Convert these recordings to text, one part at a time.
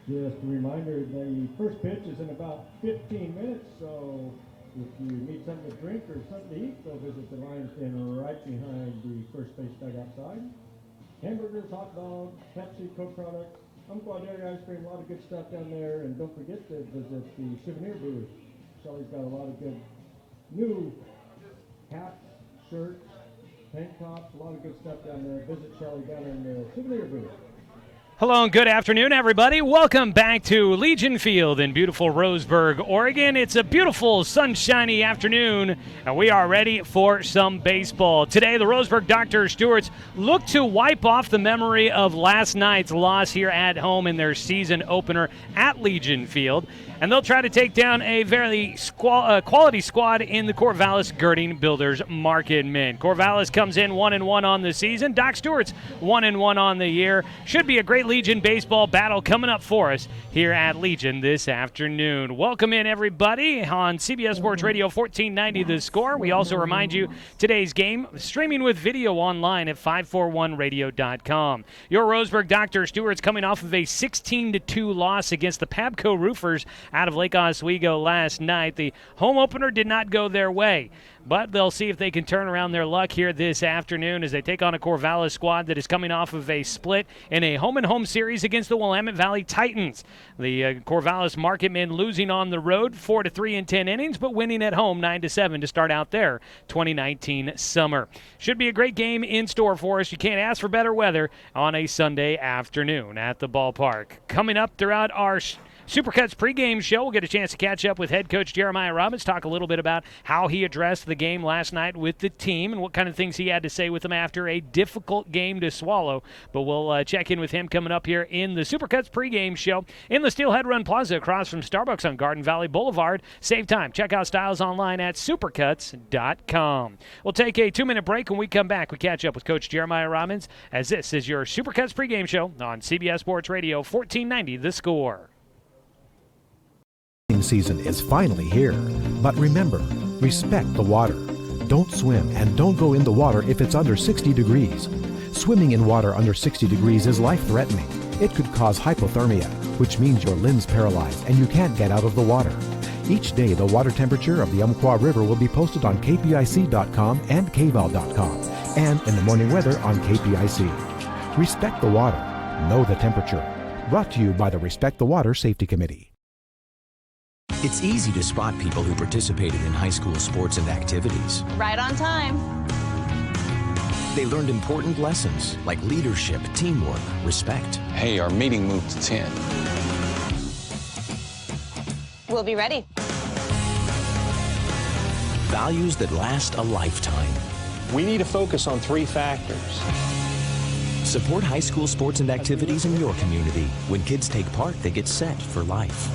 Just a reminder, the first pitch is in about 15 minutes, so if you need something to drink or something to eat, go visit the line stand right behind the first base dugout side. Hamburgers, hot dogs, Pepsi, Coke products, Umpqua Dairy ice cream, a lot of good stuff down there. And don't forget to visit the souvenir booth. Shelly's got a lot of good new hats, shirts, tank tops, a lot of good stuff down there. Visit Shelly down in the souvenir booth. Hello and good afternoon, everybody. Welcome back to Legion Field in beautiful Roseburg, Oregon. It's a beautiful, sunshiny afternoon, and we are ready for some baseball. Today, the Roseburg Dr. Stewarts look to wipe off the memory of last night's loss here at home in their season opener at Legion Field, and they'll try to take down a very quality squad in the Corvallis Girding Builders Marketmen. Corvallis comes in 1-1 on the season. Doc Stewart's 1-1 on the year. Should be a great Legion baseball battle coming up for us here at Legion this afternoon. Welcome in, everybody, on CBS Sports Radio 1490 The Score. We also remind you today's game streaming with video online at 541radio.com. Your Roseburg Dr. Stewart's coming off of a 16-2 loss against the Pabco Roofers out of Lake Oswego last night. The home opener did not go their way, but they'll see if they can turn around their luck here this afternoon as they take on a Corvallis squad that is coming off of a split in a home-and-home series against the Willamette Valley Titans. The Corvallis Marketmen losing on the road 4-3 in 10 innings, but winning at home 9-7 to start out their 2019 summer. Should be a great game in store for us. You can't ask for better weather on a Sunday afternoon at the ballpark. Coming up throughout our Supercuts pregame show, we'll get a chance to catch up with head coach Jeremiah Robbins, talk a little bit about how he addressed the game last night with the team and what kind of things he had to say with them after a difficult game to swallow. But we'll check in with him coming up here in the Supercuts pregame show in the Steelhead Run Plaza across from Starbucks on Garden Valley Boulevard. Save time. Check out styles online at supercuts.com. We'll take a 2-minute break. When we come back, we catch up with Coach Jeremiah Robbins as this is your Supercuts pregame show on CBS Sports Radio 1490 The Score. Season is finally here, but remember, respect the water. Don't swim and don't go in the water if it's under 60 degrees. Swimming in water under 60 degrees is life-threatening. It could cause hypothermia, which means your limbs paralyzed and you can't get out of the water. Each day, the water temperature of the Umpqua River will be posted on kpic.com and kval.com, and in the morning weather on KPIC. Respect the water. Know the temperature. Brought to you by the Respect the Water Safety Committee. It's easy to spot people who participated in high school sports and activities. Right on time. They learned important lessons like leadership, teamwork, respect. Hey, our meeting moved to 10. We'll be ready. Values that last a lifetime. We need to focus on 3 factors. Support high school sports and activities in your community. When kids take part, they get set for life.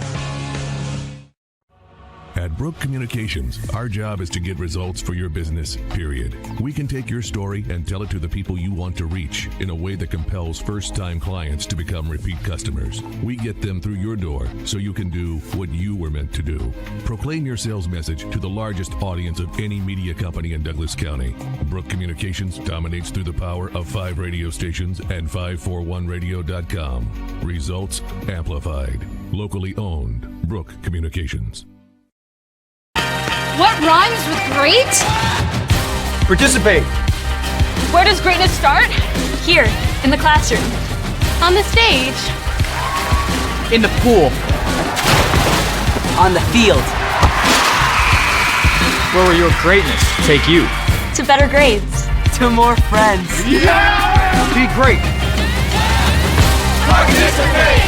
At Brook Communications, our job is to get results for your business, period. We can take your story and tell it to the people you want to reach in a way that compels first-time clients to become repeat customers. We get them through your door so you can do what you were meant to do. Proclaim your sales message to the largest audience of any media company in Douglas County. Brook Communications dominates through the power of 5 radio stations and 541radio.com. Results amplified. Locally owned. Brook Communications. What rhymes with great? Participate. Where does greatness start? Here, in the classroom. On the stage. In the pool. On the field. Where will your greatness take you? To better grades. To more friends. Yeah! Be great. Participate!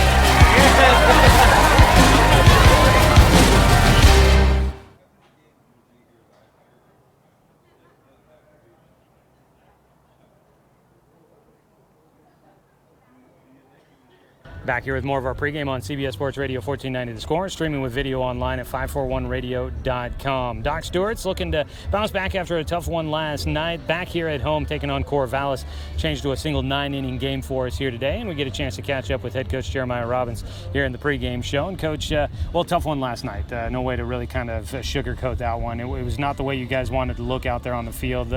Back here with more of our pregame on CBS Sports Radio 1490 The Score, streaming with video online at 541radio.com. Doc Stewart's looking to bounce back after a tough one last night. Back here at home, taking on Corvallis. Changed to a single 9-inning game for us here today, and we get a chance to catch up with head coach Jeremiah Robbins here in the pregame show. And Coach, tough one last night. No way to really kind of sugarcoat that one. It was not the way you guys wanted to look out there on the field.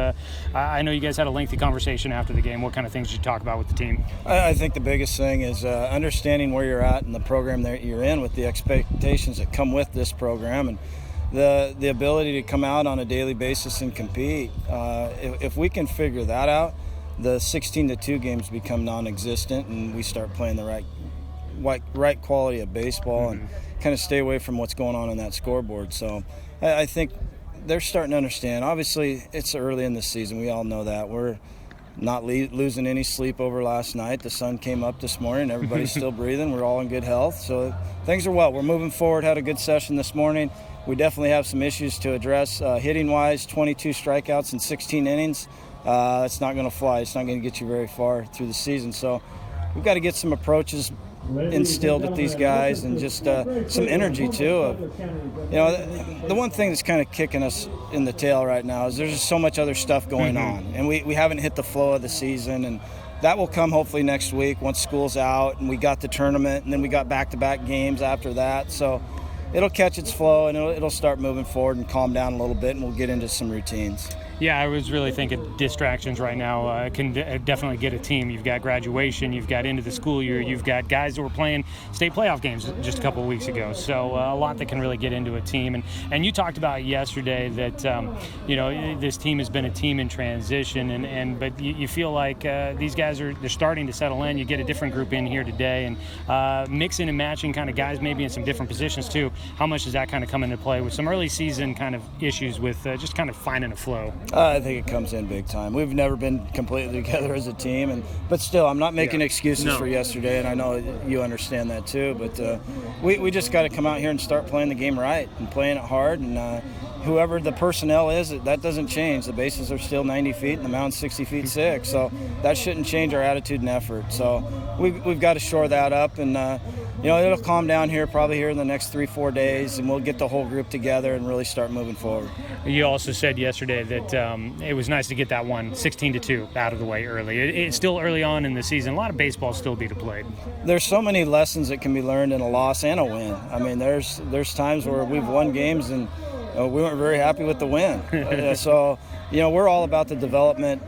I know you guys had a lengthy conversation after the game. What kind of things did you talk about with the team? I think the biggest thing is understanding understanding where you're at and the program that you're in with the expectations that come with this program and the ability to come out on a daily basis and compete. If we can figure that out, the 16-2 games become non-existent and we start playing the right quality of baseball and kind of stay away from what's going on that scoreboard. So I think they're starting to understand. Obviously, it's early in the season. We all know that. We're not losing any sleep over last night. The sun came up this morning. Everybody's still breathing. We're all in good health. So things are well. We're moving forward. Had a good session this morning. We definitely have some issues to address. Hitting-wise, 22 strikeouts in 16 innings. It's not going to fly. It's not going to get you very far through the season. So we've got to get some approaches instilled with these guys and just some energy too. The one thing that's kind of kicking us in the tail right now is there's just so much other stuff going on, and we haven't hit the flow of the season, and that will come hopefully next week once school's out and we got the tournament, and then we got back-to-back games after that. So it'll catch its flow and it'll start moving forward and calm down a little bit, and we'll get into some routines. Yeah, I was really thinking distractions right now can definitely get a team. You've got graduation, you've got into the school year, you've got guys that were playing state playoff games just a couple of weeks ago. So a lot that can really get into a team. And you talked about yesterday that this team has been a team in transition, but you feel like these guys they're starting to settle in. You get a different group in here today, and mixing and matching kind of guys maybe in some different positions too. How much does that kind of come into play with some early season kind of issues with just kind of finding a flow? I think it comes in big time. We've never been completely together as a team, but still, I'm not making excuses for yesterday, and I know you understand that too. But we just got to come out here and start playing the game right and playing it hard. And whoever the personnel is, that doesn't change. The bases are still 90 feet and the mound's 60 feet 6, so that shouldn't change our attitude and effort. So we've got to shore that up, and it'll calm down here probably here in the next 3-4 days, and we'll get the whole group together and really start moving forward. You also said yesterday that it was nice to get that one 16-2 out of the way early. It's still early on in the season. A lot of baseball still be played. There's so many lessons that can be learned in a loss and a win. I mean, there's times where we've won games and we weren't very happy with the win. So, we're all about the development,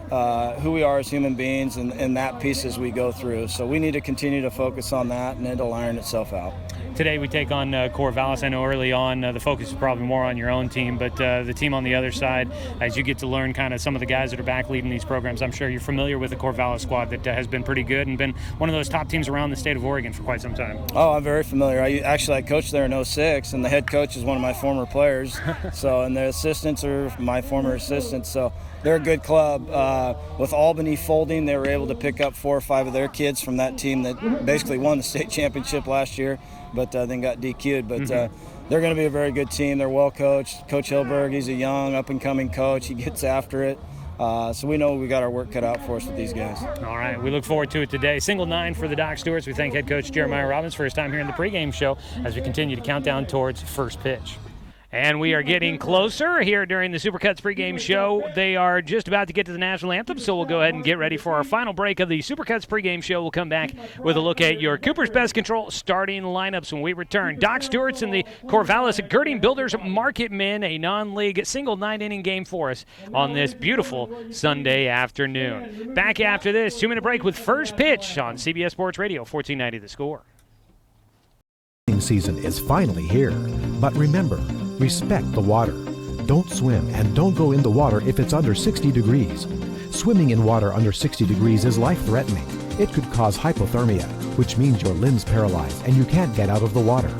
who we are as human beings, and that piece as we go through. So we need to continue to focus on that, and it'll iron itself out. Today we take on Corvallis. I know early on the focus is probably more on your own team, but the team on the other side, as you get to learn kind of some of the guys that are back leading these programs, I'm sure you're familiar with the Corvallis squad that has been pretty good and been one of those top teams around the state of Oregon for quite some time. Oh, I'm very familiar. I coached there in 2006, and the head coach is one of my former players. And the assistants are my former assistants. So they're a good club. With Albany folding, they were able to pick up 4 or 5 of their kids from that team that basically won the state championship last year, but then got DQ'd. But they're going to be a very good team. They're well coached. Coach Hilberg, he's a young, up-and-coming coach. He gets after it. So we know we got our work cut out for us with these guys. All right, we look forward to it today. Single 9 for the Doc Stewarts. We thank head coach Jeremiah Robbins for his time here in the pregame show as we continue to count down towards first pitch. And we are getting closer here during the Supercuts pregame show. They are just about to get to the national anthem, so we'll go ahead and get ready for our final break of the Supercuts pregame show. We'll come back with a look at your Cooper's Pest Control starting lineups when we return. Doc Stewart's and the Corvallis Girding Builders Marketmen, a non-league single 9-inning game for us on this beautiful Sunday afternoon. Back after this 2-minute break with first pitch on CBS Sports Radio, 1490 The Score. Season is finally here, but remember, respect the water. Don't swim and don't go in the water if it's under 60 degrees. Swimming in water under 60 degrees is life-threatening. It could cause hypothermia, which means your limbs paralyzed and you can't get out of the water.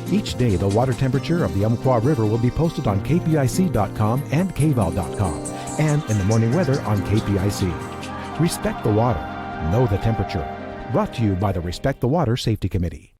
Each day, the water temperature of the Umpqua River will be posted on kpic.com and kval.com, and in the morning weather on KPIC. Respect the water. Know the temperature. Brought to you by the Respect the Water Safety Committee.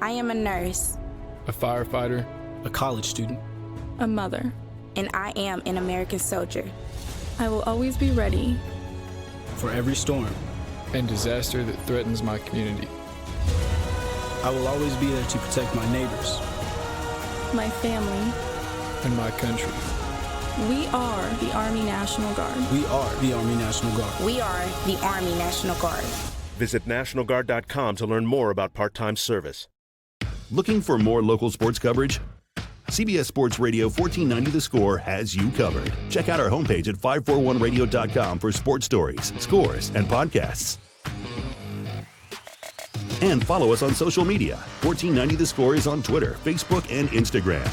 I am a nurse, a firefighter, a college student, a mother, and I am an American soldier. I will always be ready for every storm and disaster that threatens my community. I will always be there to protect my neighbors, my family, and my country. We are the Army National Guard. We are the Army National Guard. We are the Army National Guard. Visit nationalguard.com to learn more about part-time service. Looking for more local sports coverage? CBS Sports Radio 1490 The Score has you covered. Check out our homepage at 541radio.com for sports stories, scores, and podcasts. And follow us on social media. 1490 The Score is on Twitter, Facebook, and Instagram.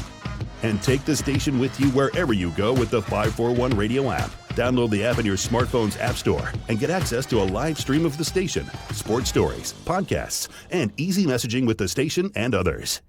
And take the station with you wherever you go with the 541 Radio app. Download the app in your smartphone's app store and get access to a live stream of the station, sports stories, podcasts, and easy messaging with the station and others.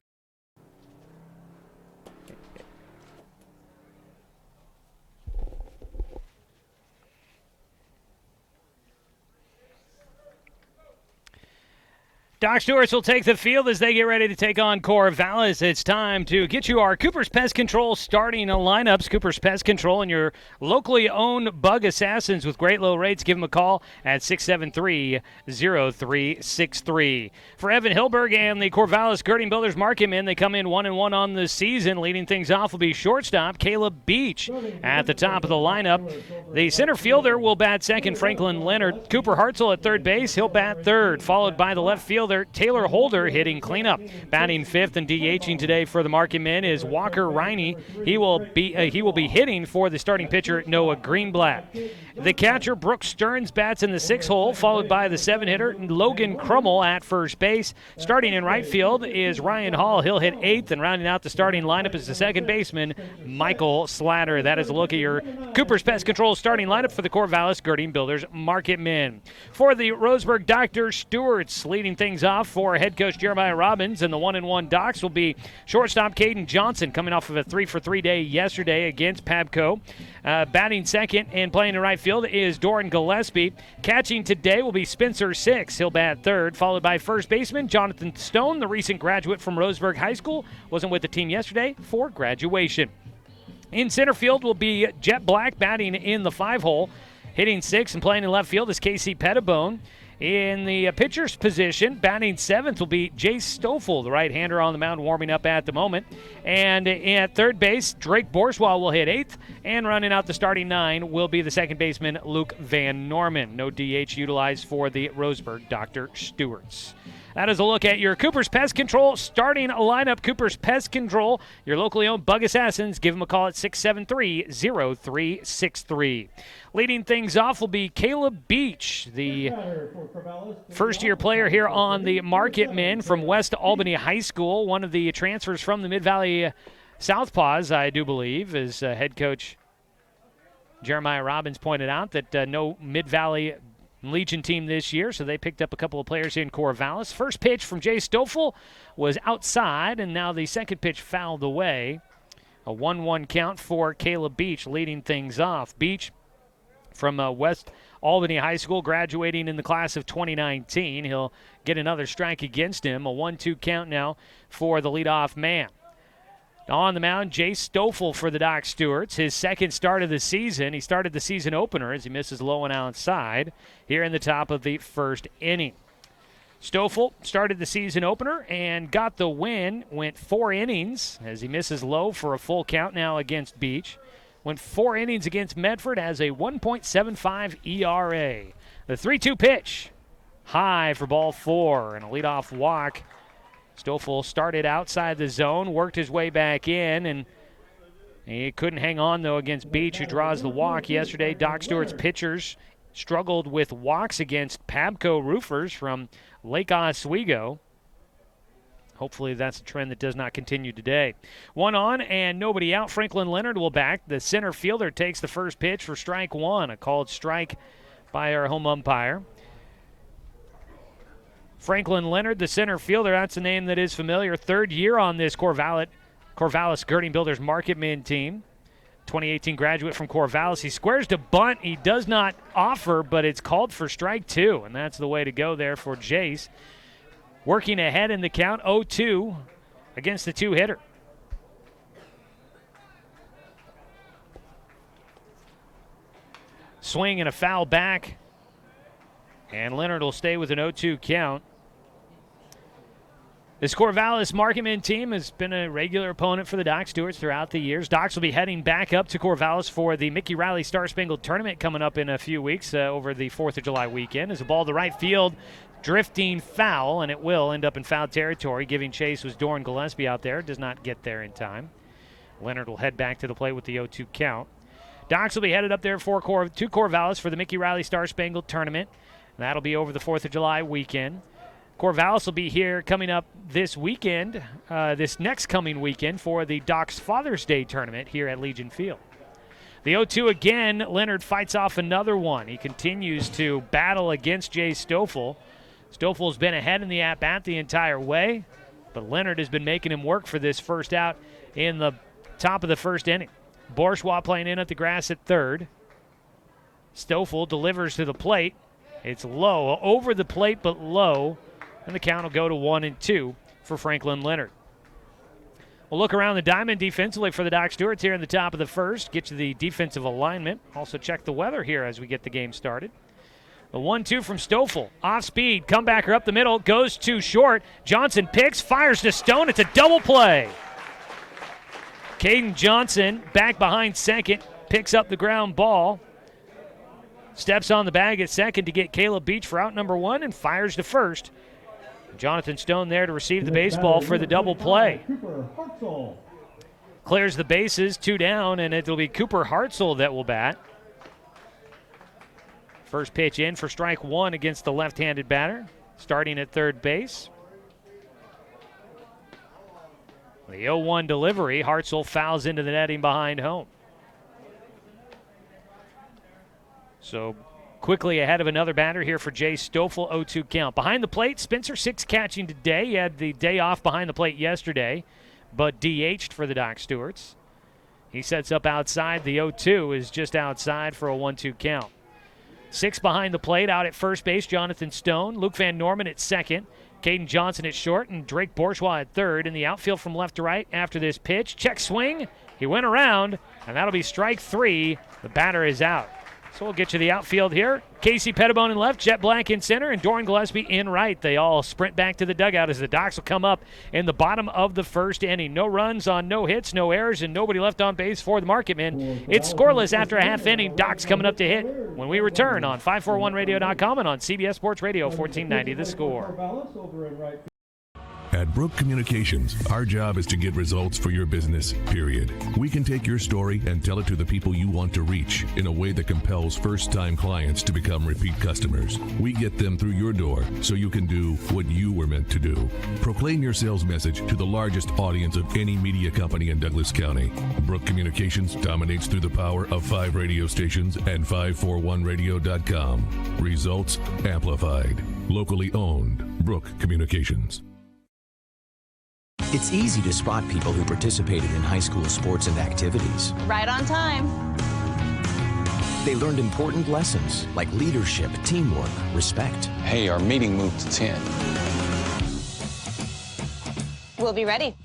Doc Stewart's will take the field as they get ready to take on Corvallis. It's time to get you our Cooper's Pest Control starting lineups. Cooper's Pest Control and your locally owned bug assassins with great low rates. Give them a call at 673-0363. For Evan Hilberg and the Corvallis Girding Builders Marketmen, they come in 1-1 on the season. Leading things off will be shortstop Caleb Beach at the top of the lineup. The center fielder will bat second, Franklin Leonard. Cooper Hartzell at third base. He'll bat third, followed by the left fielder Taylor Holder hitting cleanup. Batting fifth and DHing today for the Marketmen is Walker Riney. He will be hitting for the starting pitcher Noah Greenblatt. The catcher Brooks Stearns bats in the 6 hole, followed by the 7-hitter Logan Crummel at first base. Starting in right field is Ryan Hall. He'll hit 8th, and rounding out the starting lineup is the second baseman Michael Slatter. That is a look at your Cooper's Pest Control starting lineup for the Corvallis Girding Builders Marketmen. For the Roseburg Dr. Stewart's, leading things off for head coach Jeremiah Robbins, and the 1-1 Docs will be shortstop Caden Johnson, coming off of a 3-for-3 day yesterday against Pabco. Batting second and playing in right field is Doran Gillespie. Catching today will be Spencer Six. He'll bat third, followed by first baseman Jonathan Stone, the recent graduate from Roseburg High School. Wasn't with the team yesterday for graduation. In center field will be Jet Black batting in the 5 hole. Hitting 6 and playing in left field is Casey Pettibone. In the pitcher's position, batting 7th will be Jace Stoffel, the right-hander on the mound, warming up at the moment. And at third base, Drake Borswell will hit 8th, and running out the starting 9 will be the second baseman, Luke Van Norman. No DH utilized for the Roseburg Dr. Stewart's. That is a look at your Cooper's Pest Control starting lineup. Cooper's Pest Control, your locally owned bug assassins. Give them a call at 673-0363. Leading things off will be Caleb Beach, the first-year player here on the Marketmen from West Albany High School, one of the transfers from the Mid-Valley Southpaws, I do believe, as head coach Jeremiah Robbins pointed out that no Mid-Valley Legion team this year, so they picked up a couple of players in Corvallis. First pitch from Jay Stoffel was outside, and now the second pitch fouled away. A 1-1 count for Caleb Beach leading things off. Beach from West Albany High School, graduating in the class of 2019. He'll get another strike against him. A 1-2 count now for the leadoff man. On the mound, Jay Stoffel for the Doc Stewarts. His second start of the season. He started the season opener as he misses low and outside here in the top of the first inning. Stoffel started the season opener and got the win. Went 4 innings as he misses low for a full count now against Beach. Went 4 innings against Medford, has a 1.75 ERA. The 3-2 pitch, high for ball 4 and a leadoff walk. Stoffel started outside the zone, worked his way back in, and he couldn't hang on, though, against Beach, who draws the walk. Yesterday, Doc Stewart's pitchers struggled with walks against Pabco roofers from Lake Oswego. Hopefully that's a trend that does not continue today. 1 on and nobody out. Franklin Leonard will back. The center fielder takes the first pitch for strike 1, a called strike by our home umpire. Franklin Leonard, the center fielder, that's a name that is familiar. 3rd year on this Corvallis Girding Builders Marketmen team. 2018 graduate from Corvallis. He squares to bunt. He does not offer, but it's called for strike 2, and that's the way to go there for Jace. Working ahead in the count, 0-2 against the 2-hitter. Swing and a foul back, and Leonard will stay with an 0-2 count. This Corvallis Marketmen team has been a regular opponent for the Doc Stewarts throughout the years. Docs will be heading back up to Corvallis for the Mickey Riley Star-Spangled Tournament coming up in a few weeks over the 4th of July weekend. As a ball to right field, drifting foul, and it will end up in foul territory. Giving chase was Doran Gillespie out there. Does not get there in time. Leonard will head back to the plate with the 0-2 count. Docs will be headed up there to Corvallis for the Mickey Riley Star-Spangled Tournament. And that'll be over the 4th of July weekend. Corvallis will be here coming up this weekend, this next coming weekend, for the Docs Father's Day Tournament here at Legion Field. The 0-2 again. Leonard fights off another one. He continues to battle against Jay Stoffel. Stoffel's been ahead in the at-bat the entire way, but Leonard has been making him work for this first out in the top of the first inning. Bourgeois playing in at the grass at third. Stoffel delivers to the plate. It's low, over the plate but low, and the count will go to 1-2 for Franklin Leonard. We'll look around the diamond defensively for the Doc Stewarts here in the top of the first. Get to the defensive alignment. Also check the weather here as we get the game started. The 1-2 from Stoffel. Off speed, comebacker up the middle, goes too short. Johnson picks, fires to Stone. It's a double play. Caden Johnson back behind second, picks up the ground ball. Steps on the bag at second to get Caleb Beach for out number one and fires to first. Jonathan Stone there to receive the baseball for the double play. Clears the bases, 2 down, and it'll be Cooper Hartzell that will bat. First pitch in for strike one against the left-handed batter, starting at third base. The 0-1 delivery, Hartzell fouls into the netting behind home. So quickly ahead of another batter here for Jay Stoffel, 0-2 count. Behind the plate, Spencer Six catching today. He had the day off behind the plate yesterday, but DH'd for the Doc Stewarts. He sets up outside. The 0-2 is just outside for a 1-2 count. Six behind the plate, out at first base, Jonathan Stone. Luke Van Norman at second. Caden Johnson at short, and Drake Bourgeois at third. In the outfield from left to right after this pitch. Check swing. He went around, and that'll be strike 3. The batter is out. So we'll get you the outfield here. Casey Pettibone in left, Jet Black in center, and Doran Gillespie in right. They all sprint back to the dugout as the Docs will come up in the bottom of the first inning. No runs on no hits, no errors, and nobody left on base for the Marketmen. It's scoreless after a half inning. Docs coming up to hit when we return on 541radio.com and on CBS Sports Radio 1490 The Score. At Brook Communications, our job is to get results for your business, period. We can take your story and tell it to the people you want to reach in a way that compels first-time clients to become repeat customers. We get them through your door so you can do what you were meant to do. Proclaim your sales message to the largest audience of any media company in Douglas County. Brook Communications dominates through the power of 5 radio stations and 541radio.com. Results amplified. Locally owned. Brook Communications. It's easy to spot people who participated in high school sports and activities. Right on time. They learned important lessons like leadership, teamwork, respect. Hey, our meeting moved to 10. We'll be ready.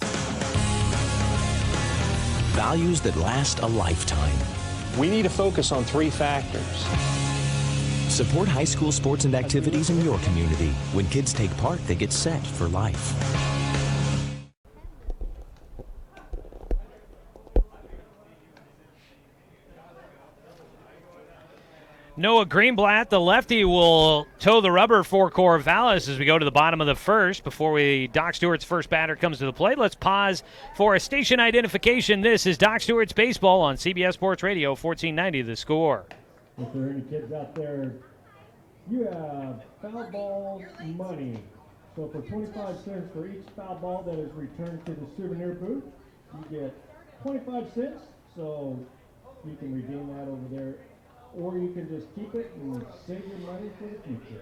Values that last a lifetime. We need to focus on 3 factors. Support high school sports and activities in your community. When kids take part, they get set for life. Noah Greenblatt, the lefty, will toe the rubber for Corvallis as we go to the bottom of the first. Before Doc Stewart's first batter comes to the plate, let's pause for a station identification. This is Doc Stewart's Baseball on CBS Sports Radio 1490 The Score. If there are any kids out there, you have foul ball money. So for 25 cents for each foul ball that is returned to the souvenir booth, you get 25 cents. So you can redeem that over there, or you can just keep it and save your money for the future.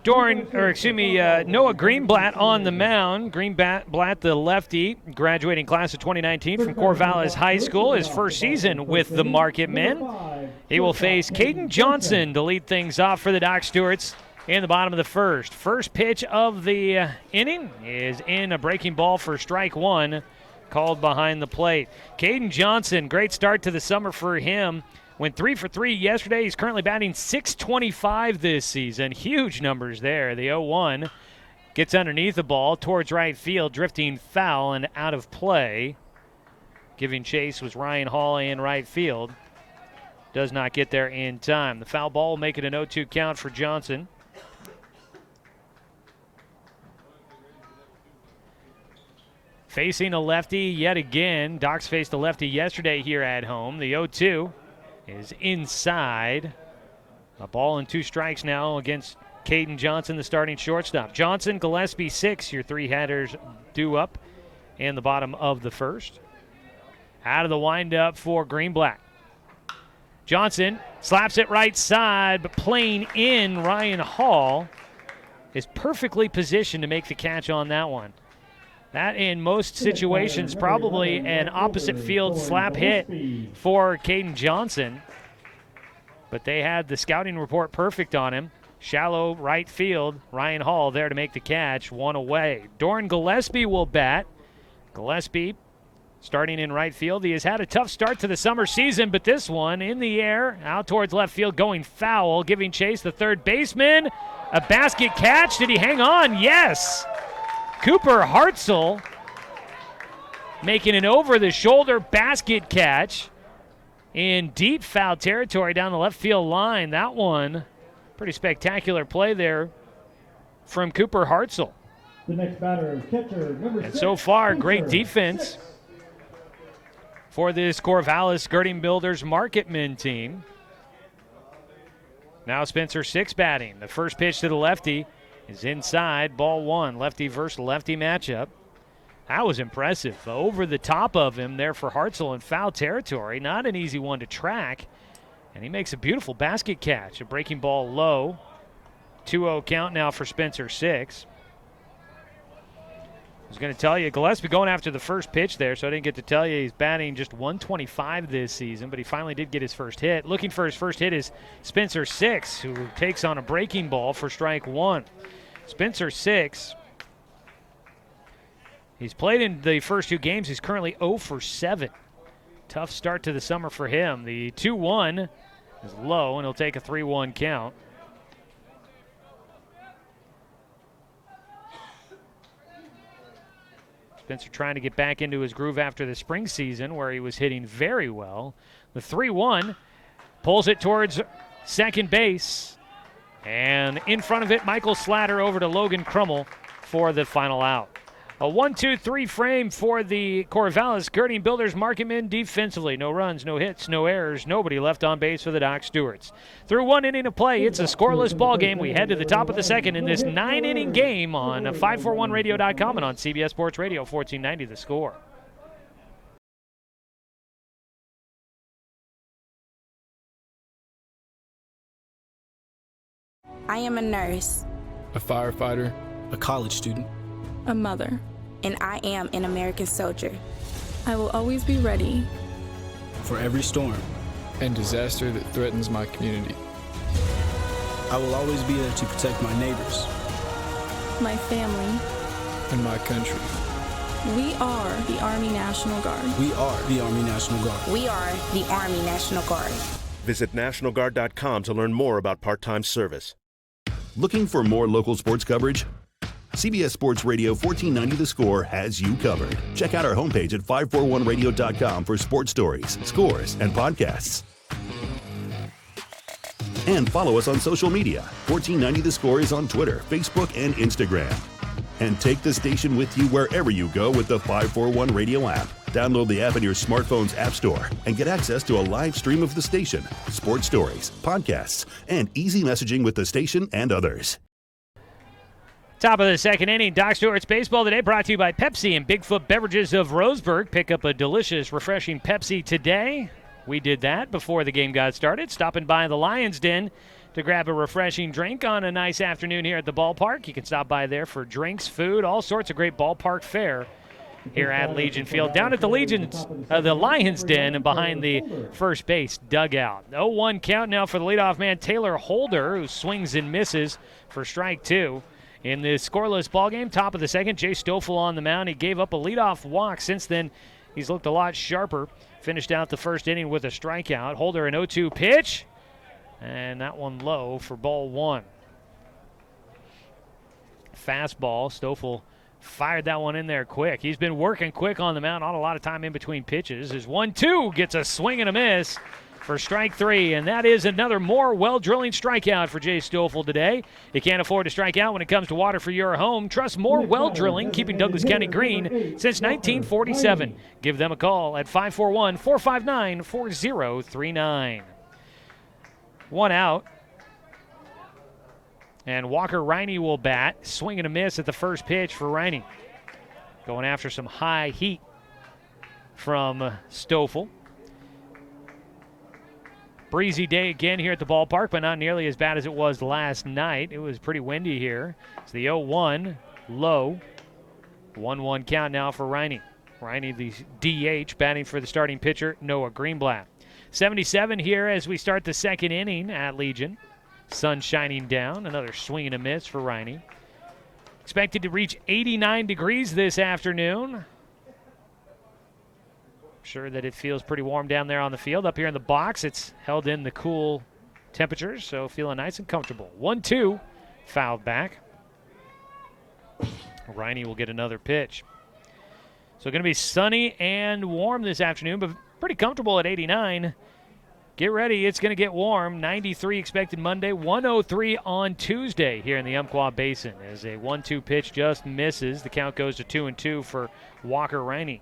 Noah Greenblatt on the mound. Greenblatt, the lefty, graduating class of 2019 from Corvallis High School, his first season with the Marketmen. He will face Caden Johnson to lead things off for the Doc Stewarts in the bottom of the first. First pitch of the inning is in, a breaking ball for strike 1, called behind the plate. Caden Johnson, great start to the summer for him. Went 3 for 3 yesterday. He's currently batting .625 this season. Huge numbers there. The 0-1 Gets underneath the ball towards right field, drifting foul and out of play. Giving chase was Ryan Hall in right field. Does not get there in time. The foul ball will make it an 0-2 count for Johnson. Facing a lefty yet again. Docs faced a lefty yesterday here at home. The 0-2 is inside. A ball and 2 strikes now against Caden Johnson, the starting shortstop. Johnson, Gillespie, 6. Your 3 headers due up in the bottom of the first. Out of the windup for Greenblatt. Johnson slaps it right side, but playing in, Ryan Hall is perfectly positioned to make the catch on that one. That, in most situations, probably an opposite field slap hit for Caden Johnson. But they had the scouting report perfect on him. Shallow right field. Ryan Hall there to make the catch. 1 away. Dorn Gillespie will bat. Gillespie starting in right field. He has had a tough start to the summer season, but this one in the air, out towards left field, going foul, giving chase the third baseman. A basket catch. Did he hang on? Yes. Cooper Hartzell making an over-the-shoulder basket catch in deep foul territory down the left field line. That one, pretty spectacular play there from Cooper Hartzell. The next batter is catcher number 6. And so far, great defense for this Corvallis Skirting Builders Marketmen team. Now Spencer 6 batting. The first pitch to the lefty is inside, ball 1. Lefty versus lefty matchup. That was impressive. Over the top of him there for Hartzell in foul territory. Not an easy one to track. And he makes a beautiful basket catch. A breaking ball low. 2-0 count now for Spencer 6. I was going to tell you, Gillespie going after the first pitch there, so I didn't get to tell you he's batting just 125 this season, but he finally did get his first hit. Looking for his first hit is Spencer 6, who takes on a breaking ball for strike 1. Spencer 6, he's played in the first 2 games. He's currently 0 for 7. Tough start to the summer for him. The 2-1 is low, and he'll take a 3-1 count. Spencer trying to get back into his groove after the spring season where he was hitting very well. The 3-1 pulls it towards second base. And in front of it, Michael Slatter over to Logan Crummell for the final out. A 1-2-3 frame for the Corvallis Skirting Builders Marketmen defensively. No runs, no hits, no errors, nobody left on base for the Doc Stewarts. Through 1 inning of play, it's a scoreless ball game. We head to the top of the second in this 9-inning game on 541radio.com and on CBS Sports Radio 1490 The Score. I am a nurse, a firefighter, a college student, a mother, and I am an American soldier. I will always be ready for every storm and disaster that threatens my community. I will always be there to protect my neighbors, my family, and my country. We are the Army National Guard. We are the Army National Guard. We are the Army National Guard. Visit NationalGuard.com to learn more about part-time service. Looking for more local sports coverage? CBS Sports Radio 1490 The Score has you covered. Check out our homepage at 541radio.com for sports stories, scores, and podcasts. And follow us on social media. 1490 The Score is on Twitter, Facebook, and Instagram. And take the station with you wherever you go with the 541 Radio app. Download the app in your smartphone's app store and get access to a live stream of the station, sports stories, podcasts, and easy messaging with the station and others. Top of the second inning, Doc Stewart's Baseball Today brought to you by Pepsi and Bigfoot Beverages of Roseburg. Pick up a delicious, refreshing Pepsi today. We did that before the game got started, stopping by the Lions Den to grab a refreshing drink on a nice afternoon here at the ballpark. You can stop by there for drinks, food, all sorts of great ballpark fare here at Legion Field. Down at the the Lions Den and behind the first base dugout. 0-1 count now for the leadoff man, Taylor Holder, who swings and misses for strike 2. In this scoreless ballgame, top of the second, Jay Stoffel on the mound. He gave up a leadoff walk. Since then, he's looked a lot sharper. Finished out the first inning with a strikeout. Holder an 0-2 pitch, and that one low for ball 1. fastball. Stoffel fired that one in there quick. He's been working quick on the mound, not a lot of time in between pitches. His 1-2 gets a swing and a miss for strike 3, and that is another more well-drilling strikeout for Jay Stoffel today. You can't afford to strike out when it comes to water for your home. Trust more well-drilling, keeping Douglas County green since 1947. Give them a call at 541-459-4039. One out. And Walker Riney will bat. Swing and a miss at the first pitch for Riney. Going after some high heat from Stoffel. Breezy day again here at the ballpark, but not nearly as bad as it was last night. It was pretty windy here. It's the 0-1 low. 1-1 count now for Riney. Riney, the DH, batting for the starting pitcher, Noah Greenblatt. 77 here as we start the second inning at Legion. Sun shining down. Another swing and a miss for Riney. Expected to reach 89 degrees this afternoon. Sure that it feels pretty warm down there on the field. Up here in the box, it's held in the cool temperatures, so feeling nice and comfortable. 1-2, fouled back. Riney will get another pitch. So going to be sunny and warm this afternoon, but pretty comfortable at 89. Get ready, it's going to get warm. 93 expected Monday, 103 on Tuesday here in the Umpqua Basin. As a 1-2 pitch just misses, the count goes to 2-2 for Walker Riney.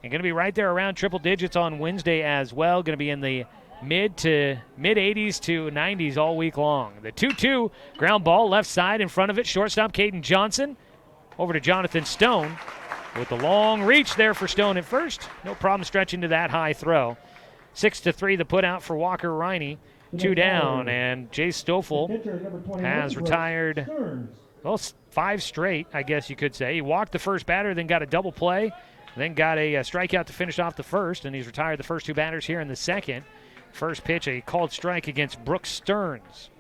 And going to be right there around triple digits on Wednesday as well. Going to be in the mid 80s to 90s all week long. The 2-2 ground ball left side in front of it. Shortstop Caden Johnson over to Jonathan Stone with the long reach there for Stone at first. No problem stretching to that high throw. 6-3 the put out for Walker Riney. 2 down, and Jay Stoffel has retired, well, 5 straight, I guess you could say. He walked the first batter, then got a double play. Then got a strikeout to finish off the first, and he's retired the first 2 batters here in the second. First pitch, a called strike against Brooks Stearns.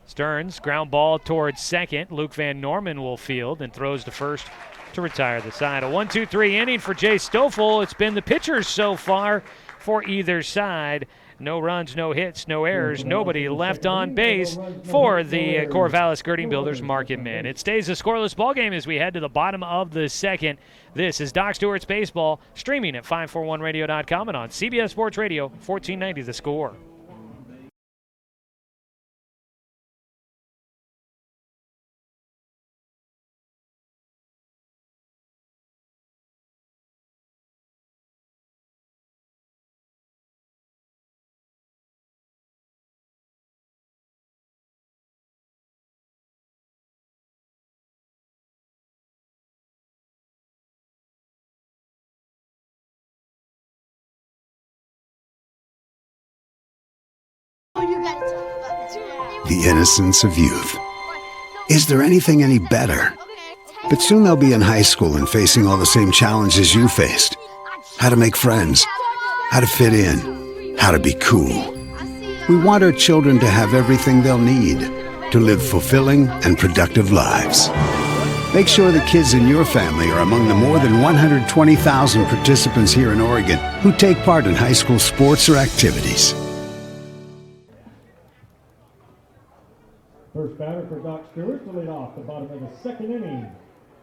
Stearns, ground ball towards second. Luke Van Norman will field and throws to first to retire the side. A 1-2-3 inning for Jay Stoffel. It's been the pitchers so far for either side. No runs, no hits, no errors, nobody left on base for the Corvallis Girding Builders Marketmen. It stays a scoreless ball game as we head to the bottom of the second. This is Doc Stewart's Baseball, streaming at 541radio.com and on CBS Sports Radio, 1490 The Score. The innocence of youth. Is there anything any better? But soon they'll be in high school and facing all the same challenges you faced. How to make friends, how to fit in, how to be cool. We want our children to have everything they'll need to live fulfilling and productive lives. Make sure the kids in your family are among the more than 120,000 participants here in Oregon who take part in high school sports or activities. First batter for Doc Stewart to lead off the bottom of the second inning.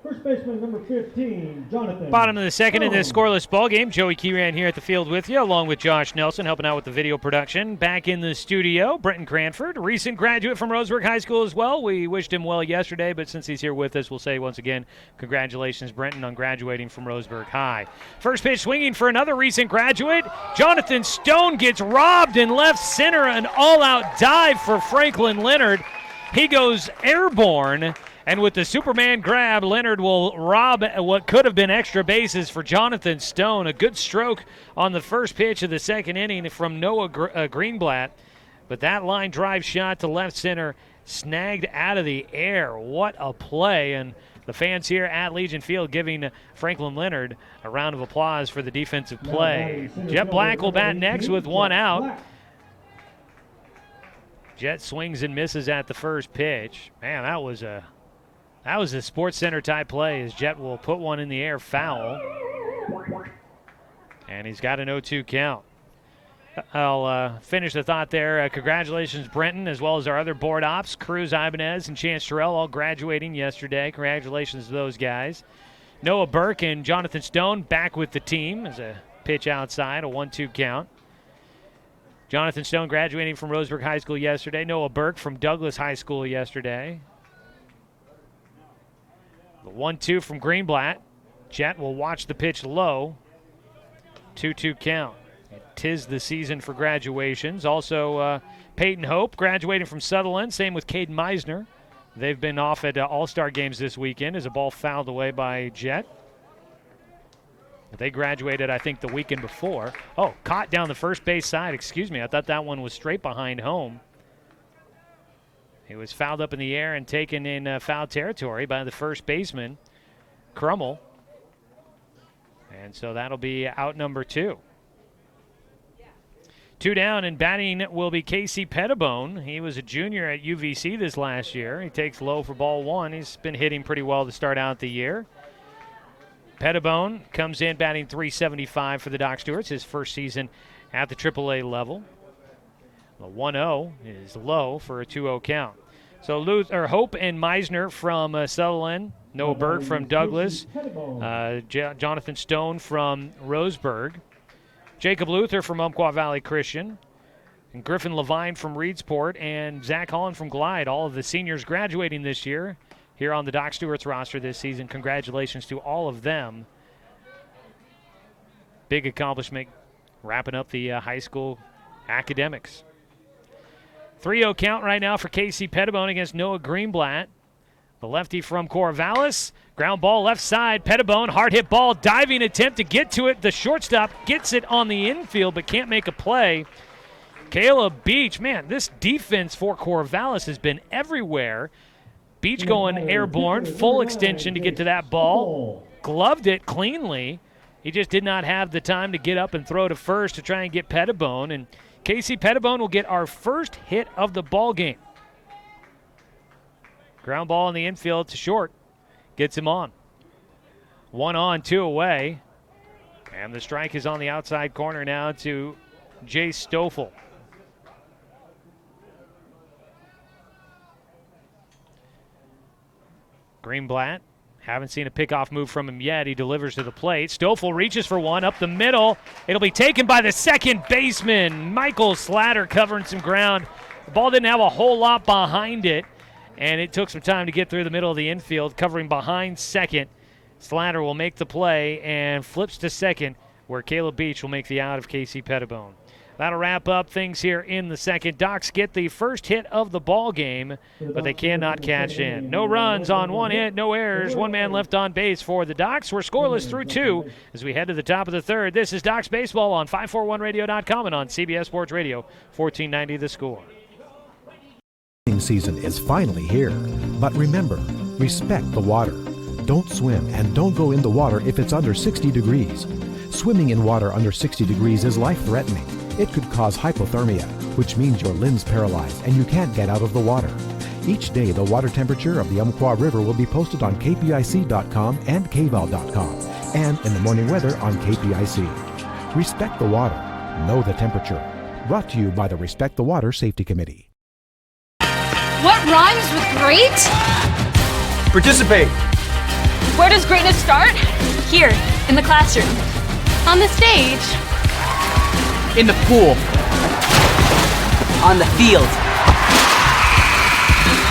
First baseman number 15, Jonathan. Bottom of the second in this scoreless ball game. Joey Keyran here at the field with you, along with Josh Nelson helping out with the video production. Back in the studio, Brenton Cranford, recent graduate from Roseburg High School as well. We wished him well yesterday, but since he's here with us, we'll say once again, congratulations, Brenton, on graduating from Roseburg High. First pitch swinging for another recent graduate. Jonathan Stone gets robbed in left center, an all-out dive for Franklin Leonard. He goes airborne, and with the Superman grab, Leonard will rob what could have been extra bases for Jonathan Stone. A good stroke on the first pitch of the second inning from Noah Greenblatt. But that line drive shot to left center snagged out of the air. What a play. And the fans here at Legion Field giving Franklin Leonard a round of applause for the defensive play. Jet Black will bat next with 1 out. Jet swings and misses at the first pitch. Man, that was a Sports Center type play as Jet will put one in the air foul. And he's got an 0-2 count. I'll finish the thought there. Congratulations, Brenton, as well as our other board ops, Cruz Ibanez and Chance Terrell, all graduating yesterday. Congratulations to those guys. Noah Burke and Jonathan Stone back with the team as a pitch outside, a 1-2 count. Jonathan Stone graduating from Roseburg High School yesterday. Noah Burke from Douglas High School yesterday. The 1-2 from Greenblatt. Jet will watch the pitch low. 2-2 count. Tis the season for graduations. Also, Peyton Hope graduating from Sutherland. Same with Caden Meisner. They've been off at All-Star games this weekend as a ball fouled away by Jet. They graduated, I think, the weekend before. Oh, caught down the first base side. Excuse me. I thought that one was straight behind home. It was fouled up in the air and taken in foul territory by the first baseman, Crummell. And so that'll be out number 2. 2 down, and batting will be Casey Pettibone. He was a junior at UVC this last year. He takes low for ball 1. He's been hitting pretty well to start out the year. Pettibone comes in batting .375 for the Doc Stewarts, his first season at the AAA level. The 1-0 is low for a 2-0 count. So Hope and Meisner from Sutherland, Noah Burke from Douglas, Jonathan Stone from Roseburg, Jacob Luther from Umpqua Valley Christian, and Griffin Levine from Reedsport, and Zach Holland from Glide. All of the seniors graduating this year here on the Doc Stewart's roster this season. Congratulations to all of them. Big accomplishment wrapping up the high school academics. 3-0 count right now for Casey Pettibone against Noah Greenblatt. The lefty from Corvallis. Ground ball left side. Pettibone, hard hit ball, diving attempt to get to it. The shortstop gets it on the infield but can't make a play. Caleb Beach, man, this defense for Corvallis has been everywhere. Beach going airborne, full extension to get to that ball. Gloved it cleanly. He just did not have the time to get up and throw to first to try and get Pettibone. And Casey Pettibone will get our first hit of the ball game. Ground ball in the infield to short. Gets him on. 1 on, 2 away. And the strike is on the outside corner now to Jay Stoffel. Greenblatt, haven't seen a pickoff move from him yet. He delivers to the plate. Stoffel reaches for one up the middle. It'll be taken by the second baseman, Michael Slatter, covering some ground. The ball didn't have a whole lot behind it, and it took some time to get through the middle of the infield, covering behind second. Slatter will make the play and flips to second, where Caleb Beach will make the out of Casey Pettibone. That'll wrap up things here in the second. Docs get the first hit of the ball game, but they cannot cash in. No runs on 1 hit, no errors, 1 man left on base for the Docs. We're scoreless through 2 as we head to the top of the third. This is Docs Baseball on 541radio.com and on CBS Sports Radio, 1490 The Score. Season is finally here, but remember, respect the water. Don't swim and don't go in the water if it's under 60 degrees. Swimming in water under 60 degrees is life-threatening. It could cause hypothermia, which means your limbs paralyzed and you can't get out of the water. Each day, the water temperature of the Umpqua River will be posted on kpic.com and kval.com, and in the morning weather on KPIC. Respect the water. Know the temperature. Brought to you by the Respect the Water Safety Committee. What rhymes with great? Participate. Where does greatness start? Here, in the classroom. On the stage. In the pool. On the field.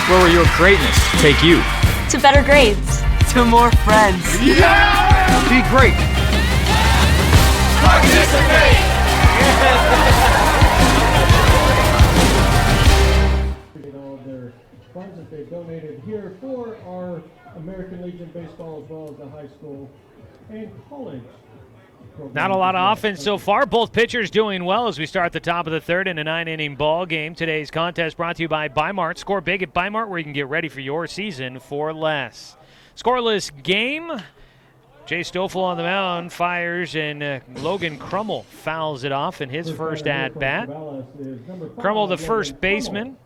Where will your greatness take you? To better grades. To more friends. Yeah! Be great. Participate! All their funds that they've donated here for our American Legion baseball as well as the high school and college. Not a lot of offense so far. Both pitchers doing well as we start the top of the third in a 9-inning ball game. Today's contest brought to you by Bimart. Score big at Bimart where you can get ready for your season for less. Scoreless game. Jay Stoffel on the mound fires, and Logan Crummell fouls it off in his first at-bat. Crummell, the first baseman.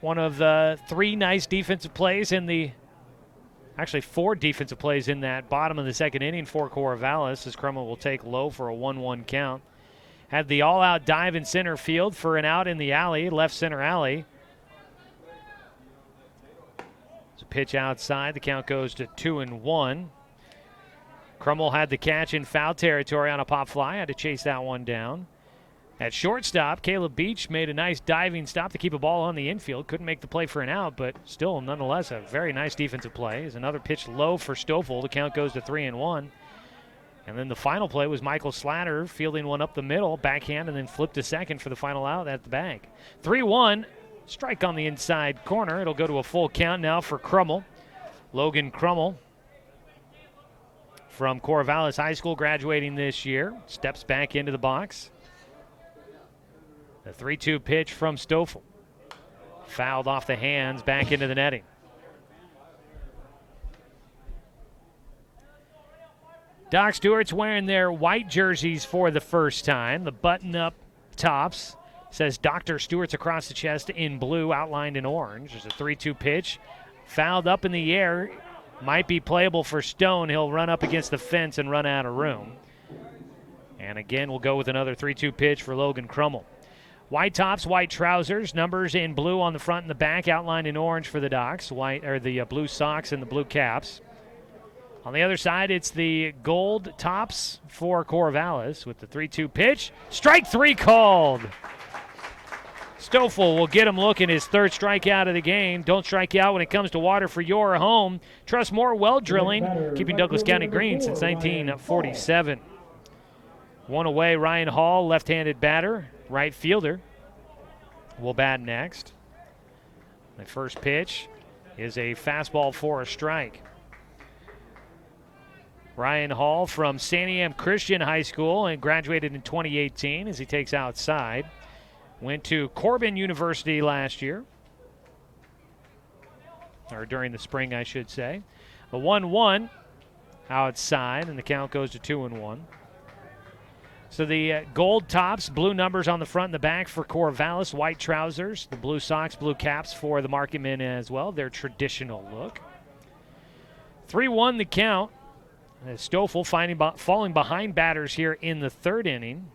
One of the 3 nice defensive plays in the actually 4 defensive plays in that bottom of the second inning for Corvallis, as Crummell will take low for a 1-1 count. had the all-out dive in center field for an out in the alley, left center alley. It's a pitch outside. The count goes to 2-1. Crummell had the catch in foul territory on a pop fly. Had to chase that one down. At shortstop, Caleb Beach made a nice diving stop to keep a ball on the infield. Couldn't make the play for an out, but still, nonetheless, a very nice defensive play. As another pitch low for Stoffel. The count goes to 3-1. And then the final play was Michael Slatter fielding one up the middle, backhand, and then flipped to second for the final out at the bag. 3-1, strike on the inside corner. It'll go to a full count now for Crummell. Logan Crummell from Corvallis High School, graduating this year, steps back into the box. The 3-2 pitch from Stoffel. Fouled off the hands, back into the netting. Doc Stewart's wearing their white jerseys for the first time. The button-up tops says Dr. Stewart's across the chest in blue, outlined in orange. There's a 3-2 pitch. Fouled up in the air. Might be playable for Stone. He'll run up against the fence and run out of room. And again, we'll go with another 3-2 pitch for Logan Crummell. White tops, white trousers, numbers in blue on the front and the back, outlined in orange for the Docs. The blue socks and the blue caps. On the other side, it's the gold tops for Corvallis with the 3-2 pitch. Strike 3 called. Stoffel will get him looking, his third strikeout of the game. Don't strike out when it comes to water for your home. Trust more well drilling, keeping Douglas County green since 1947. One away, Ryan Hall, left-handed batter, right fielder, will bat next. The first pitch is a fastball for a strike. Ryan Hall from Santiam Christian High School and graduated in 2018 as he takes outside. Went to Corbin University last year, or during the spring, I should say. A 1-1 outside, and the count goes to 2-1. So the gold tops, blue numbers on the front and the back for Corvallis, white trousers, the blue socks, blue caps for the Marketmen as well, their traditional look. 3-1 the count. Stoffel falling behind batters here in the third inning.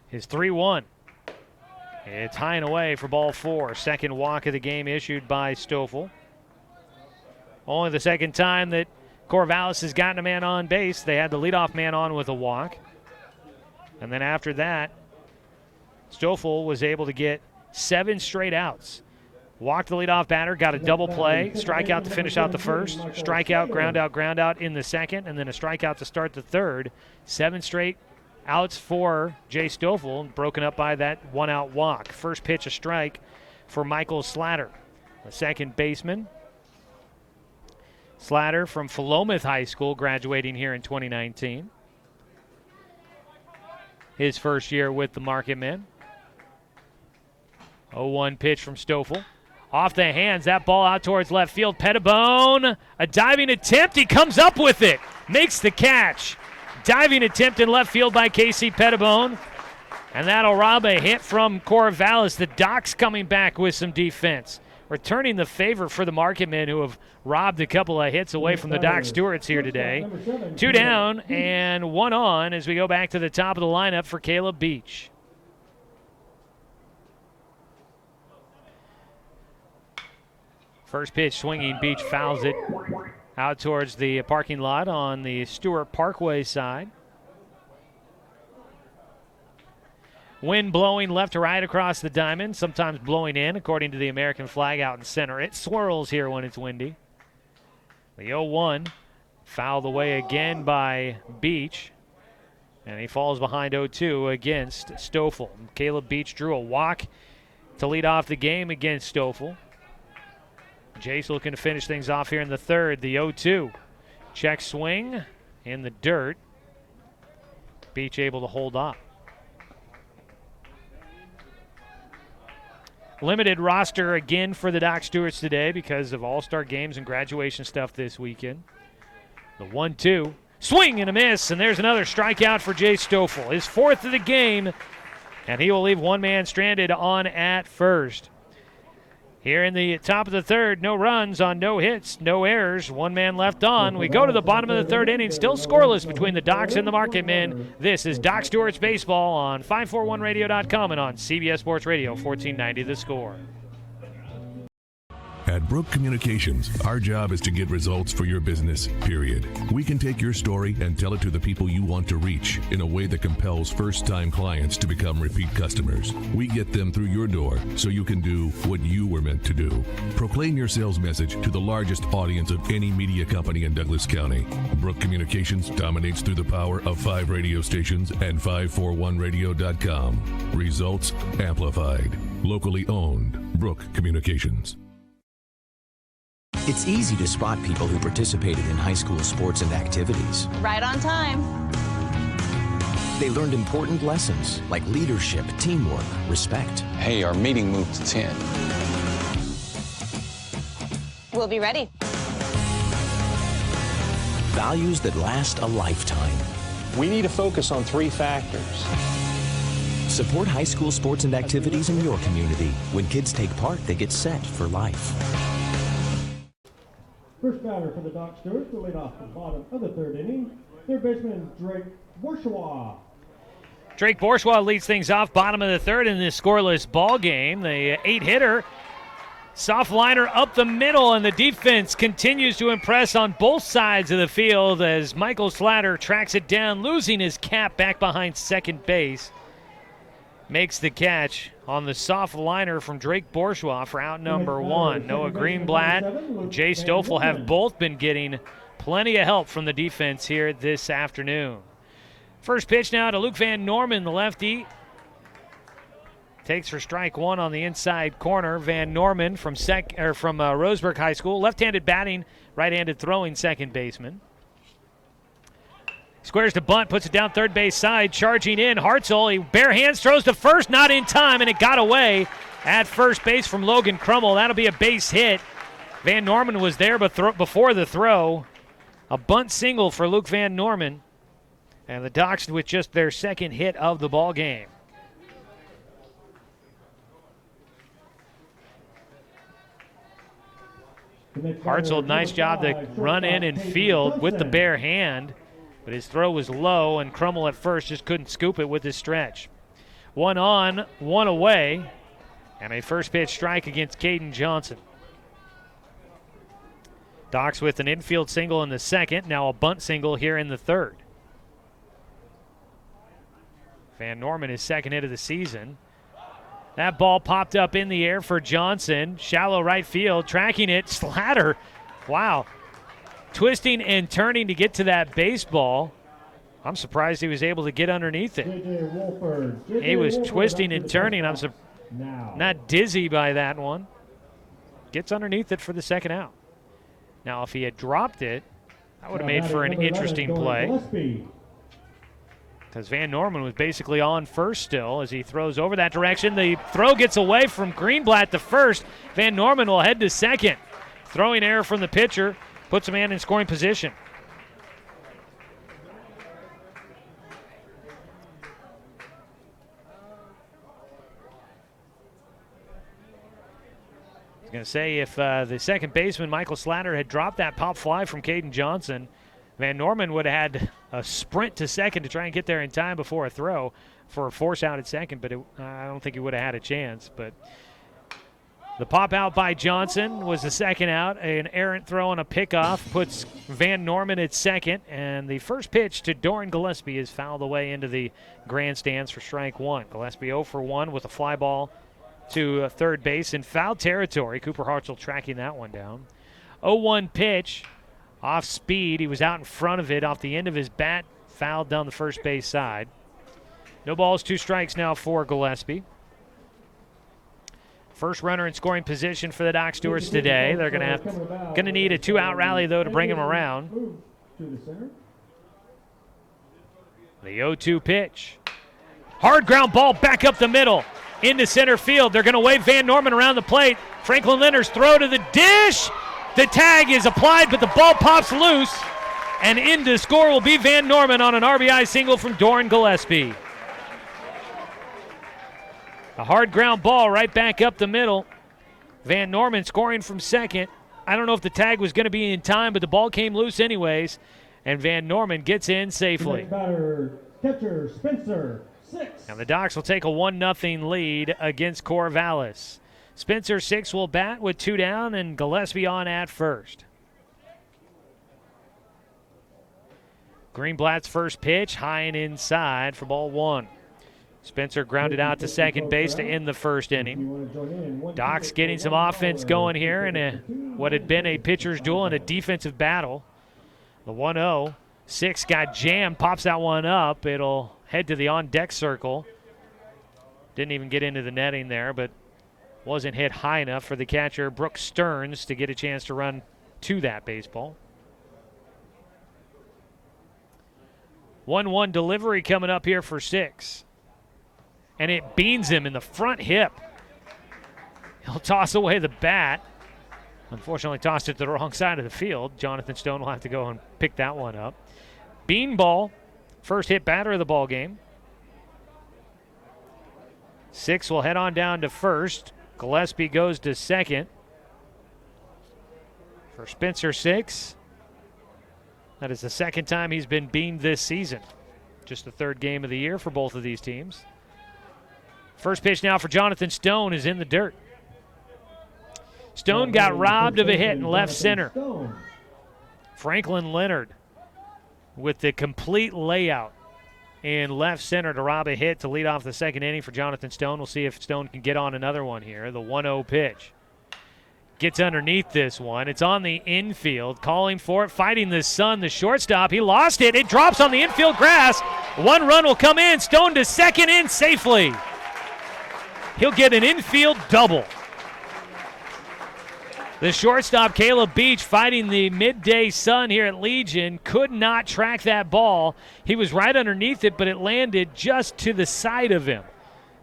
His 3-1. It's high and away for ball 4. Second walk of the game issued by Stoffel. Only the second time that Corvallis has gotten a man on base. They had the leadoff man on with a walk. And then after that, Stoffel was able to get 7 straight outs. Walked the leadoff batter, got a double play, strikeout to finish out the first, strikeout, ground out in the second, and then a strikeout to start the third. 7 straight outs for Jay Stoffel, broken up by that 1-out walk. First pitch, a strike for Michael Slatter, the second baseman. Slatter from Philomath High School, graduating here in 2019. His first year with the Marketmen. 0-1 pitch from Stoffel. Off the hands, that ball out towards left field. Pettibone, a diving attempt. He comes up with it, makes the catch. Diving attempt in left field by Casey Pettibone. And that'll rob a hit from Corvallis. The Docs coming back with some defense. Returning the favor for the Marketmen, who have robbed a couple of hits away from the Doc Stewarts here today. 2 down and 1 on as we go back to the top of the lineup for Caleb Beach. First pitch swinging, Beach fouls it out towards the parking lot on the Stewart Parkway side. Wind blowing left to right across the diamond, sometimes blowing in, according to the American flag out in center. It swirls here when it's windy. The 0-1 fouled away again by Beach, and he falls behind 0-2 against Stoffel. Caleb Beach drew a walk to lead off the game against Stoffel. Jace looking to finish things off here in the third. The 0-2. Check swing in the dirt. Beach able to hold up. Limited roster again for the Doc Stewarts today because of all-star games and graduation stuff this weekend. The 1-2. Swing and a miss, and there's another strikeout for Jay Stoffel. His 4th of the game, and he will leave one man stranded on at first. Here in the top of the third, no runs on no hits, no errors, one man left on. We go to the bottom of the third inning, still scoreless between the Docs and the Marketmen. This is Doc Stewart's Baseball on 541radio.com and on CBS Sports Radio 1490 The Score. At Brook Communications, our job is to get results for your business, period. We can take your story and tell it to the people you want to reach in a way that compels first-time clients to become repeat customers. We get them through your door so you can do what you were meant to do. Proclaim your sales message to the largest audience of any media company in Douglas County. Brook Communications dominates through the power of 5 radio stations and 541radio.com. Results amplified. Locally owned. Brook Communications. It's easy to spot people who participated in high school sports and activities. Right on time. They learned important lessons like leadership, teamwork, respect. Hey, our meeting moved to 10. We'll be ready. Values that last a lifetime. We need to focus on 3 factors. Support high school sports and activities in your community. When kids take part, they get set for life. First batter for the Doc Stewarts will lead off the bottom of the third inning. Third baseman Drake Bourgeois. Drake Bourgeois leads things off bottom of the third in this scoreless ball game. The 8-hitter, soft liner up the middle, and the defense continues to impress on both sides of the field as Michael Slatter tracks it down, losing his cap back behind second base. Makes the catch on the soft liner from Drake Bourgeois for out number 1. Noah Greenblatt, Jay Stoffel have both been getting plenty of help from the defense here this afternoon. First pitch now to Luke Van Norman, the lefty. Takes for strike 1 on the inside corner. Van Norman from Roseburg High School, left-handed batting, right-handed throwing second baseman. Squares to bunt, puts it down third base side, charging in. Hartzell, he bare hands, throws to first, not in time, and it got away at first base from Logan Crummell. That'll be a base hit. Van Norman was there before the throw. A bunt single for Luke Van Norman. And the Docs with just their second hit of the ball game. Hartzell, nice job to run in and field with the bare hand. But his throw was low, and Crummell at first just couldn't scoop it with his stretch. 1 on, 1 away, and a first pitch strike against Caden Johnson. Docs with an infield single in the second, now a bunt single here in the third. Van Norman, his second hit of the season. That ball popped up in the air for Johnson. Shallow right field, tracking it. Slatter, wow. Twisting and turning to get to that baseball. I'm surprised he was able to get underneath it. He was twisting and turning. I'm not dizzy by that one. Gets underneath it for the second out. Now, if he had dropped it, that would have made for an interesting play. Because Van Norman was basically on first still as he throws over that direction. The throw gets away from Greenblatt to first. Van Norman will head to second. Throwing error from the pitcher. Puts a man in scoring position. I was going to say, if the second baseman, Michael Slatter, had dropped that pop fly from Caden Johnson, Van Norman would have had a sprint to second to try and get there in time before a throw for a force out at second, but I don't think he would have had a chance. But the pop out by Johnson was the second out. An errant throw on a pickoff puts Van Norman at second, and the first pitch to Doran Gillespie is fouled away into the grandstands for strike 1. Gillespie 0 for 1 with a fly ball to third base in foul territory. Cooper Hartzell tracking that one down. 0-1 pitch, off speed. He was out in front of it, off the end of his bat, fouled down the first base side. No balls, 2 strikes now for Gillespie. First runner in scoring position for the Doc Stewarts today. They're going to need a 2-out rally, though, to bring him around. The 0-2 pitch. Hard ground ball back up the middle into center field. They're going to wave Van Norman around the plate. Franklin Leonard's throw to the dish. The tag is applied, but the ball pops loose. And in to score will be Van Norman on an RBI single from Doran Gillespie. A hard ground ball right back up the middle. Van Norman scoring from second. I don't know if the tag was going to be in time, but the ball came loose anyways, and Van Norman gets in safely. Batter, catcher, Spencer, 6. And the Docs will take a 1-0 lead against Corvallis. Spencer 6 will bat with 2 down, and Gillespie on at first. Greenblatt's first pitch, high and inside for ball 1. Spencer grounded out to second base to end the first inning. Doc's getting some offense going here in what had been a pitcher's duel and a defensive battle. The 1-0. 6 got jammed, pops that one up. It'll head to the on-deck circle. Didn't even get into the netting there, but wasn't hit high enough for the catcher, Brooks Stearns, to get a chance to run to that baseball. 1-1 delivery coming up here for 6. And it beans him in the front hip. He'll toss away the bat. Unfortunately, tossed it to the wrong side of the field. Jonathan Stone will have to go and pick that one up. Beanball, first hit batter of the ball game. 6 will head on down to first. Gillespie goes to second. For Spencer 6. That is the second time he's been beamed this season. Just the third game of the year for both of these teams. First pitch now for Jonathan Stone is in the dirt. Stone got robbed of a hit in left center. Franklin Leonard with the complete layout in left center to rob a hit to lead off the second inning for Jonathan Stone. We'll see if Stone can get on another one here. The 1-0 pitch. Gets underneath this one. It's on the infield. Calling for it. Fighting the sun. The shortstop. He lost it. It drops on the infield grass. 1 run will come in. Stone to second in safely. He'll get an infield double. The shortstop, Caleb Beach, fighting the midday sun here at Legion, could not track that ball. He was right underneath it, but it landed just to the side of him.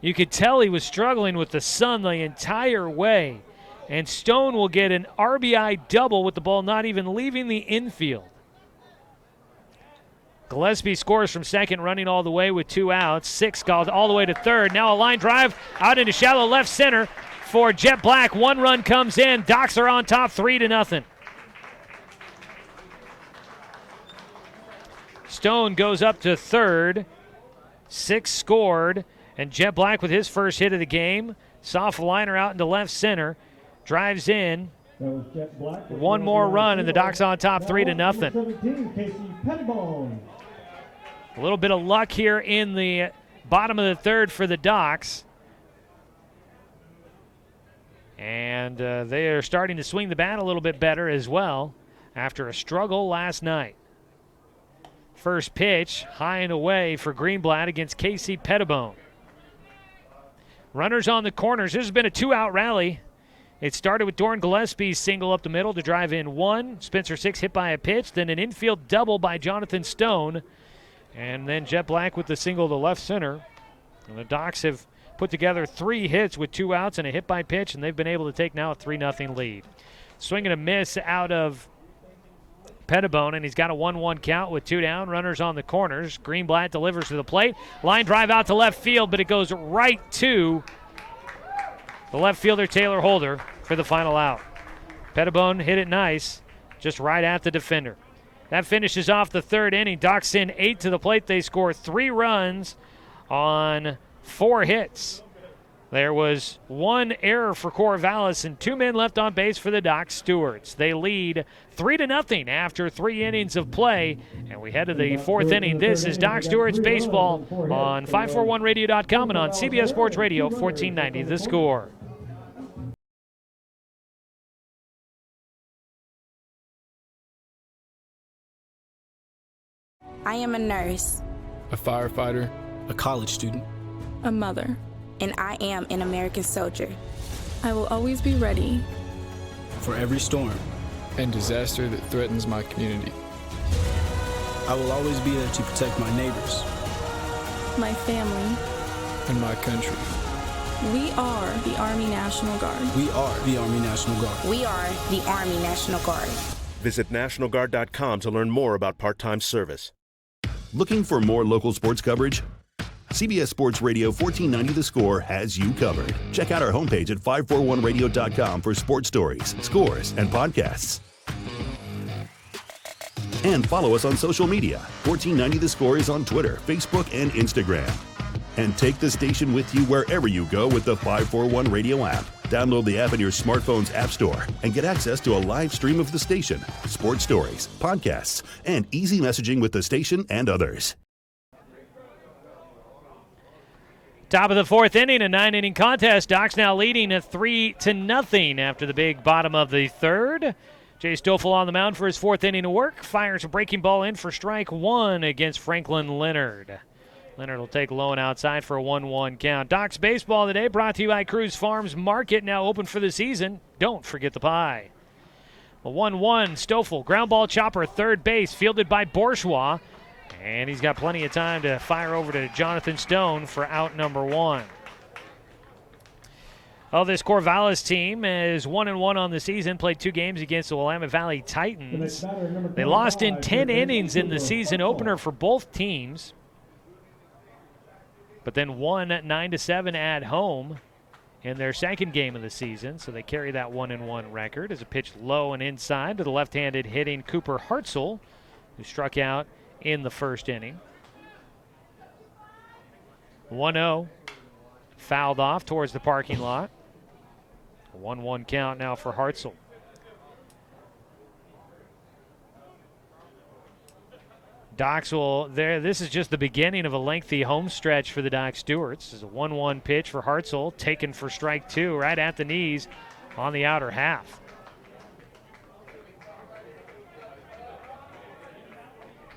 You could tell he was struggling with the sun the entire way. And Stone will get an RBI double with the ball not even leaving the infield. Gillespie scores from second, running all the way with 2 outs. 6 called all the way to third. Now a line drive out into shallow left center for Jet Black. 1 run comes in. Docs are on top 3-0. Stone goes up to third. 6 scored. And Jet Black with his first hit of the game. Soft liner out into left center. Drives in. 1 more run, and the Docs on top 3-0. A little bit of luck here in the bottom of the third for the Docs. And they are starting to swing the bat a little bit better as well after a struggle last night. First pitch, high and away for Greenblatt against Casey Pettibone. Runners on the corners. This has been a 2-out rally. It started with Doran Gillespie's single up the middle to drive in 1. Spencer 6 hit by a pitch, then an infield double by Jonathan Stone. And then Jet Black with the single to left center. And the Docs have put together 3 hits with 2 outs and a hit by pitch, and they've been able to take now a 3-0 lead. Swing and a miss out of Pettibone, and he's got a 1-1 count with 2 down. Runners on the corners. Greenblatt delivers to the plate. Line drive out to left field, but it goes right to the left fielder, Taylor Holder, for the final out. Pettibone hit it nice, just right at the defender. That finishes off the third inning. Docs in 8 to the plate. They score 3 runs on 4 hits. There was 1 error for Corvallis and 2 men left on base for the Docs Stewarts. They lead 3-0 after 3 innings of play, and we head to the 4th inning. This is Docs Stewarts Baseball on 541radio.com and on CBS Sports Radio 1490 The Score. I am a nurse, a firefighter, a college student, a mother, and I am an American soldier. I will always be ready for every storm and disaster that threatens my community. I will always be there to protect my neighbors, my family, and my country. We are the Army National Guard. We are the Army National Guard. We are the Army National Guard. Visit nationalguard.com to learn more about part-time service. Looking for more local sports coverage? CBS Sports Radio 1490 The Score has you covered. Check out our homepage at 541radio.com for sports stories, scores, and podcasts. And follow us on social media. 1490 The Score is on Twitter, Facebook, and Instagram. And take the station with you wherever you go with the 541 Radio app. Download the app in your smartphone's app store and get access to a live stream of the station, sports stories, podcasts, and easy messaging with the station and others. Top of the fourth inning, a 9-inning contest. Docs now leading at 3-0 after the big bottom of the third. Jay Stoffel on the mound for his fourth inning of work. Fires a breaking ball in for strike one against Franklin Leonard. Leonard will take low and outside for a 1-1 count. Docs baseball today brought to you by Cruz Farms Market, now open for the season. Don't forget the pie. A 1-1, Stoffel, ground ball chopper, third base, fielded by Bourgeois. And he's got plenty of time to fire over to Jonathan Stone for out number one. Well, this Corvallis team is 1-1 on the season, played 2 games against the Willamette Valley Titans. They lost in 10 innings in the season opener for both teams, but then won 9-7 at home in their second game of the season, so they carry that 1-1 record. As a pitch low and inside to the left-handed hitting Cooper Hartzell, who struck out in the first inning. 1-0, fouled off towards the parking lot. 1-1 count now for Hartzell. Docs will there. This is just the beginning of a lengthy home stretch for the Doc Stewarts. This is a 1-1 pitch for Hartzell, taken for strike two, right at the knees on the outer half.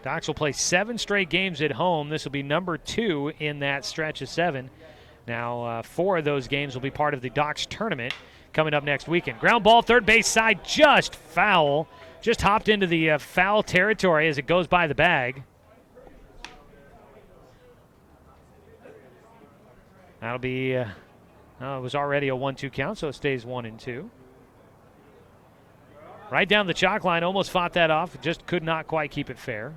Docs will play 7 straight games at home. This will be number 2 in that stretch of 7. Now, 4 of those games will be part of the Docs tournament coming up next weekend. Ground ball, third base side, just foul. Just hopped into the foul territory as it goes by the bag. That'll be, it was already a 1-2 count, so it stays 1-2. Right down the chalk line, almost fought that off, just could not quite keep it fair.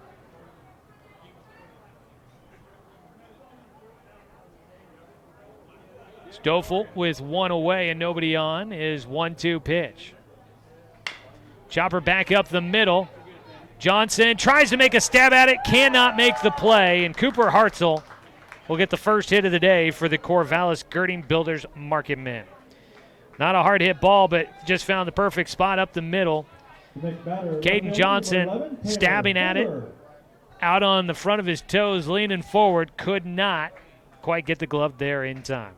Stoffel with 1 away and nobody on is 1-2 pitch. Chopper back up the middle. Johnson tries to make a stab at it, cannot make the play, and Cooper Hartzell will get the first hit of the day for the Corvallis Girding Builders Marketmen. Not a hard hit ball, but just found the perfect spot up the middle. Caden Johnson stabbing at it, out on the front of his toes, leaning forward, could not quite get the glove there in time.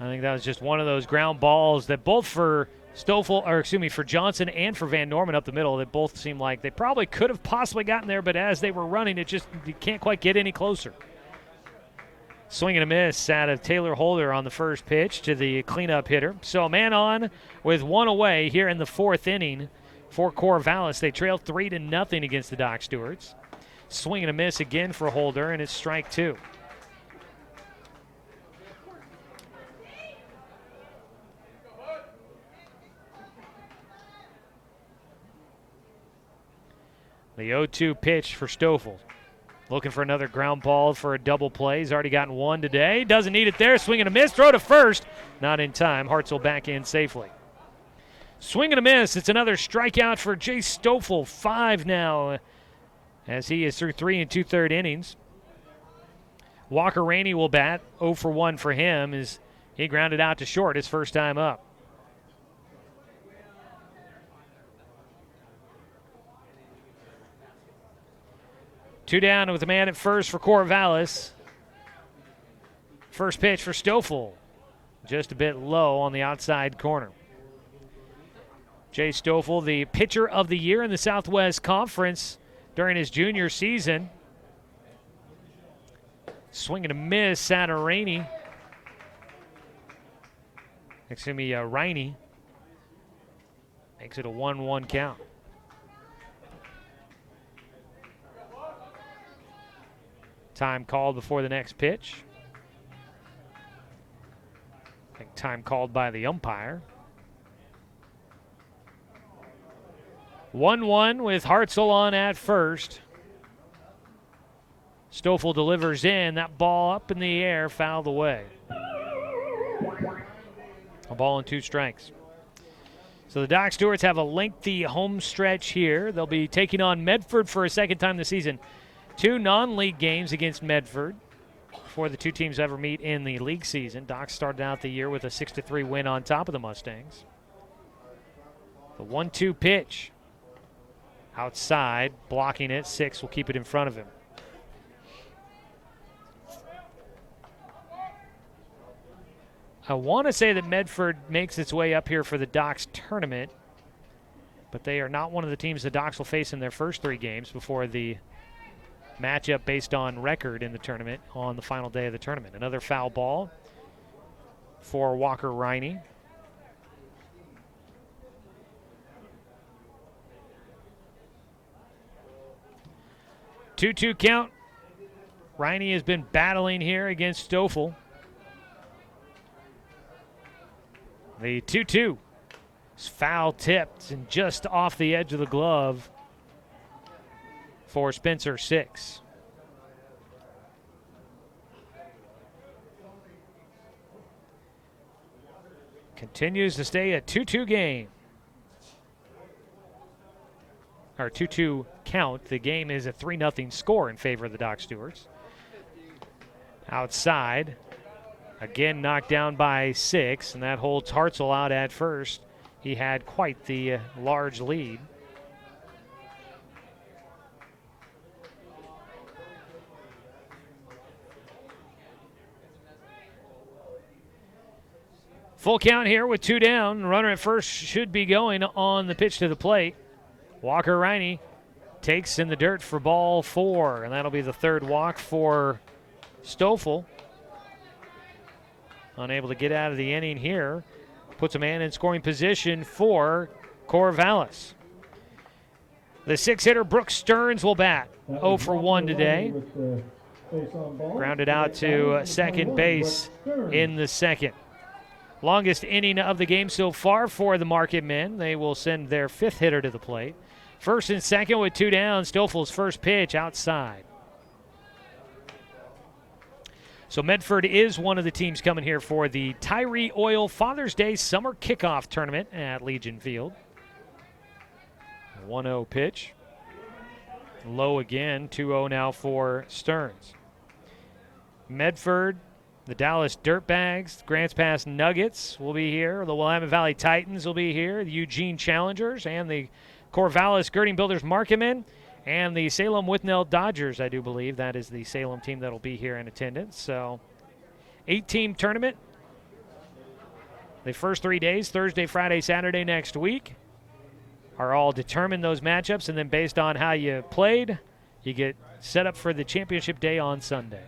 I think that was just one of those ground balls that both for for Johnson and for Van Norman up the middle, that both seemed like they probably could have possibly gotten there, but as they were running, you can't quite get any closer. Swing and a miss out of Taylor Holder on the first pitch to the cleanup hitter. So a man on with 1 away here in the 4th inning for Corvallis. They trail 3-0 against the Doc Stewarts. Swing and a miss again for Holder, and it's strike 2. The 0-2 pitch for Stoffel. Looking for another ground ball for a double play. He's already gotten 1 today. Doesn't need it there. Swing and a miss. Throw to first. Not in time. Hartzell back in safely. Swing and a miss. It's another strikeout for Jay Stoffel. 5 now as he is through 3 2/3 innings. Walker Rainey will bat. 0 for 1 for him as he grounded out to short his first time up. Two down with the man at first for Corvallis. First pitch for Stoffel. Just a bit low on the outside corner. Jay Stoffel, the pitcher of the year in the Southwest Conference during his junior season. Swing and a miss out of Rainey. Rainey. Makes it a 1-1 count. Time called before the next pitch. I think time called by the umpire. 1-1 with Hartzell on at first. Stoffel delivers in. That ball up in the air, fouled away. A ball and 2 strikes. So the Doc Stewarts have a lengthy home stretch here. They'll be taking on Medford for a second time this season. 2 non-league games against Medford before the 2 teams ever meet in the league season. Doc started out the year with a 6-3 win on top of the Mustangs. The 1-2 pitch. Outside, blocking it. 6 will keep it in front of him. I want to say that Medford makes its way up here for the Docs tournament, but they are not one of the teams the Docs will face in their first 3 games before the matchup based on record in the tournament on the final day of the tournament. Another foul ball for Walker Riney. Two-two count. Riney has been battling here against Stoffel. The 2-2 is foul tipped and just off the edge of the glove for Spencer 6. Continues to stay a 2-2 game. Or 2-2 count. The game is a 3-0 score in favor of the Doc Stewarts. Outside. Again knocked down by 6, and that holds Hartzell out at first. He had quite the large lead. Full count here with 2 down. Runner at first should be going on the pitch to the plate. Walker Riney takes in the dirt for ball 4, and that'll be the 3rd walk for Stoffel. Unable to get out of the inning here. Puts a man in scoring position for Corvallis. The 6-hitter Brooks Stearns will bat. 0 for 1 today. Grounded out to second base in the 2nd. Longest inning of the game so far for the Marketmen. They will send their 5th hitter to the plate. 1st and 2nd with 2 down. Stoffel's first pitch outside. So Medford is one of the teams coming here for the Tyree Oil Father's Day Summer Kickoff Tournament at Legion Field. 1-0 pitch. Low again, 2-0 now for Stearns. Medford, the Dallas Dirtbags, Grants Pass Nuggets will be here. The Willamette Valley Titans will be here. The Eugene Challengers and the Corvallis Girding Builders Marketmen. And the Salem Withnell Dodgers, I do believe. That is the Salem team that will be here in attendance. So, 8-team tournament. The first 3 days, Thursday, Friday, Saturday next week, are all determined those matchups. And then based on how you played, you get set up for the championship day on Sunday.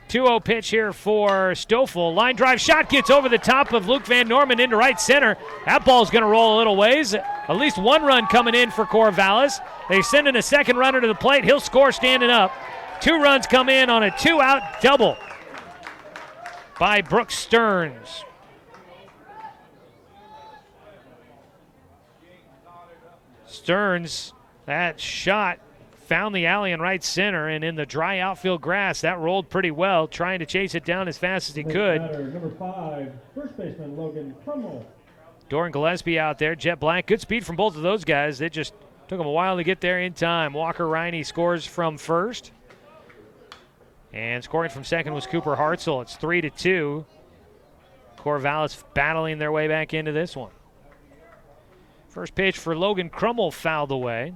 2-0 pitch here for Stoffel. Line drive shot gets over the top of Luke Van Norman into right center. That ball's going to roll a little ways. At least 1 run coming in for Corvallis. They send in a 2nd runner to the plate. He'll score standing up. 2 runs come in on a 2-out double by Brooks Stearns. Stearns, that shot found the alley in right center, and in the dry outfield grass, that rolled pretty well, trying to chase it down as fast as he could. Number 5, first baseman Logan Crummell. Doran Gillespie out there, Jet Black. Good speed from both of those guys. It just took them a while to get there in time. Walker Riney scores from first. And scoring from second was Cooper Hartzell. It's 3-2. Corvallis battling their way back into this one. First pitch for Logan Crummell fouled away.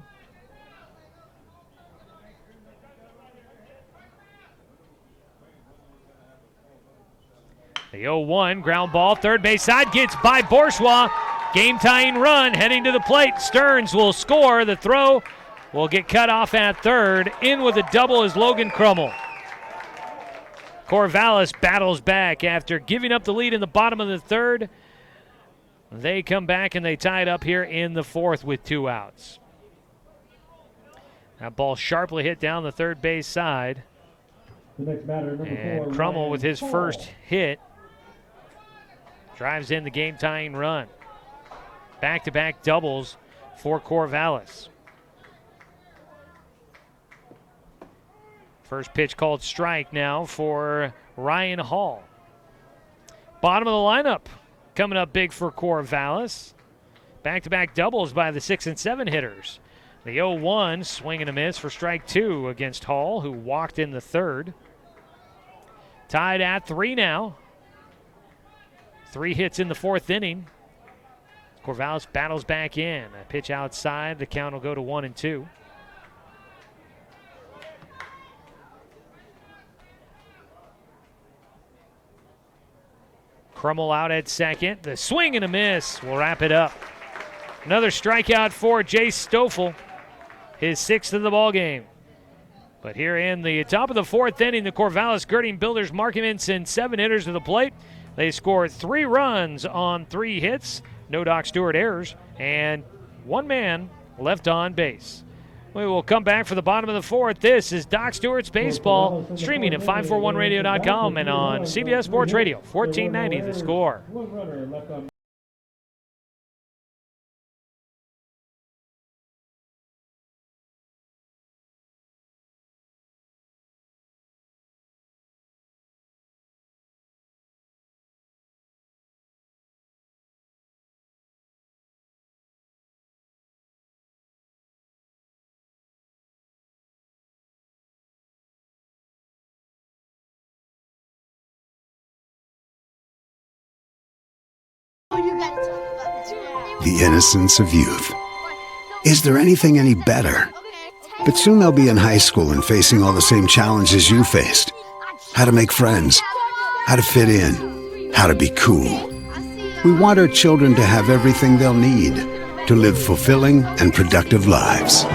The 0-1 ground ball, third base side, gets by Bourgeois. Game-tying run heading to the plate. Stearns will score. The throw will get cut off at third. In with a double is Logan Crummell. Corvallis battles back after giving up the lead in the bottom of the 3rd. They come back and they tie it up here in the 4th with 2 outs. That ball sharply hit down the third base side. The next batter, number 4, Crummell with his first hit drives in the game-tying run. Back-to-back doubles for Corvallis. First pitch called strike now for Ryan Hall. Bottom of the lineup coming up big for Corvallis. Back-to-back doubles by the 6 and 7 hitters. The 0-1 swing and a miss for strike 2 against Hall, who walked in the third. Tied at 3 now. 3 hits in the 4th inning. Corvallis battles back in. A pitch outside. The count will go to 1-2. Crummel out at second. The swing and a miss will wrap it up. Another strikeout for Jay Stoffel, his 6th of the ball game. But here in the top of the 4th inning, the Corvallis Girding Builders Marketmen send 7 hitters to the plate. They scored 3 runs on 3 hits, no Doc Stewart errors, and 1 man left on base. We will come back for the bottom of the 4th. This is Doc Stewart's Baseball, streaming at 541radio.com and on CBS Sports Radio, 1490 The Score. One runner left on. The innocence of youth. Is there anything any better? But soon they'll be in high school and facing all the same challenges you faced. How to make friends, how to fit in, how to be cool. We want our children to have everything they'll need to live fulfilling and productive lives.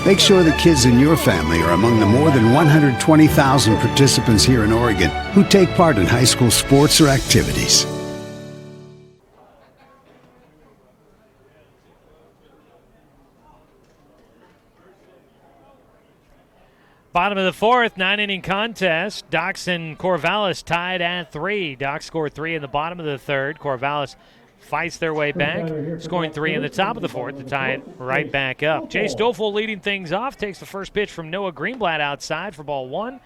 Make sure the kids in your family are among the more than 120,000 participants here in Oregon who take part in high school sports or activities. Bottom of the 4th, 9-inning contest. Docs and Corvallis tied at 3. Docs scored 3 in the bottom of the 3rd. Corvallis fights their way back, scoring 3 in the top of the 4th to tie it right back up. Jay Stoffel leading things off, takes the first pitch from Noah Greenblatt outside for ball 1.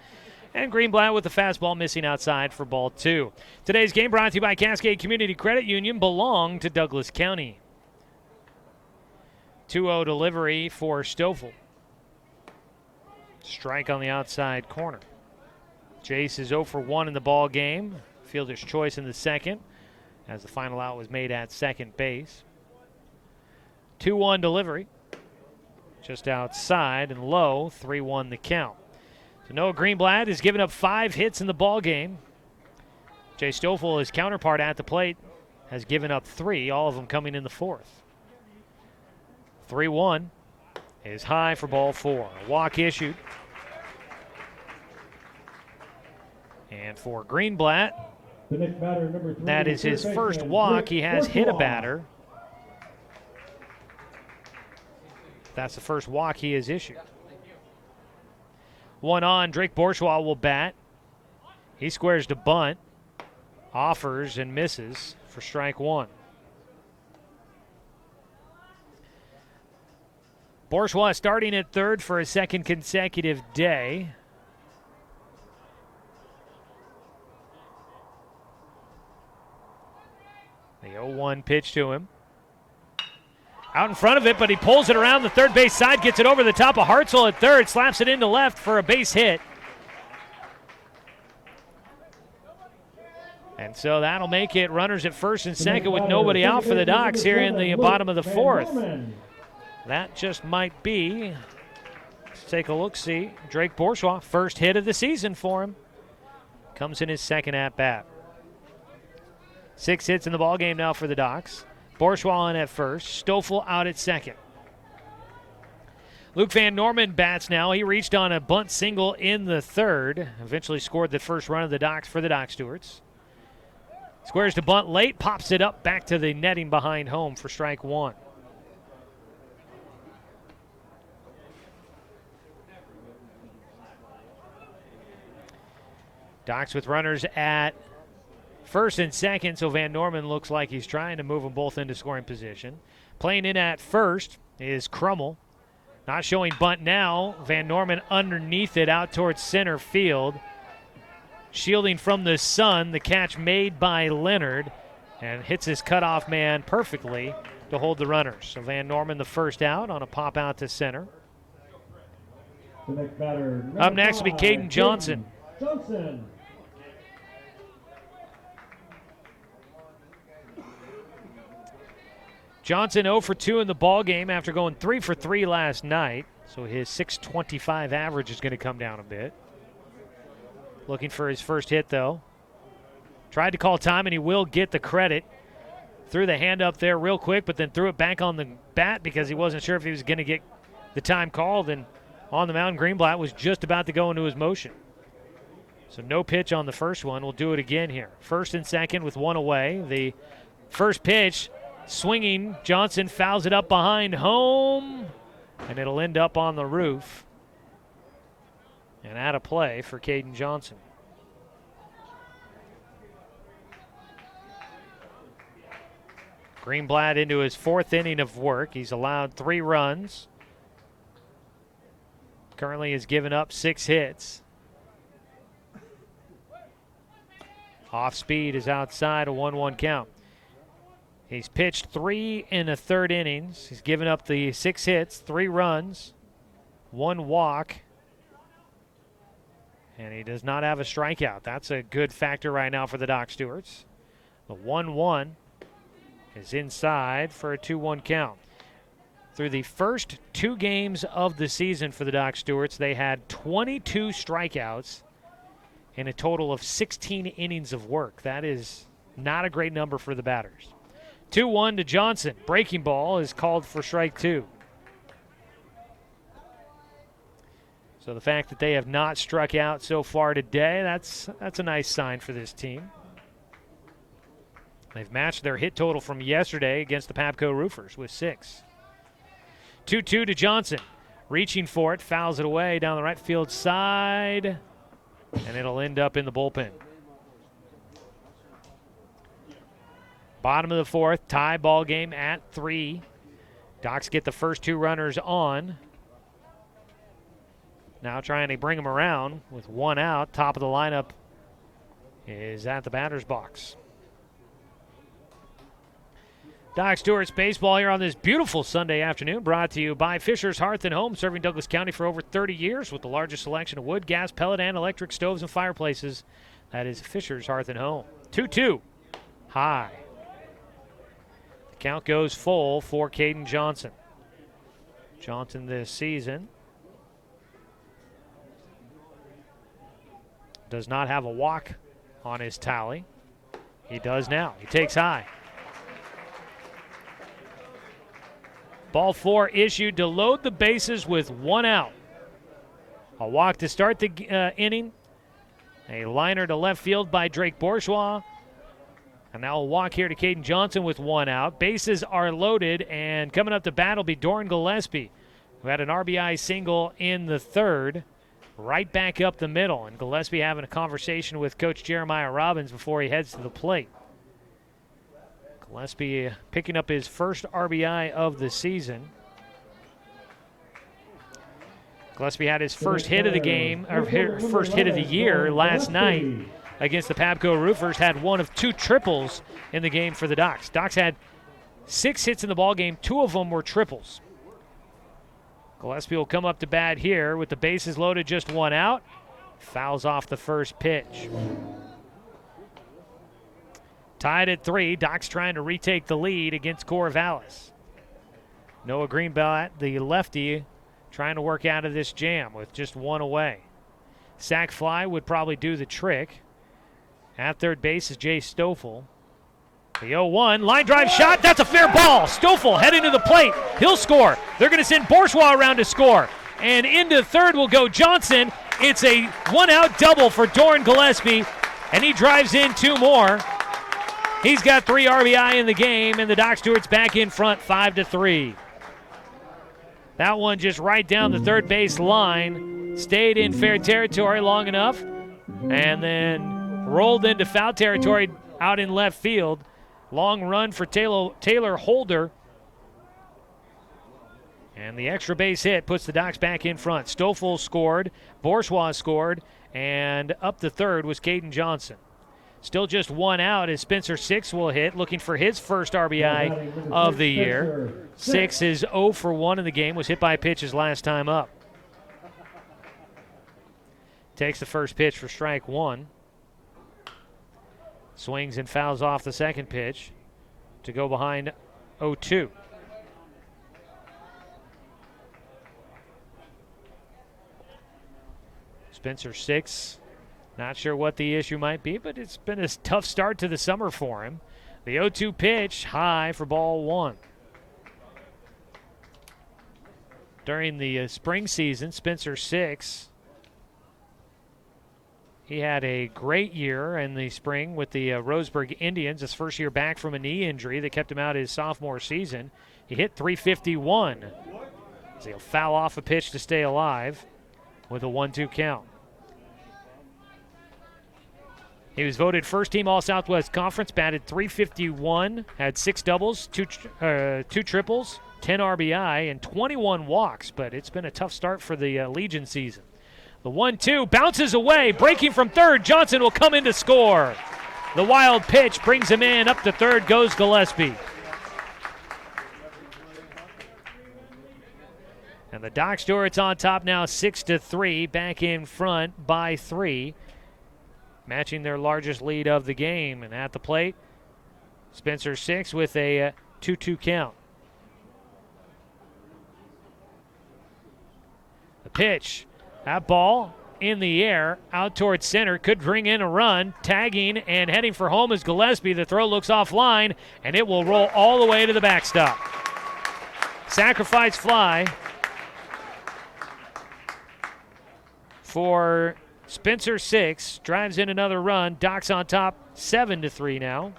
And Greenblatt with the fastball missing outside for ball 2. Today's game brought to you by Cascade Community Credit Union, belong to Douglas County. 2-0 delivery for Stoffel. Strike on the outside corner. Jace is 0 for 1 in the ball game. Fielder's choice in the second, as the final out was made at second base. 2-1 delivery. Just outside and low, 3-1 the count. So Noah Greenblatt has given up 5 hits in the ball game. Jay Stoffel, his counterpart at the plate, has given up 3, all of them coming in the 4th. 3-1 is high for ball 4. A walk issued. And for Greenblatt, The next batter, number 3, that is his first walk. He has hit a batter. That's the first walk he has issued. 1 on, Drake Bourgeois will bat. He squares to bunt, offers and misses for strike 1. Bourgeois starting at 3rd for a 2nd consecutive day. The 0-1 pitch to him. Out in front of it, but he pulls it around the third base side, gets it over the top of Hartzell at 3rd, slaps it into left for a base hit. And so that'll make it runners at 1st and 2nd with nobody out for the Docs here in the bottom of the 4th. That just might be, let's take a look-see, Drake Bourgeois, first hit of the season for him. Comes in his 2nd at-bat. 6 hits in the ballgame now for the Docs. Bourgeois in at 1st, Stoffel out at 2nd. Luke Van Norman bats now. He reached on a bunt single in the 3rd, eventually scored the first run of the Docs for the Doc Stewarts. Squares to bunt late, pops it up back to the netting behind home for strike 1. Docs with runners at 1st and 2nd, so Van Norman looks like he's trying to move them both into scoring position. Playing in at 1st is Crummel. Not showing bunt now. Van Norman underneath it out towards center field. Shielding from the sun, the catch made by Leonard, and hits his cutoff man perfectly to hold the runners. So Van Norman the first out on a pop out to center. The next batter, Up next will be Caden Johnson. Johnson 0 for 2 in the ball game after going 3 for 3 last night. So his .625 average is going to come down a bit. Looking for his first hit, though. Tried to call time, and he will get the credit. Threw the hand up there real quick, but then threw it back on the bat because he wasn't sure if he was going to get the time called. And on the mound, Greenblatt was just about to go into his motion. So no pitch on the first one. We'll do it again here. First and second with one away. The first pitch, swinging. Johnson fouls it up behind home, and it'll end up on the roof. And out of play for Caden Johnson. Greenblatt into his fourth inning of work. He's allowed 3 runs. Currently has given up 6 hits. Off speed is outside, a 1-1 count. He's pitched 3 1/3 innings. He's given up the 6 hits, 3 runs, 1 walk, and he does not have a strikeout. That's a good factor right now for the Doc Stewarts. The 1-1 is inside for a 2-1 count. Through the first 2 games of the season for the Doc Stewarts, they had 22 strikeouts in a total of 16 innings of work. That is not a great number for the batters. 2-1 to Johnson. Breaking ball is called for strike 2. So the fact that they have not struck out so far today, that's a nice sign for this team. They've matched their hit total from yesterday against the Papco Roofers with 6. 2-2 to Johnson. Reaching for it, fouls it away down the right field side, and it'll end up in the bullpen. Bottom of the 4th, tie ball game at 3. Docs get the first 2 runners on. Now trying to bring them around with 1 out. Top of the lineup is at the batter's box. Doc Stewart's baseball here on this beautiful Sunday afternoon, brought to you by Fisher's Hearth and Home, serving Douglas County for over 30 years with the largest selection of wood, gas, pellet, and electric stoves and fireplaces. That is Fisher's Hearth and Home. 2-2, high. The count goes full for Caden Johnson. Johnson this season does not have a walk on his tally. He does now. He takes high. Ball 4 issued to load the bases with 1 out. A walk to start the inning. A liner to left field by Drake Bourgeois. And now a walk here to Caden Johnson with 1 out. Bases are loaded, and coming up to bat will be Doran Gillespie, who had an RBI single in the 3rd. Right back up the middle, and Gillespie having a conversation with Coach Jeremiah Robbins before he heads to the plate. Gillespie picking up his first RBI of the season. Gillespie had his first hit of the game, or first hit of the year last night against the Papco Roofers. Had 1 of 2 triples in the game for the Docs. Docs had 6 hits in the ball game. 2 of them were triples. Gillespie will come up to bat here with the bases loaded, just 1 out. Fouls off the first pitch. Tied at 3, Docs trying to retake the lead against Corvallis. Noah Greenblatt, the lefty, trying to work out of this jam with just 1 away. Sac fly would probably do the trick. At third base is Jay Stoffel. The 0-1, line drive shot, that's a fair ball. Stoffel heading to the plate, he'll score. They're going to send Bourgeois around to score. And into third will go Johnson. It's a 1-out double for Doran Gillespie, and he drives in 2 more. He's got 3 RBI in the game, and the Doc Stewarts back in front 5-3. That one just right down the third base line. Stayed in fair territory long enough, and then rolled into foul territory out in left field. Long run for Taylor Holder. And the extra base hit puts the Docs back in front. Stoffel scored, Bourgeois scored, and up the third was Caden Johnson. Still just one out as Spencer Six will hit, looking for his first RBI of the year. Six is 0 for 1 in the game, was hit by pitches last time up. Takes the first pitch for strike one. Swings and fouls off the second pitch to go behind 0-2. Spencer Six, not sure what the issue might be, but it's been a tough start to the summer for him. The 0-2 pitch, high for ball one. During the spring season, Spencer Six, he had a great year in the spring with the Roseburg Indians, his first year back from a knee injury that kept him out his sophomore season. He hit .351. So he'll foul off a pitch to stay alive with a 1-2 count. He was voted first team All-Southwest Conference, batted .351, had 6 doubles, 2 triples, 10 RBI, and 21 walks, but it's been a tough start for the Legion season. The 1-2 bounces away, breaking from third. Johnson will come in to score. The wild pitch brings him in. Up to third goes Gillespie. And the Doc Stewart's on top now 6-3, back in front by 3, matching their largest lead of the game. And at the plate, Spencer Six with a 2-2 count. The pitch. That ball in the air, out towards center, could bring in a run. Tagging and heading for home is Gillespie. The throw looks offline, and it will roll all the way to the backstop. Sacrifice fly for Spencer Six. Drives in another run. Doc's on top 7-3 now.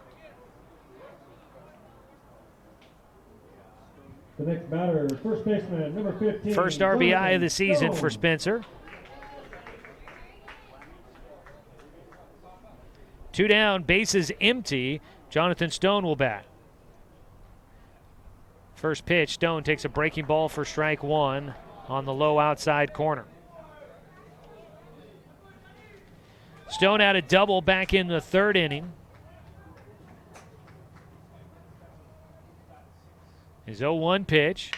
The next batter, first baseman, number 15. First RBI of the season for Spencer. 2 down, bases empty. Jonathan Stone will bat. First pitch, Stone takes a breaking ball for strike one on the low outside corner. Stone had a double back in the third inning. His 0-1 pitch,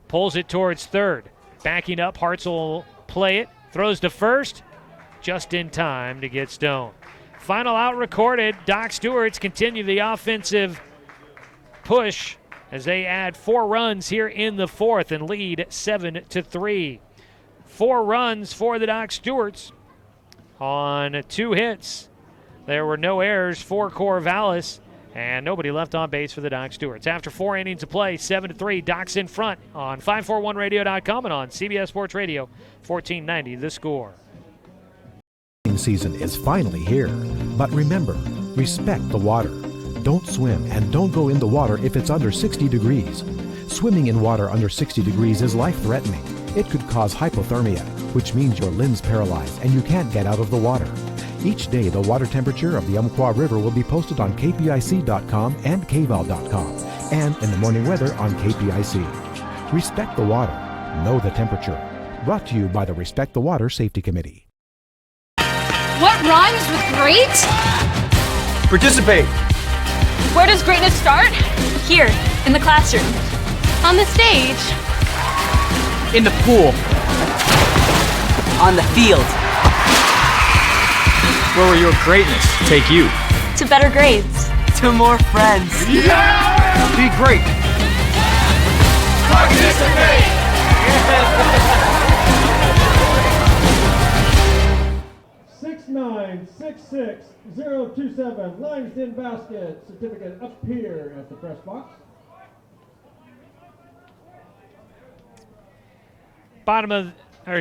pulls it towards third. Backing up, Hartzell will play it, throws to first, just in time to get Stone. Final out recorded. Doc Stewart's continue the offensive push as they add 4 runs here in the fourth and lead 7-3. 4 runs for the Doc Stewarts on 2 hits. There were no errors for Corvallis, and nobody left on base for the Doc Stewarts. After 4 innings of play, 7-3, Doc's in front on 541radio.com and on CBS Sports Radio, 1490 The Score. Season is finally here, but remember, respect the water. Don't swim and don't go in the water if it's under 60 degrees. Swimming in water under 60 degrees is life-threatening. It could cause hypothermia, which means your limbs paralyzed and you can't get out of the water. Each day, the water temperature of the Umpqua River will be posted on kpic.com and kval.com, and in the morning weather on KPIC. Respect the water. Know the temperature. Brought to you by the Respect the Water Safety Committee. What rhymes with great? Participate. Where does greatness start? Here, in the classroom. On the stage. In the pool. On the field. Where will your greatness take you? To better grades. To more friends. Yeah! Be great. Participate! 6966027, lines in basket, certificate up here at the press box.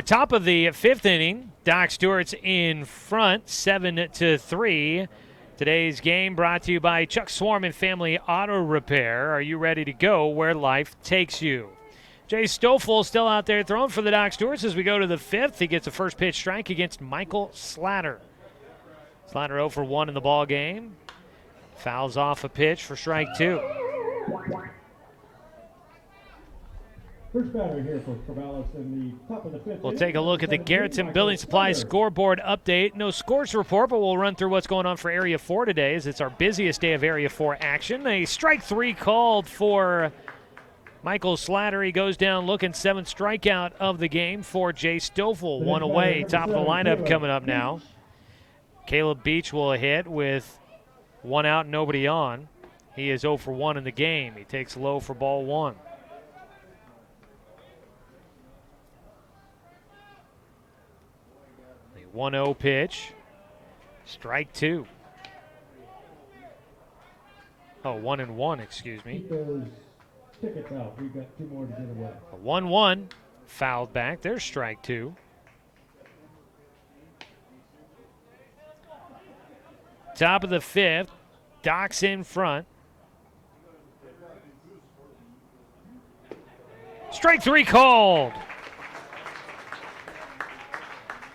Top of the fifth inning, Doc Stewart's in front, 7-3. Today's game brought to you by Chuck Swarm and Family Auto Repair. Are you ready to go where life takes you? Jay Stoffel still out there throwing for the Doc Stewarts as we go to the fifth. He gets a first pitch strike against Michael Slatter. Slatter 0 for 1 in the ball game. Fouls off a pitch for strike 2. First batter here for Corvallis in the top of the fifth. We'll take a look at the Garrettson Building Supply scoreboard update. No scores report, but we'll run through what's going on for Area 4 today, as it's our busiest day of Area 4 action. A strike 3 called for Michael Slattery. Goes down looking, 7th strikeout of the game for Jay Stoffel. One away, top of the lineup coming up now. Caleb Beach will hit with 1 out, nobody on. He is 0 for 1 in the game. He takes low for ball 1. The 1-0 pitch. Strike 2. Oh, 1-1, excuse me. Keep those tickets out. We've got 2 more to give away. A 1-1 fouled back. There's strike 2. Top of the 5th. Doc's in front. Strike 3 called.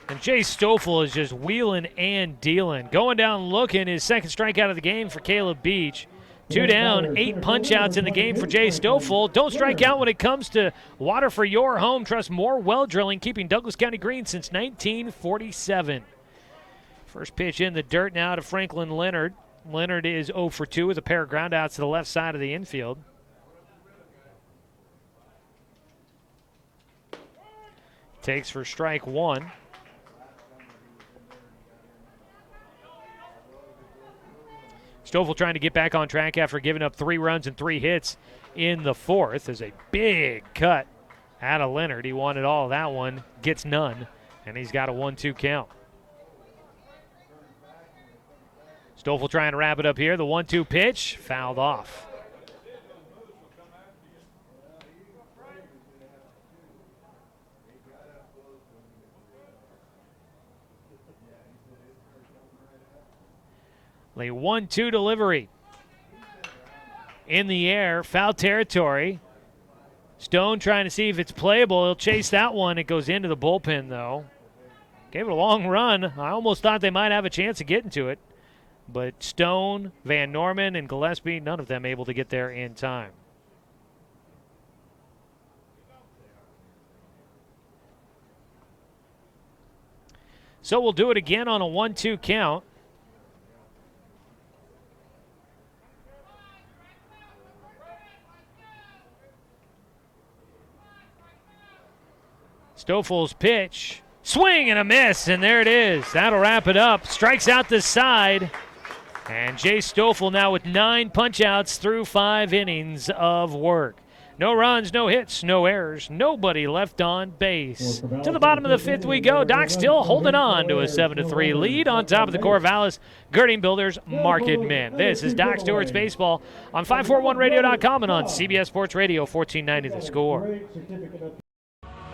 And Jay Stoffel is just wheeling and dealing. Going down looking, his 2nd strikeout of the game for Caleb Beach. 2 down, 8 punch-outs in the game for Jay Stoffel. Don't strike out when it comes to water for your home. Trust more well drilling, keeping Douglas County green since 1947. First pitch in the dirt now to Franklin Leonard. Leonard is 0 for 2 with a pair of groundouts to the left side of the infield. Takes for strike 1. Stoffel trying to get back on track after giving up 3 runs and 3 hits in the 4th. There's a big cut out of Leonard. He wanted all of that one, gets none, and he's got a 1-2 count. Stoffel trying to wrap it up here. The 1-2 pitch, fouled off. The 1-2 delivery. In the air, foul territory. Stone trying to see if it's playable. He'll chase that one. It goes into the bullpen, though. Gave it a long run. I almost thought they might have a chance of getting to it. But Stone, Van Norman, and Gillespie, none of them able to get there in time. So we'll do it again on a 1-2 count. Stoffel's pitch, swing and a miss, and there it is. That'll wrap it up. Strikes out this side, and Jay Stoffel now with 9 punch-outs through 5 innings of work. No runs, no hits, no errors, nobody left on base. To the bottom of the 5th we go. Doc still holding on to a 7-3 lead on top of the Corvallis Girding Builders Marketmen. This is Doc Stewart's Baseball on 541radio.com and on CBS Sports Radio 1490 The Score.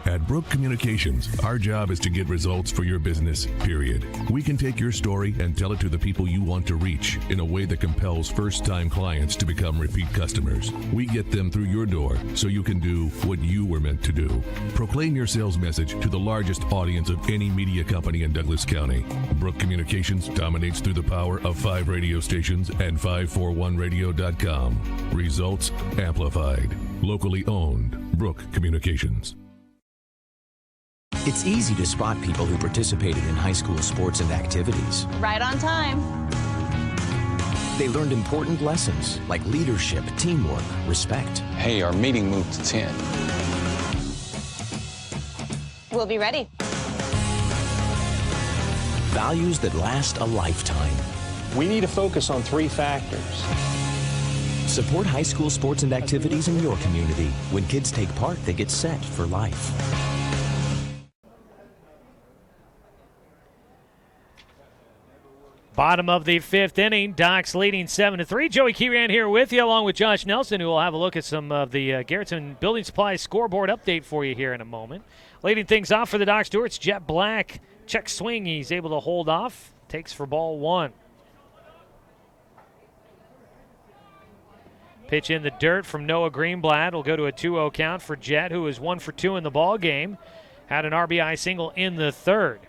At Brook Communications, our job is to get results for your business, period. We can take your story and tell it to the people you want to reach in a way that compels first-time clients to become repeat customers. We get them through your door so you can do what you were meant to do. Proclaim your sales message to the largest audience of any media company in Douglas County. Brook Communications dominates through the power of 5 radio stations and 541radio.com. Results amplified. Locally owned. Brook Communications. It's easy to spot people who participated in high school sports and activities. Right on time. They learned important lessons like leadership, teamwork, respect. Hey, our meeting moved to 10. We'll be ready. Values that last a lifetime. We need to focus on 3 factors. Support high school sports and activities in your community. When kids take part, they get set for life. Bottom of the 5th inning, Doc's leading 7-3. Joey Kieran here with you, along with Josh Nelson, who will have a look at some of the Garrettson Building Supply scoreboard update for you here in a moment. Leading things off for the Doc Stewarts, Jet Black. Check swing, he's able to hold off. Takes for ball 1. Pitch in the dirt from Noah Greenblatt. Will go to a 2-0 count for Jet, who is 1 for 2 in the ball game. Had an RBI single in the 3rd.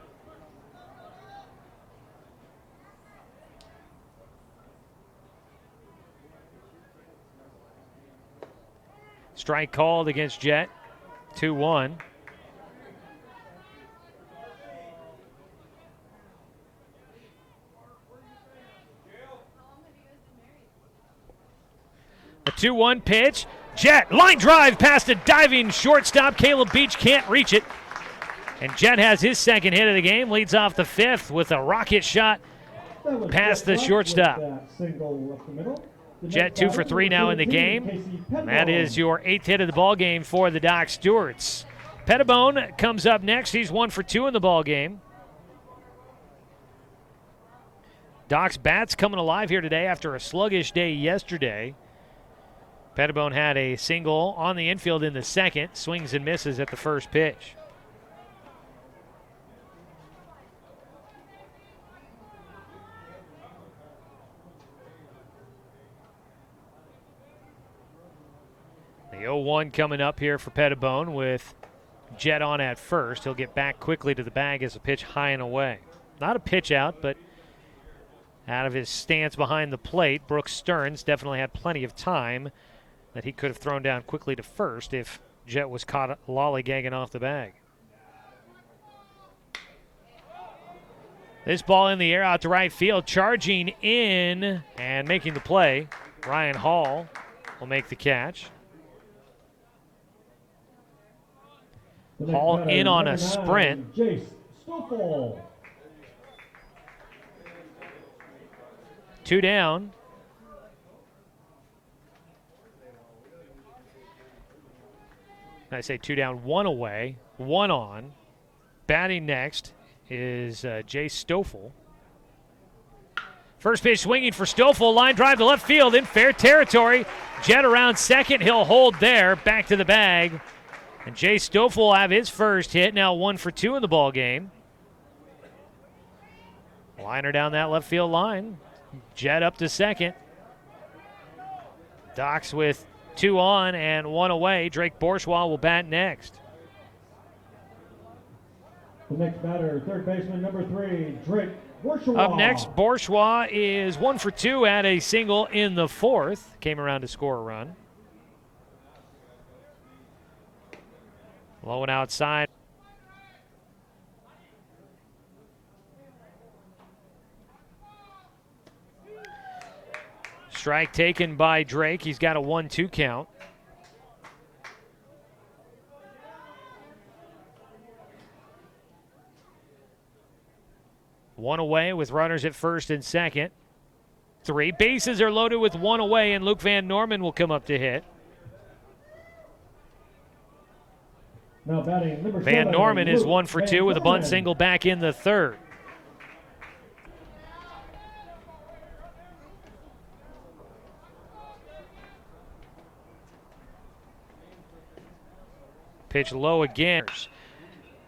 Strike called against Jet. 2-1. A 2-1 pitch. Jet, line drive past a diving shortstop. Caleb Beach can't reach it. And Jet has his second hit of the game, leads off the fifth with a rocket shot past the shortstop. Jet 2 for 3 now in the game. That is your 8th hit of the ball game for the Doc Stewarts. Pettibone comes up next. He's 1 for 2 in the ball game. Doc's bats coming alive here today after a sluggish day yesterday. Pettibone had a single on the infield in the second, swings and misses at the first pitch. The 0-1 coming up here for Pettibone with Jet on at first. He'll get back quickly to the bag as a pitch high and away. Not a pitch out, but out of his stance behind the plate, Brooks Stearns definitely had plenty of time that he could have thrown down quickly to first if Jet was caught lollygagging off the bag. This ball in the air out to right field, charging in and making the play. Ryan Hall will make the catch. Hall in on a sprint. Jace Stoffel. 2 down. I say 2 down, 1 away, 1 on. Batting next is Jace Stoffel. First pitch swinging for Stoffel. Line drive to left field in fair territory. Jet around second. He'll hold there. Back to the bag. And Jace Stoffel will have his first hit. Now 1 for 2 in the ball game. Liner down that left field line. Jet up to second. Docs with 2 on and 1 away. Drake Bourgeois will bat next. The next batter, third baseman number 3, Drake Bourgeois. Up next, Bourgeois is 1 for 2 at a single in the fourth. Came around to score a run. Low and outside. Strike taken by Drake. He's got a 1-2 count. One away with runners at first and second. 3 bases are loaded with 1 away, and Luke Van Norman will come up to hit. Now batting number Van 7, Norman is Luke 1 for 2 with a bunt single back in the third. Pitch low again.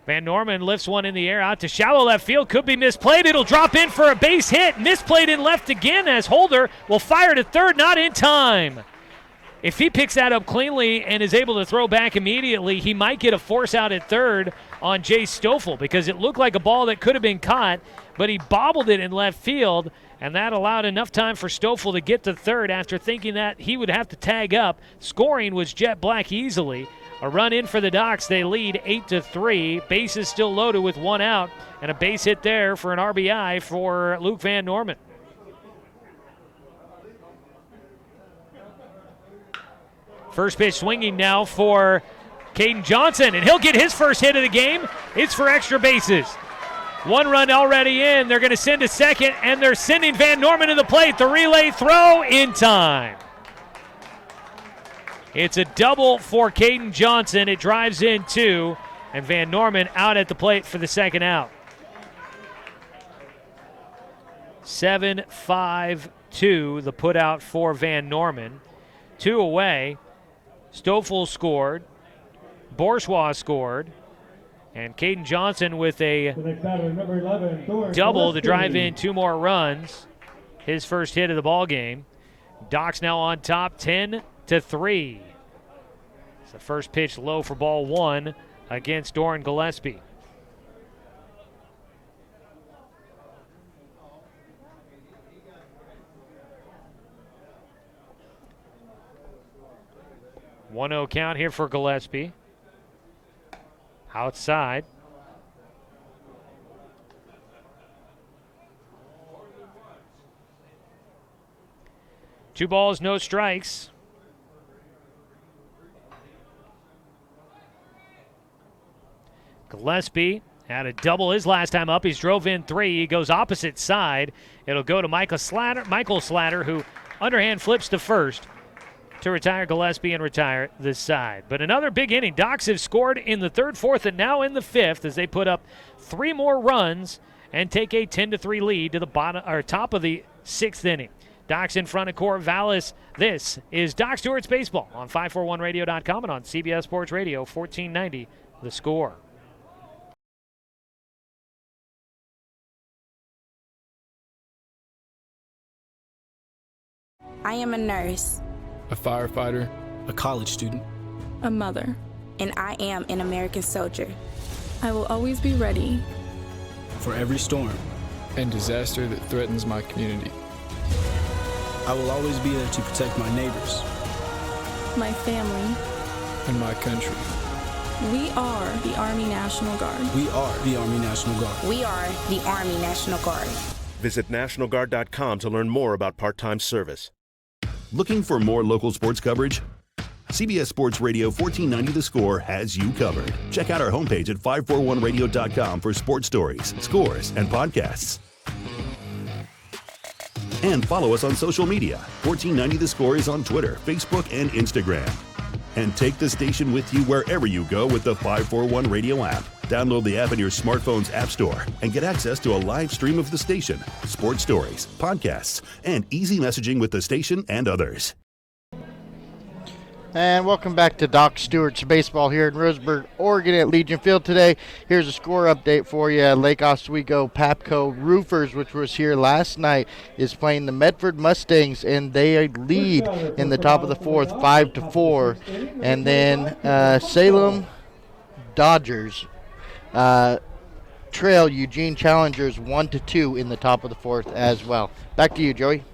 Van Norman lifts one in the air out to shallow left field. Could be misplayed. It'll drop in for a base hit. Misplayed in left again as Holder will fire to third. Not in time. If he picks that up cleanly and is able to throw back immediately, he might get a force out at third on Jace Stoffel because it looked like a ball that could have been caught, but he bobbled it in left field, and that allowed enough time for Stoffel to get to third after thinking that he would have to tag up. Scoring was Jet Black easily. A run in for the Docs. They lead 8-3. Bases still loaded with 1 out, and a base hit there for an RBI for Luke Van Norman. First pitch swinging now for Caden Johnson, and he'll get his first hit of the game. It's for extra bases. 1 run already in. They're going to send to second, and they're sending Van Norman to the plate. The relay throw in time. It's a double for Caden Johnson. It drives in 2, and Van Norman out at the plate for the second out. 7-5-2, the put out for Van Norman. 2 away. Stoffel scored. Bourgeois scored. And Caden Johnson with a number 11, double to drive in 2 more runs. His first hit of the ball game. Docs now on top 10-3. It's the first pitch low for ball 1 against Doran Gillespie. One 1-0 count here for Gillespie. outside. Two balls, no strikes. Gillespie had a double his last time up. He's drove in 3. He goes opposite side. It'll go to Michael Slatter, who underhand flips to first to retire Gillespie and retire this side. But another big inning. Docs have scored in the 3rd, 4th, and now in the 5th as they put up 3 more runs and take a 10-3 lead to the top of the 6th inning. Docs in front of Corvallis. This is Doc Stewart's Baseball on 541radio.com and on CBS Sports Radio 1490 The Score. I am a nurse, a firefighter, a college student, a mother, and I am an American soldier. I will always be ready for every storm and disaster that threatens my community. I will always be there to protect my neighbors, my family, and my country. We are the Army National Guard. We are the Army National Guard. We are the Army National Guard. Visit NationalGuard.com to learn more about part-time service. Looking for more local sports coverage? CBS Sports Radio 1490 The Score has you covered. Check out our homepage at 541radio.com for sports stories, scores, and podcasts. And follow us on social media. 1490 The Score is on Twitter, Facebook, and Instagram. And take the station with you wherever you go with the 541 Radio app. Download the app in your smartphone's app store and get access to a live stream of the station, sports stories, podcasts, and easy messaging with the station and others. And welcome back to Doc Stewart's Baseball here in Roseburg, Oregon at Legion Field today. Here's a score update for you. Lake Oswego Papco Roofers, which was here last night, is playing the Medford Mustangs, and they lead in the top of the 4th, 5-4. And then Salem Dodgers trail Eugene Challengers 1-2 in the top of the 4th as well. Back to you, Joey.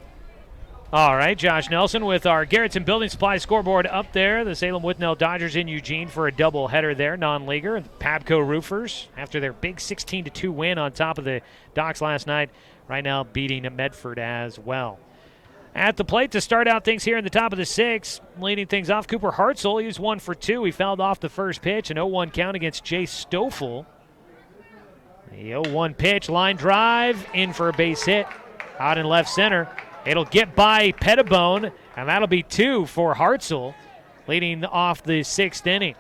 All right, Josh Nelson with our Garrettson Building Supply scoreboard up there. The Salem Whitnell Dodgers in Eugene for a doubleheader there, non-leaguer. The Papco Roofers, after their big 16-2 win on top of the Docs last night, right now beating Medford as well. At the plate to start out things here in the top of the 6th, leading things off, Cooper Hartzell. He was 1 for 2. He fouled off the first pitch, an 0-1 count against Jay Stoffel. The 0-1 pitch, line drive, in for a base hit, out in left center. It'll get by Pettibone, and that'll be 2 for Hartzell, leading off the 6th inning.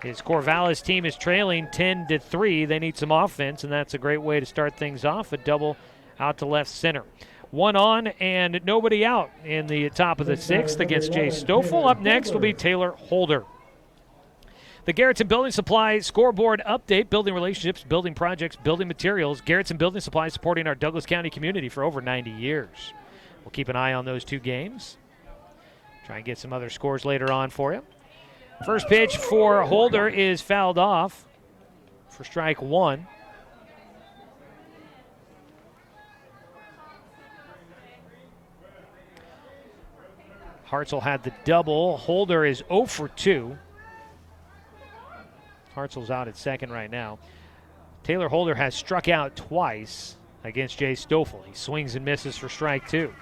His Corvallis team is trailing 10-3. They need some offense, and that's a great way to start things off, a double out to left center. 1 on and nobody out in the top of the 6th against Jay Stoffel. Up next will be Taylor Holder. The Garrettson Building Supply scoreboard update, building relationships, building projects, building materials. Garrettson Building Supply supporting our Douglas County community for over 90 years. We'll keep an eye on those 2 games. Try and get some other scores later on for you. First pitch for Holder is fouled off for strike 1. Hartzell had the double. Holder is 0 for 2. Hartzell's out at second right now. Taylor Holder has struck out twice against Jay Stoffel. He swings and misses for strike 2.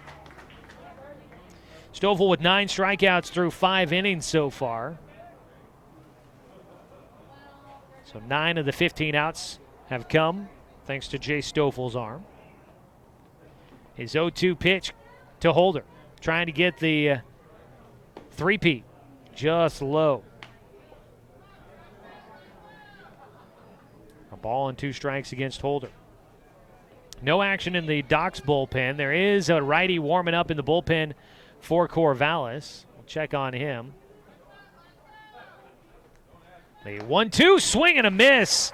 Stoffel with 9 strikeouts through 5 innings so far. So 9 of the 15 outs have come thanks to Jay Stoffel's arm. His 0-2 pitch to Holder, trying to get the three-peat just low. A ball and 2 strikes against Holder. No action in the Docs bullpen. There is a righty warming up in the bullpen for Corvallis. We'll check on him. The 1-2 swing and a miss.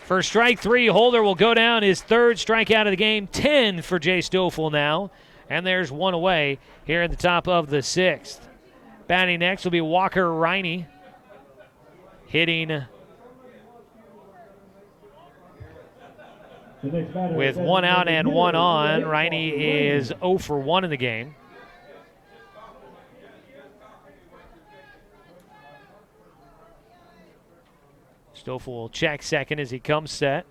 For strike 3, Holder will go down his 3rd strikeout of the game. 10 for Jay Stoffel now. And there's 1 away here at the top of the 6th. Batting next will be Walker Riney. Hitting with 1 out and 1 on. Riney is 0 for 1 in the game. Stoffel will check second as he comes set.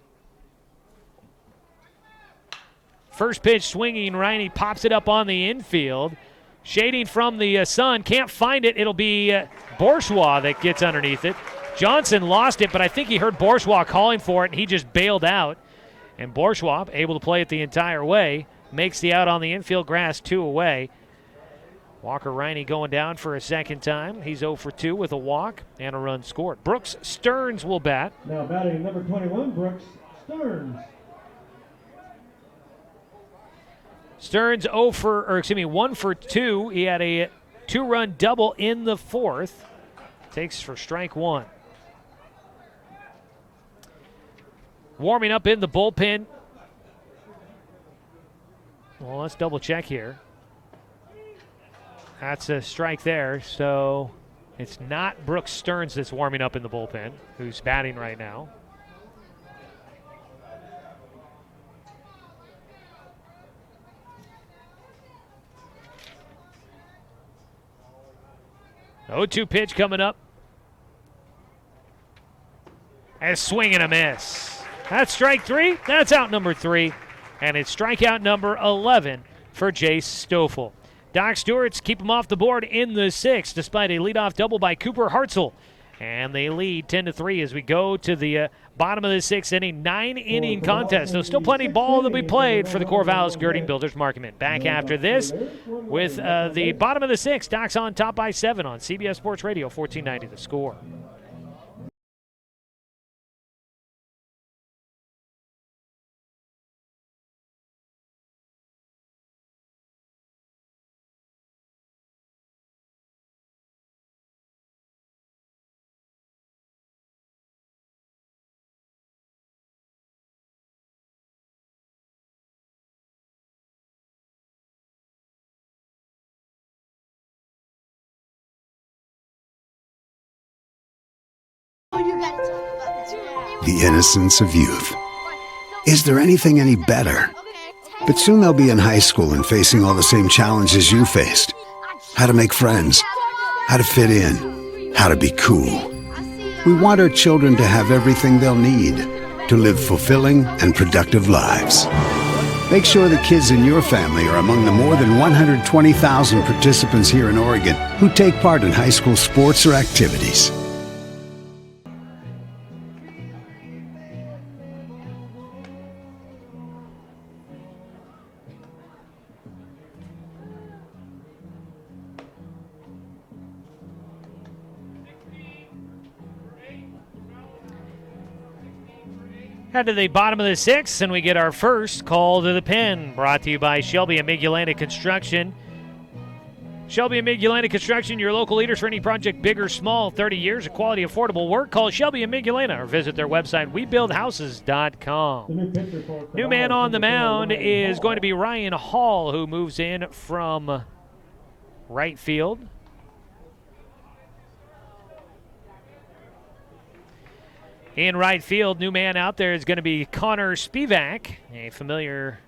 First pitch swinging right. He pops it up on the infield. Shading from the sun. Can't find it. It'll be Bourgeois that gets underneath it. Johnson lost it, but I think he heard Bourgeois calling for it, and he just bailed out. And Bourgeois, able to play it the entire way, makes the out on the infield grass, 2 away. Walker Riney going down for a second time. He's 0 for 2 with a walk and a run scored. Brooks Stearns will bat. Now batting number 21, Brooks Stearns. Stearns 1 for 2. He had a 2-run double in the 4th. Takes for strike 1. Warming up in the bullpen. Well, let's double check here. That's a strike there, so it's not Brooks Stearns that's warming up in the bullpen, who's batting right now. Oh, 2 pitch coming up. And a swing and a miss. That's strike 3. That's out number 3. And it's strikeout number 11 for Jace Stoffel. Doc Stewart's keep him off the board in the 6th, despite a leadoff double by Cooper Hartzell. And they lead 10-3 as we go to the bottom of the 6th inning. 9-inning contest. There's still plenty of ball to be played for the Corvallis Girding Builders Marketmen. Back after this with the bottom of the 6th. Doc's on top by 7 on CBS Sports Radio, 1490 The Score. The innocence of youth. Is there anything any better? But soon they'll be in high school and facing all the same challenges you faced. How to make friends, how to fit in, how to be cool. We want our children to have everything they'll need to live fulfilling and productive lives. Make sure the kids in your family are among the more than 120,000 participants here in Oregon who take part in high school sports or activities. Head to the bottom of the 6th, and we get our first call to the pen, brought to you by Shelby and Migulana Construction. Shelby and Migulana Construction, your local leaders for any project, big or small, 30 years of quality, affordable work. Call Shelby and Migulana or visit their website, webuildhouses.com. New man on the mound is going to be Ryan Hall, who moves in from right field. In right field, new man out there is going to be Connor Spivak, a familiar,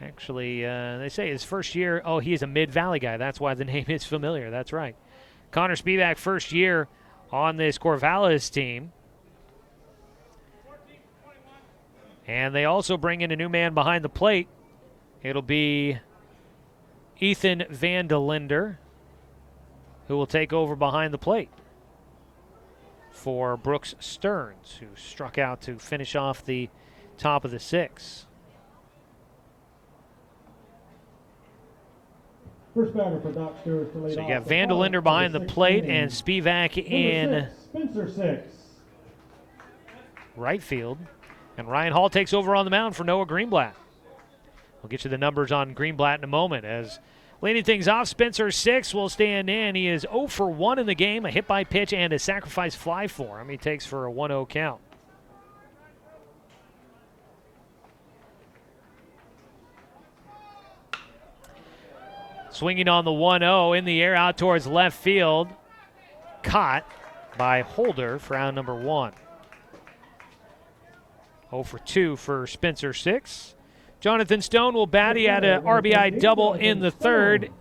actually, they say his first year, oh, he's a Mid-Valley guy. That's why the name is familiar. That's right. Connor Spivak, first year on this Corvallis team. And they also bring in a new man behind the plate. It'll be Ethan Vandelinder, who will take over behind the plate for Brooks Stearns, who struck out to finish off the top of the 6th. First batter for Doc Stewart to lead So off. you got Vandelinder behind the plate and Spivak in Spencer 6. right field. And Ryan Hall takes over on the mound for Noah Greenblatt. We'll get you the numbers on Greenblatt in a moment. As leading things off, Spencer 6 will stand in. He is 0 for 1 in the game, a hit by pitch and a sacrifice fly for him. He takes for a 1-0 count. Swinging on the 1-0 in the air out towards left field. Caught by Holder for out number 1. 0 for 2 for Spencer 6. Jonathan Stone will bat. He had an RBI double in the 3rd.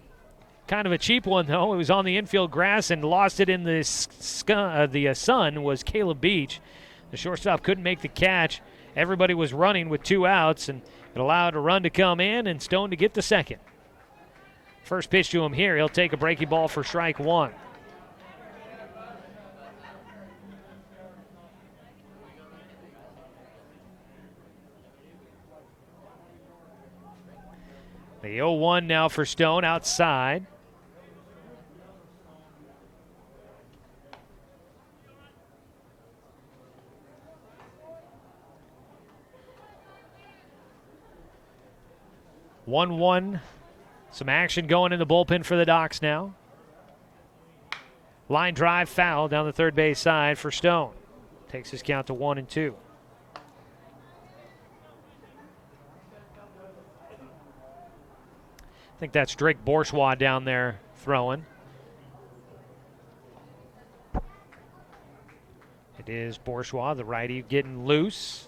Kind of a cheap one, though. It was on the infield grass and lost it in the sun was Caleb Beach. The shortstop couldn't make the catch. Everybody was running with 2 outs, and it allowed a run to come in and Stone to get the second. First pitch to him here. He'll take a breaking ball for strike 1. The 0-1 now for Stone outside. One. Some action going in the bullpen for the Docs now. Line drive foul down the third base side for Stone. Takes his count to 1-2. I think that's Drake Bourgeois down there throwing. It is Bourgeois, the righty, getting loose.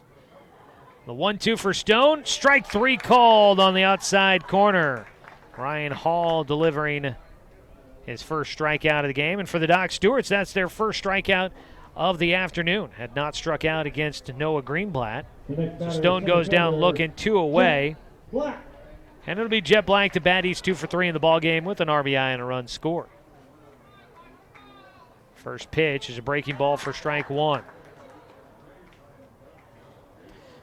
The 1-2 for Stone. Strike 3 called on the outside corner. Ryan Hall delivering his first strikeout of the game. And for the Doc Stewarts, that's their first strikeout of the afternoon. Had not struck out against Noah Greenblatt. So Stone goes down looking 2 away. And it'll be Jet Black to bat. He's 2 for 3 in the ballgame with an RBI and a run scored. First pitch is a breaking ball for strike 1.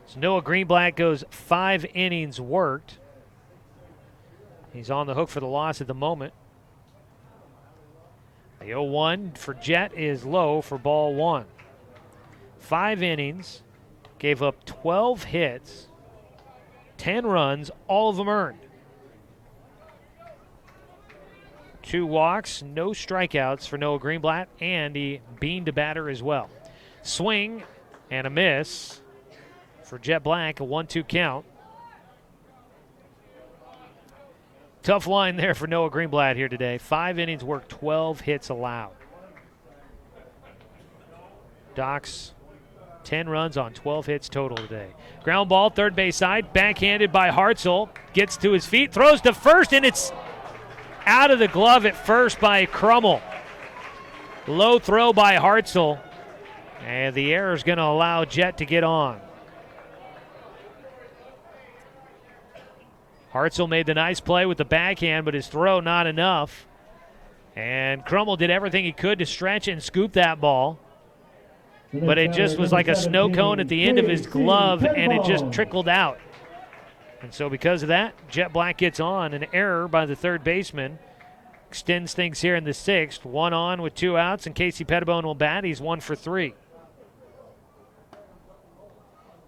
So Noah Greenblatt goes 5 innings worked. He's on the hook for the loss at the moment. The 0-1 for Jet is low for ball 1. 5 innings, gave up 12 hits, 10 runs, all of them earned. 2 walks, no strikeouts for Noah Greenblatt, and he beaned a batter as well. Swing and a miss for Jet Black, a 1-2 count. Tough line there for Noah Greenblatt here today. 5 innings worked, 12 hits allowed. Docs, 10 runs on 12 hits total today. Ground ball, third base side, backhanded by Hartzell. Gets to his feet, throws to first, and it's out of the glove at first by Crummell. Low throw by Hartzell, and the error is going to allow Jet to get on. Hartzell made the nice play with the backhand, but his throw not enough. And Crummell did everything he could to stretch and scoop that ball. But it just was like a snow cone at the end of his glove, and it just trickled out. And so because of that, Jet Black gets on. An error by the third baseman extends things here in the 6th. 1 on with 2 outs, and Casey Pettibone will bat. He's 1 for 3.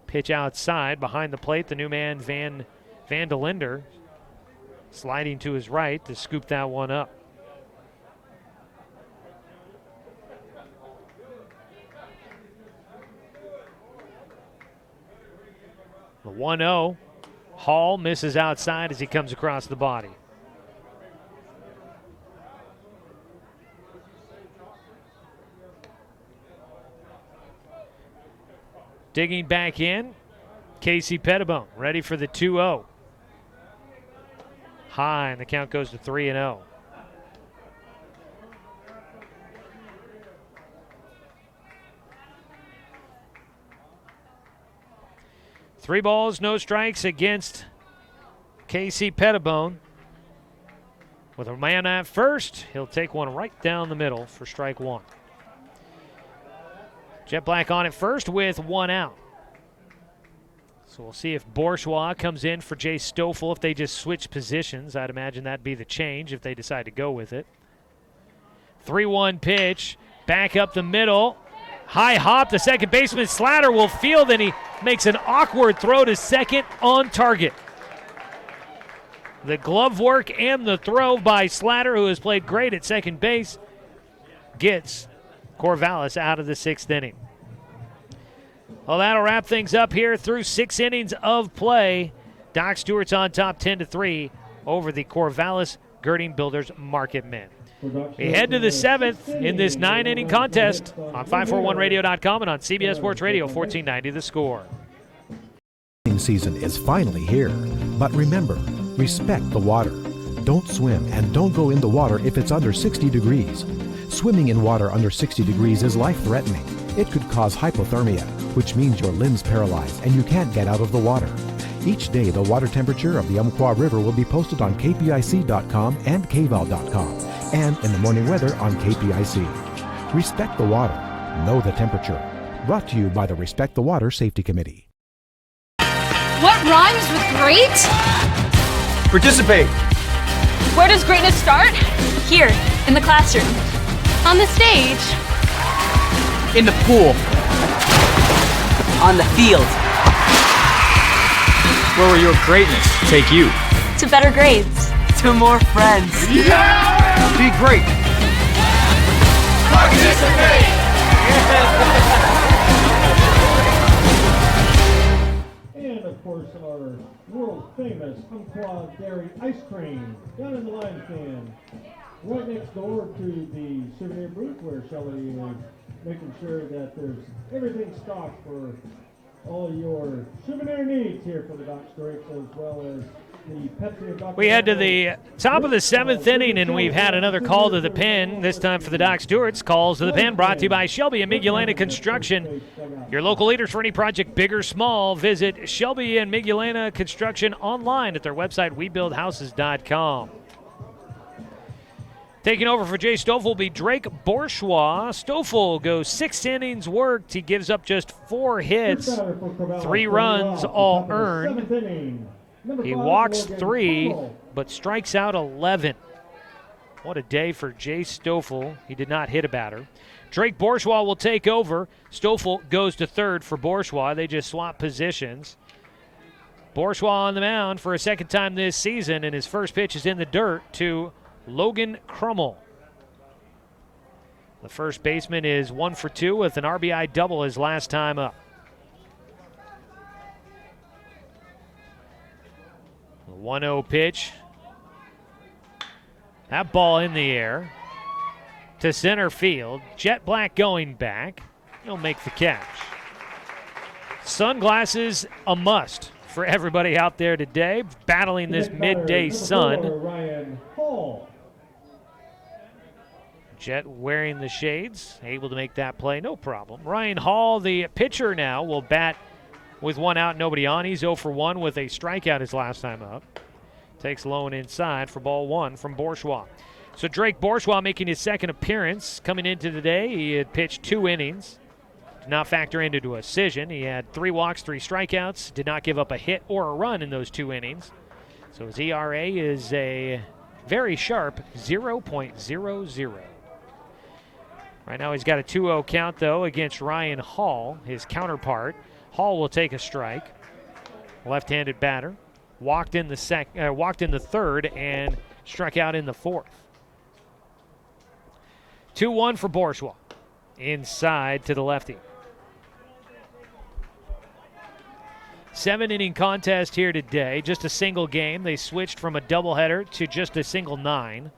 Pitch outside behind the plate. The new man, Van de Linder, sliding to his right to scoop that one up. The 1-0. Hall misses outside as he comes across the body. Digging back in, Casey Pettibone ready for the 2-0. High, and the count goes to 3-0. Three balls, no strikes against Casey Pettibone. With a man at first, he'll take one right down the middle for strike 1. Jet Black on at first with 1 out. So we'll see if Bourgeois comes in for Jay Stoffel if they just switch positions. I'd imagine that'd be the change if they decide to go with it. 3-1 pitch, back up the middle. High hop, the second baseman Slatter will field, and he makes an awkward throw to second on target. The glove work and the throw by Slatter, who has played great at second base, gets Corvallis out of the 6th inning. Well, that'll wrap things up here through 6 innings of play. Doc Stewart's on top 10-3 over the Corvallis Girding Builders Marketmen. We head to the 7th in this 9-inning contest on 541radio.com and on CBS Sports Radio 1490 The Score. Season is finally here, but remember, respect the water. Don't swim and don't go in the water if it's under 60 degrees. Swimming in water under 60 degrees is life-threatening. It could cause hypothermia, which means your limbs paralyze and you can't get out of the water. Each day, the water temperature of the Umpqua River will be posted on kpic.com and kval.com, and in the morning weather on KPIC. Respect the water. Know the temperature. Brought to you by the Respect the Water Safety Committee. What rhymes with great? Participate. Where does greatness start? Here, in the classroom. On the stage. In the pool. On the field. Where will your greatness take you? To better grades. To more friends. Yeah! Be great. Participate. And of course, our world famous Umpqua Dairy ice cream down in the line stand, right next door to the souvenir booth where Shelley is making sure that there's everything stocked for all your souvenir needs here for the Doc Stewarts, as well as the Pepsi and Dr. We head to the top of the 7th inning, and we've had another call to the pen, this time for the Doc Stewarts. Calls to the pen brought to you by Shelby and Migulena Construction. Your local leaders for any project, big or small. Visit Shelby and Migulena Construction online at their website, webuildhouses.com. Taking over for Jay Stoffel will be Drake Bourgeois. Stoffel goes 6 innings worked. He gives up just 4 hits, 3 runs, all earned. He walks 3, but strikes out 11. What a day for Jay Stoffel. He did not hit a batter. Drake Bourgeois will take over. Stoffel goes to third for Bourgeois. They just swap positions. Bourgeois on the mound for a second time this season, and his first pitch is in the dirt to Logan Crummell. The first baseman is 1 for 2 with an RBI double his last time up. The 1-0 pitch. That ball in the air to center field. Jet Black going back. He'll make the catch. Sunglasses a must for everybody out there today, battling this midday sun. Jet wearing the shades, able to make that play, no problem. Ryan Hall, the pitcher now, will bat with 1 out, nobody on. He's 0 for 1 with a strikeout his last time up. Takes low and inside for ball 1 from Bourgeois. So Drake Bourgeois making his second appearance. Coming into today, he had pitched 2 innings. Did not factor into a decision. He had 3 walks, 3 strikeouts. Did not give up a hit or a run in those 2 innings. So his ERA is a very sharp 0.00. Right now he's got a 2-0 count, though, against Ryan Hall, his counterpart. Hall will take a strike. Left-handed batter. Walked in the third and struck out in the 4th. 2-1 for Bourgeois. Inside to the lefty. 7-inning contest here today. Just a single game. They switched from a doubleheader to just a single 9.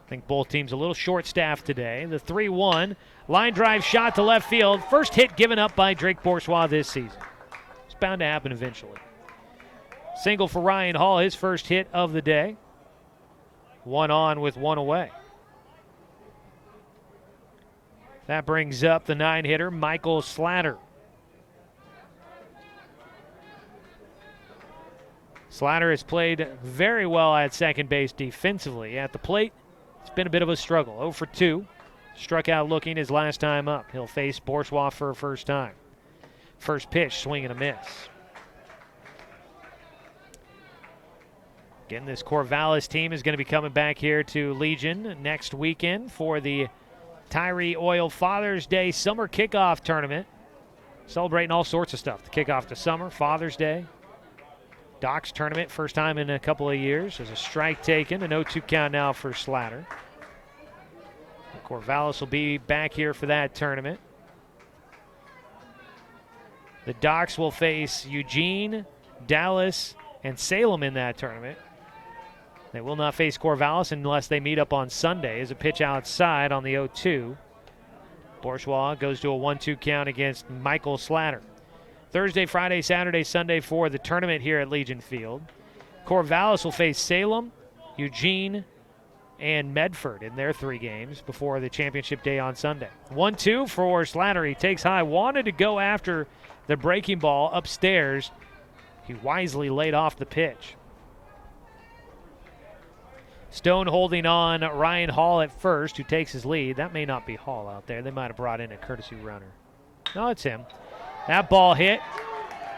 I think both teams a little short-staffed today. The 3-1 line drive shot to left field. First hit given up by Drake Bourgeois this season. It's bound to happen eventually. Single for Ryan Hall, his first hit of the day. 1 on with 1 away. That brings up the 9-hitter, Michael Slatter. Slatter has played very well at second base defensively. At the plate, it's been a bit of a struggle. 0 for 2. Struck out looking his last time up. He'll face Bourgeois for a first time. First pitch, swing and a miss. Again, this Corvallis team is going to be coming back here to Legion next weekend for the Tyree Oil Father's Day Summer Kickoff Tournament. Celebrating all sorts of stuff. The kickoff to summer, Father's Day. Doc's tournament, first time in a couple of years. There's a strike taken, an 0-2 count now for Slatter. Corvallis will be back here for that tournament. The Docs will face Eugene, Dallas, and Salem in that tournament. They will not face Corvallis unless they meet up on Sunday as a pitch outside on the 0-2. Bourgeois goes to a 1-2 count against Michael Slatter. Thursday, Friday, Saturday, Sunday for the tournament here at Legion Field. Corvallis will face Salem, Eugene, and Medford in their 3 games before the championship day on Sunday. 1-2 for Slattery. Takes high. Wanted to go after the breaking ball upstairs. He wisely laid off the pitch. Stone holding on Ryan Hall at first, who takes his lead. That may not be Hall out there. They might have brought in a courtesy runner. No, it's him. That ball hit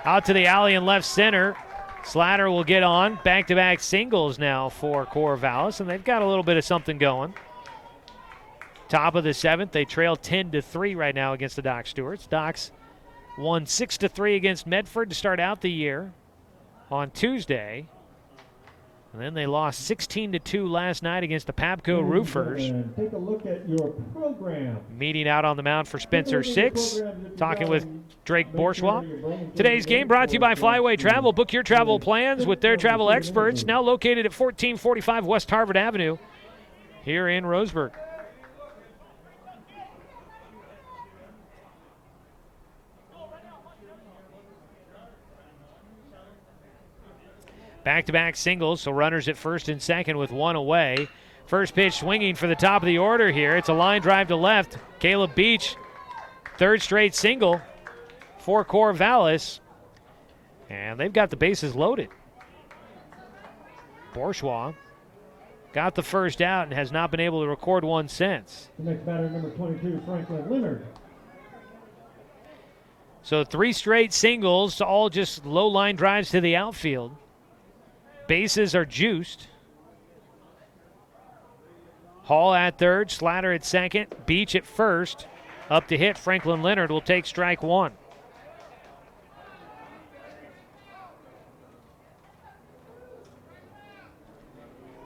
out to the alley in left center. Slatter will get on. Back-to-back singles now for Corvallis, and they've got a little bit of something going. Top of the 7th, they trail 10-3 right now against the Doc Stewarts. Docs won 6-3 against Medford to start out the year on Tuesday. And then they lost 16-2 last night against the Pabco Roofers. Take a look at your program. Meeting out on the mound for Spencer Six, talking with Drake Bourgeois. Today's game brought to you by Flyway Travel. Book your travel plans with their travel experts, now located at 1445 West Harvard Avenue here in Roseburg. Back-to-back singles, so runners at first and second with 1 away. First pitch swinging for the top of the order here. It's a line drive to left. Caleb Beach, 3rd straight single for Corvallis. And they've got the bases loaded. Bourgeois got the first out and has not been able to record one since. The next batter, number 22, Franklin Leonard. So 3 straight singles, all just low line drives to the outfield. Bases are juiced. Hall at third, Slatter at second, Beach at first. Up to hit, Franklin Leonard will take strike 1.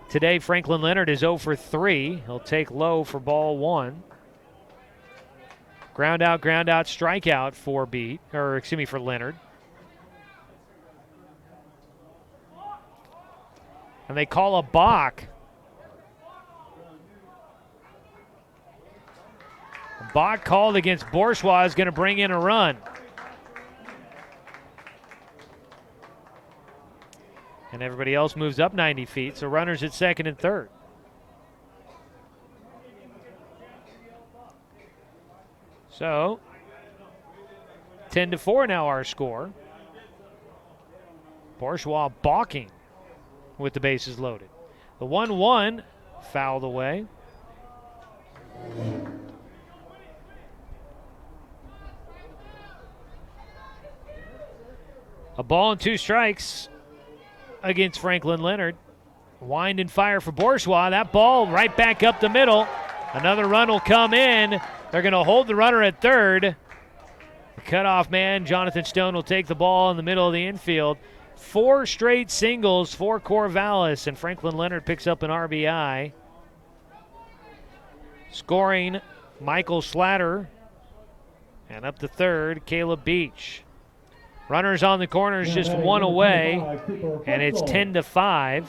Today, Franklin Leonard is 0 for 3. He'll take low for ball 1. Ground out, strikeout for for Leonard. And they call a balk. A balk called against Bourgeois is going to bring in a run. And everybody else moves up 90 feet, so runners at second and third. So, 10-4 now our score. Bourgeois balking with the bases loaded. The 1-1 fouled away. A ball and 2 strikes against Franklin Leonard. Wind and fire for Bourgeois. That ball right back up the middle. Another run will come in. They're going to hold the runner at third. The cutoff man, Jonathan Stone, will take the ball in the middle of the infield. 4 straight singles for Corvallis, and Franklin Leonard picks up an RBI. Scoring, Michael Slatter. And up to third, Caleb Beach. Runners on the corners, just 1 away, and it's 10-5.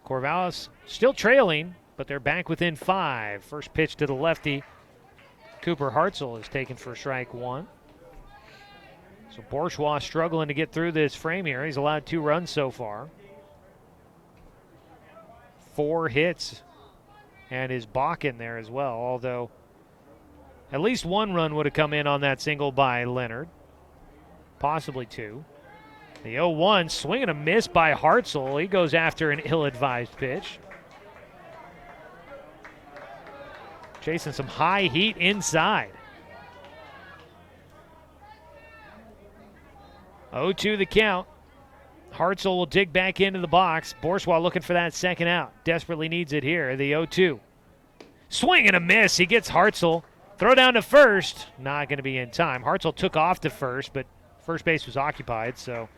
Corvallis still trailing, but they're back within 5. First pitch to the lefty. Cooper Hartzell is taken for strike 1. So Bourgeois struggling to get through this frame here. He's allowed 2 runs so far. 4 hits and his balk in there as well, although at least 1 run would have come in on that single by Leonard. Possibly 2. The 0-1, swing and a miss by Hartzell. He goes after an ill-advised pitch. Chasing some high heat inside. 0-2 the count. Hartzell will dig back into the box. Bourgeois looking for that second out. Desperately needs it here. The 0-2. Swing and a miss. He gets Hartzell. Throw down to first. Not going to be in time. Hartzell took off to first, but first base was occupied, so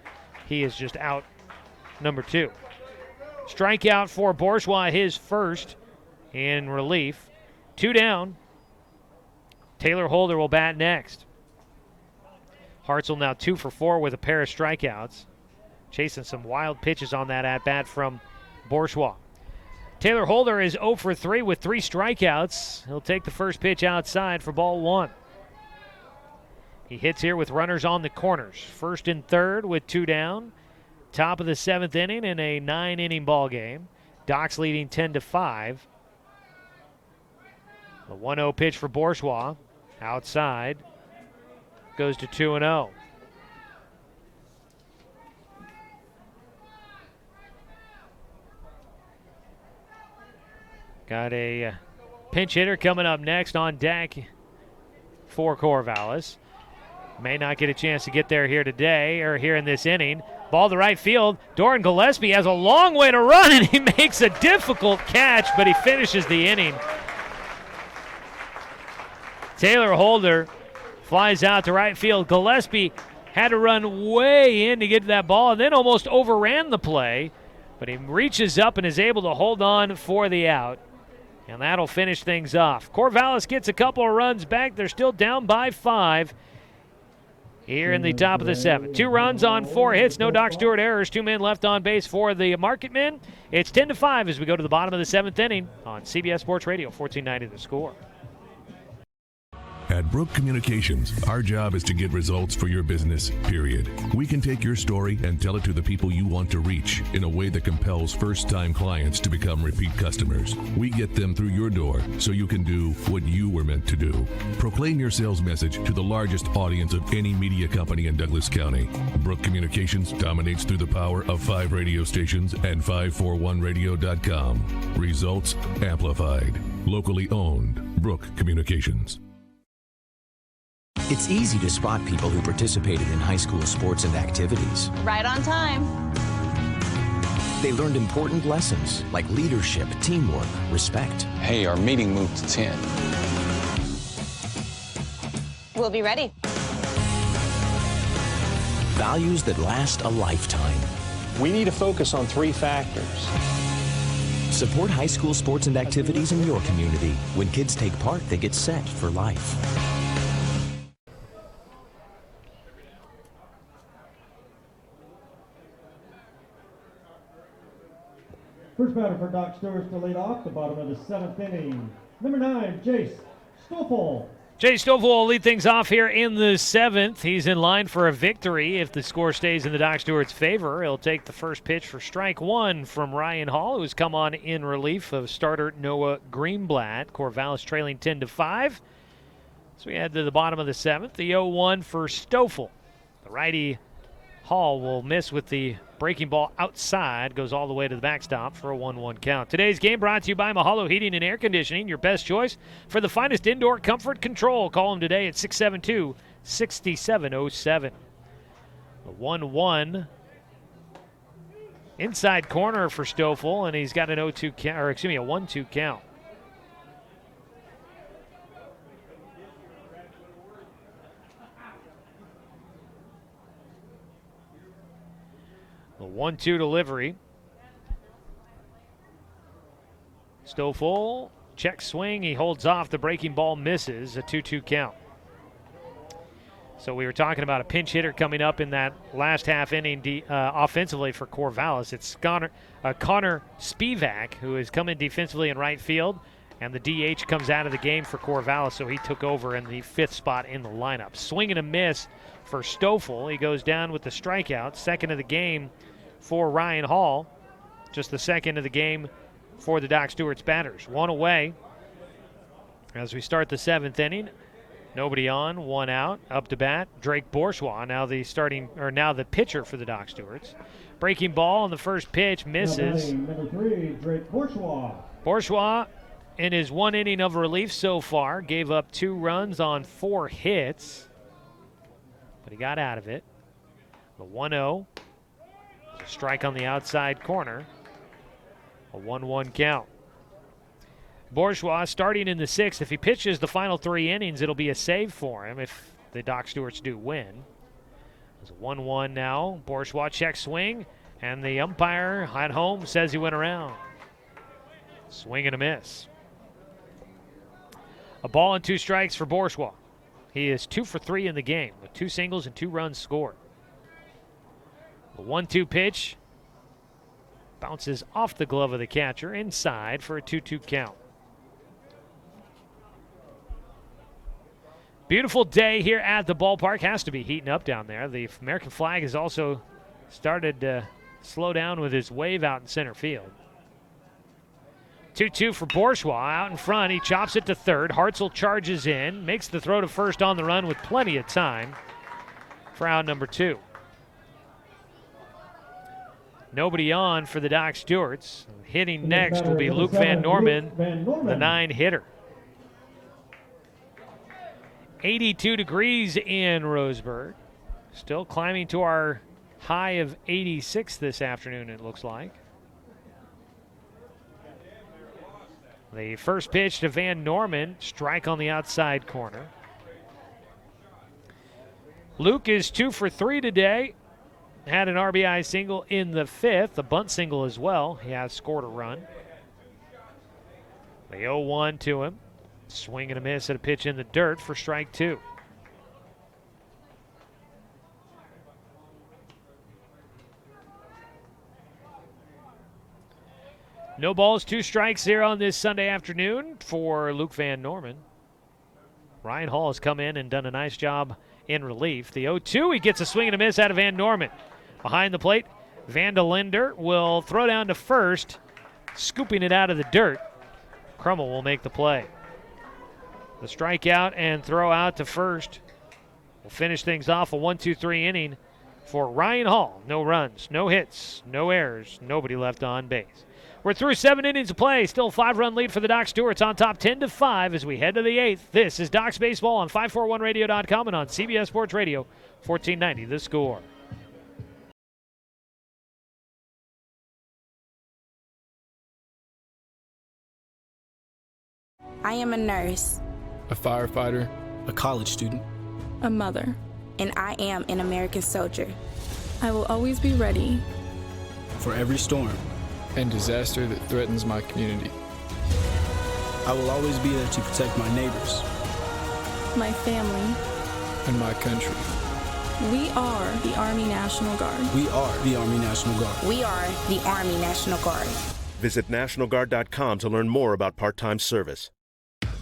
he is just out number 2. Strikeout for Bourgeois, his first in relief. 2 down. Taylor Holder will bat next. Hartzell now 2 for 4 with a pair of strikeouts. Chasing some wild pitches on that at-bat from Bourgeois. Taylor Holder is 0 for 3 with 3 strikeouts. He'll take the first pitch outside for ball 1. He hits here with runners on the corners. First and third with 2 down. Top of the 7th inning in a 9-inning ball game. Docs leading 10-5. The 1-0 pitch for Bourgeois. Outside. Goes to 2-0. Got a pinch hitter coming up next on deck for Corvallis. May not get a chance to get there here today or here in this inning. Ball to right field. Doran Gillespie has a long way to run, and he makes a difficult catch, but he finishes the inning. Taylor Holder flies out to right field. Gillespie had to run way in to get to that ball and then almost overran the play, but he reaches up and is able to hold on for the out. And that'll finish things off. Corvallis gets a couple of runs back. They're still down by 5 here in the top of the 7th. 2 runs on 4 hits. No Doc Stewart errors. 2 men left on base for the Marketmen. It's 10-5 as we go to the bottom of the 7th inning on CBS Sports Radio, 1490 The Score. At Brook Communications, our job is to get results for your business, period. We can take your story and tell it to the people you want to reach in a way that compels first-time clients to become repeat customers. We get them through your door so you can do what you were meant to do. Proclaim your sales message to the largest audience of any media company in Douglas County. Brook Communications dominates through the power of 5 radio stations and 541radio.com. Results amplified. Locally owned. Brook Communications. It's easy to spot people who participated in high school sports and activities. Right on time. They learned important lessons like leadership, teamwork, respect. Hey, our meeting moved to 10. We'll be ready. Values that last a lifetime. We need to focus on 3 factors. Support high school sports and activities in your community. When kids take part, they get set for life. First batter for Doc Stewart to lead off the bottom of the 7th inning. Number 9, Jace Stoffel. Jay Stoffel will lead things off here in the 7th. He's in line for a victory. If the score stays in the Doc Stewart's favor, he'll take the first pitch for strike 1 from Ryan Hall, who's come on in relief of starter Noah Greenblatt. Corvallis trailing 10-5. So we head to the bottom of the 7th. The 0-1 for Stoffel. The righty Hall will miss with the breaking ball outside, goes all the way to the backstop for a 1-1 count. Today's game brought to you by Mahalo Heating and Air Conditioning, your best choice for the finest indoor comfort control. Call them today at 672-6707. A 1-1 inside corner for Stoffel, and he's got an 0-2 count, or excuse me, a 1-2 count. The 1-2 delivery. Stoffel, check swing. He holds off. The breaking ball misses. A 2-2 count. So we were talking about a pinch hitter coming up in that last half inning offensively for Corvallis. It's Connor Spivak, who is coming defensively in right field. And the DH comes out of the game for Corvallis, so he took over in the 5th spot in the lineup. Swing and a miss for Stoffel. He goes down with the strikeout. Second of the game for Ryan Hall. Just the second of the game for the Doc Stewart's batters. 1 away as we start the 7th inning. Nobody on, 1 out. Up to bat, Drake Bourgeois, now the pitcher for the Doc Stewarts. Breaking ball on the first pitch, misses. Number 3, Drake Bourgeois. Bourgeois, in his 1 inning of relief so far, gave up 2 runs on 4 hits, but he got out of it. The 1-0, a strike on the outside corner, a 1-1 count. Bourgeois starting in the 6th. If he pitches the final 3 innings, it'll be a save for him if the Doc Stewarts do win. It's a 1-1 now. Bourgeois check swing, and the umpire at home says he went around. Swing and a miss. A ball and 2 strikes for Bourgeois. He is 2 for 3 in the game with 2 singles and 2 runs scored. The 1-2 pitch bounces off the glove of the catcher inside for a 2-2 count. Beautiful day here at the ballpark. Has to be heating up down there. The American flag has also started to slow down with his wave out in center field. 2-2 for Bourgeois out in front. He chops it to third. Hartzell charges in, makes the throw to first on the run with plenty of time for out number 2. Nobody on for the Doc Stewarts. Hitting next will be Luke Van Norman, the 9-hitter. 82 degrees in Roseburg. Still climbing to our high of 86 this afternoon, it looks like. The first pitch to Van Norman, strike on the outside corner. Luke is 2 for 3 today. Had an RBI single in the 5th, a bunt single as well. He has scored a run. The 0-1 to him. Swing and a miss at a pitch in the dirt for strike 2. No balls, 2 strikes here on this Sunday afternoon for Luke Van Norman. Ryan Hall has come in and done a nice job in relief. The 0-2, he gets a swing and a miss out of Van Norman. Behind the plate, Vandelinder will throw down to first, scooping it out of the dirt. Crummell will make the play. The strikeout and throw out to first will finish things off. A 1-2-3 inning for Ryan Hall. No runs, no hits, no errors, nobody left on base. We're through 7 innings of play. Still a 5-run lead for the Doc Stewarts on top 10-5 as we head to the 8th. This is Doc's Baseball on 541radio.com and on CBS Sports Radio 1490 The Score. I am a nurse, a firefighter, a college student, a mother, and I am an American soldier. I will always be ready for every storm and disaster that threatens my community. I will always be there to protect my neighbors, my family, and my country. We are the Army National Guard. We are the Army National Guard. We are the Army National Guard. Visit nationalguard.com to learn more about part-time service.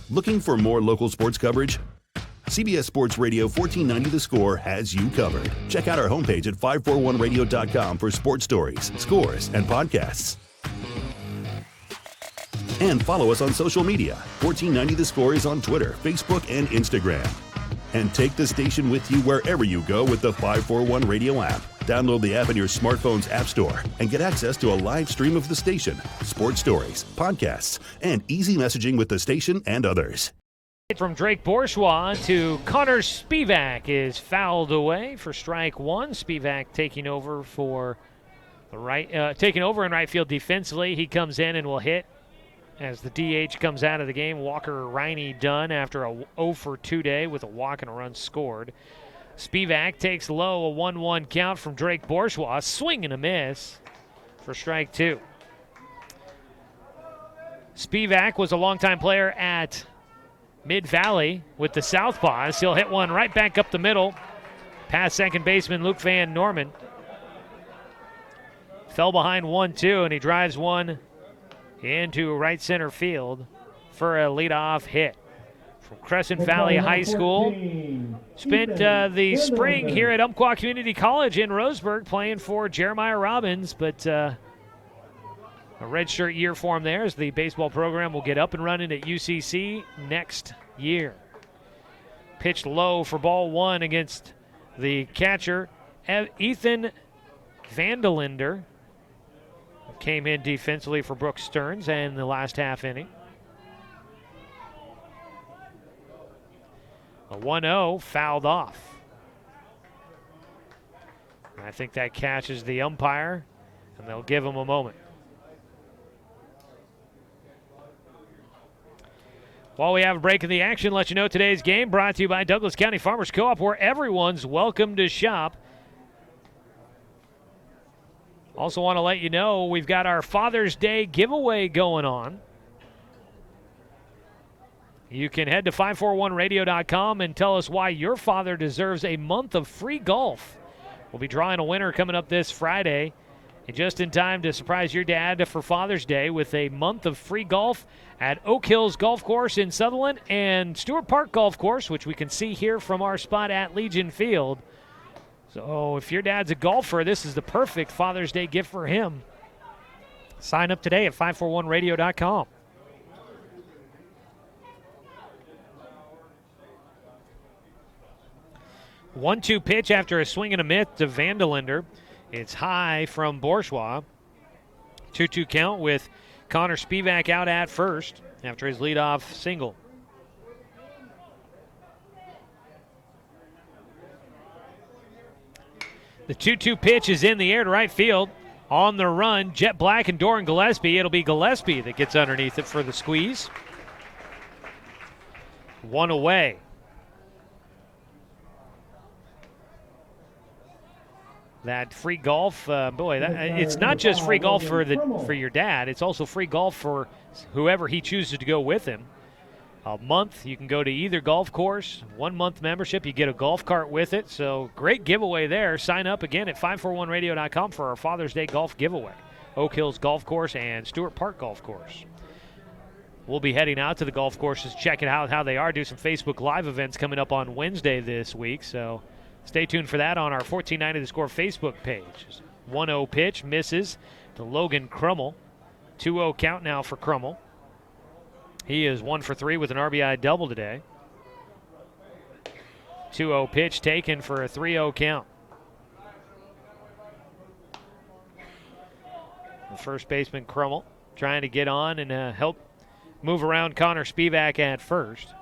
Looking for more local sports coverage? CBS Sports Radio 1490 The Score has you covered. Check out our homepage at 541radio.com for sports stories, scores, and podcasts. And follow us on social media. 1490 The Score is on Twitter, Facebook, and Instagram. And take the station with you wherever you go with the 541 Radio app. Download the app in your smartphone's app store and get access to a live stream of the station, sports stories, podcasts, and easy messaging with the station and others. From Drake Bourgeois to Connor Spivak is fouled away for strike 1. Spivak taking over for the taking over in right field defensively. He comes in and will hit as the DH comes out of the game. Walker Riney done after a 0 for 2 day with a walk and a run scored. Spivak takes low, a 1-1 count from Drake Bourgeois. Swing and a miss for strike 2. Spivak was a longtime player at Mid-Valley with the Southpaws. He'll hit one right back up the middle past second baseman Luke Van Norman. Fell behind 1-2, and he drives one into right center field for a leadoff hit. From Crescent Valley High School. Spent the spring here at Umpqua Community College in Roseburg playing for Jeremiah Robbins, but a redshirt year for him there as the baseball program will get up and running at UCC next year. Pitched low for ball 1 against the catcher, Ethan Vandelinder. Came in defensively for Brooks Stearns in the last half inning. A 1-0 fouled off. I think that catches the umpire, and they'll give him a moment. While we have a break in the action, let you know today's game brought to you by Douglas County Farmers Co-op, where everyone's welcome to shop. Also want to let you know we've got our Father's Day giveaway going on. You can head to 541radio.com and tell us why your father deserves a month of free golf. We'll be drawing a winner coming up this Friday And just in time to surprise your dad for Father's Day with a month of free golf at Oak Hills Golf Course in Sutherland and Stewart Park Golf Course, which we can see here from our spot at Legion Field. So if your dad's a golfer, this is the perfect Father's Day gift for him. Sign up today at 541radio.com. One-two pitch after a swing and a miss to Vandelinder. It's high from Bourgeois. 2-2 count with Connor Spivak out at first after his leadoff single. The 2-2 pitch is in the air to right field. On the run, Jet Black and Doran Gillespie. It'll be Gillespie that gets underneath it for the squeeze. One away. That free golf, it's not just free golf for your dad. It's also free golf for whoever he chooses to go with him. A month, you can go to either golf course. 1 month membership, you get a golf cart with it. So great giveaway there. Sign up again at 541radio.com for our Father's Day golf giveaway. Oak Hills Golf Course and Stewart Park Golf Course. We'll be heading out to the golf courses, checking out how they are. Do some Facebook Live events coming up on Wednesday this week. So stay tuned for that on our 1490 The Score Facebook page. 1-0 pitch misses to Logan Crummel. 2-0 count now for Crummel. He is 1 for 3 with an RBI double today. 2-0 pitch taken for a 3-0 count. The first baseman Crummel trying to get on and help move around Connor Spivak at first.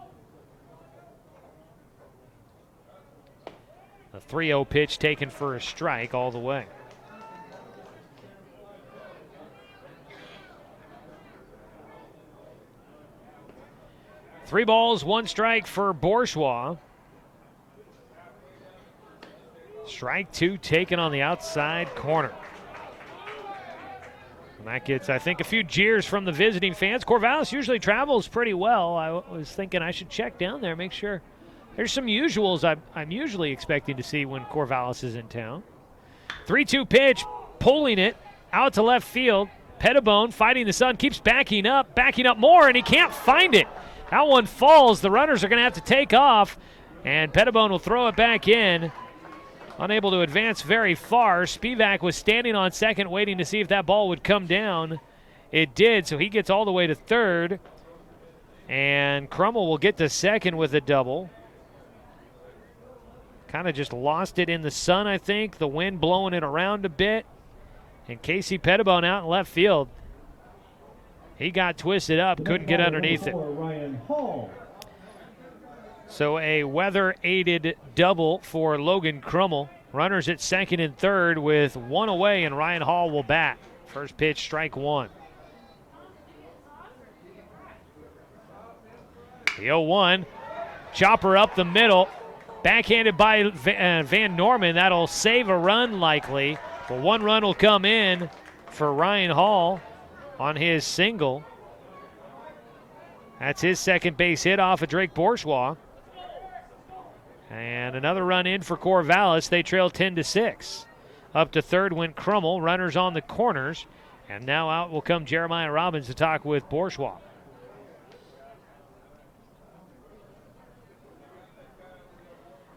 A 3-0 pitch taken for a strike all the way. Three balls, one strike for Bourgeois. Strike two taken on the outside corner. And that gets, I think, a few jeers from the visiting fans. Corvallis usually travels pretty well. I was thinking I should check down there, make sure. There's some usuals I'm usually expecting to see when Corvallis is in town. 3-2 pitch, pulling it out to left field. Pettibone fighting the sun, keeps backing up more, and he can't find it. That one falls. The runners are going to have to take off, and Pettibone will throw it back in. Unable to advance very far. Spivak was standing on second waiting to see if that ball would come down. It did, so he gets all the way to third. And Crummel will get to second with a double. Kind of just lost it in the sun, I think. The wind blowing it around a bit. And Casey Pettibone out in left field. He got twisted up, couldn't get underneath it. So a weather-aided double for Logan Crummel. Runners at second and third with one away, and Ryan Hall will bat. First pitch, strike one. The 0-1, chopper up the middle. Backhanded by Van Norman. That'll save a run likely. But one run will come in for Ryan Hall on his single. That's his second base hit off of Drake Bourgeois. And another run in for Corvallis. They trail 10-6. Up to third went Crummel. Runners on the corners. And now out will come Jeremiah Robbins to talk with Bourgeois.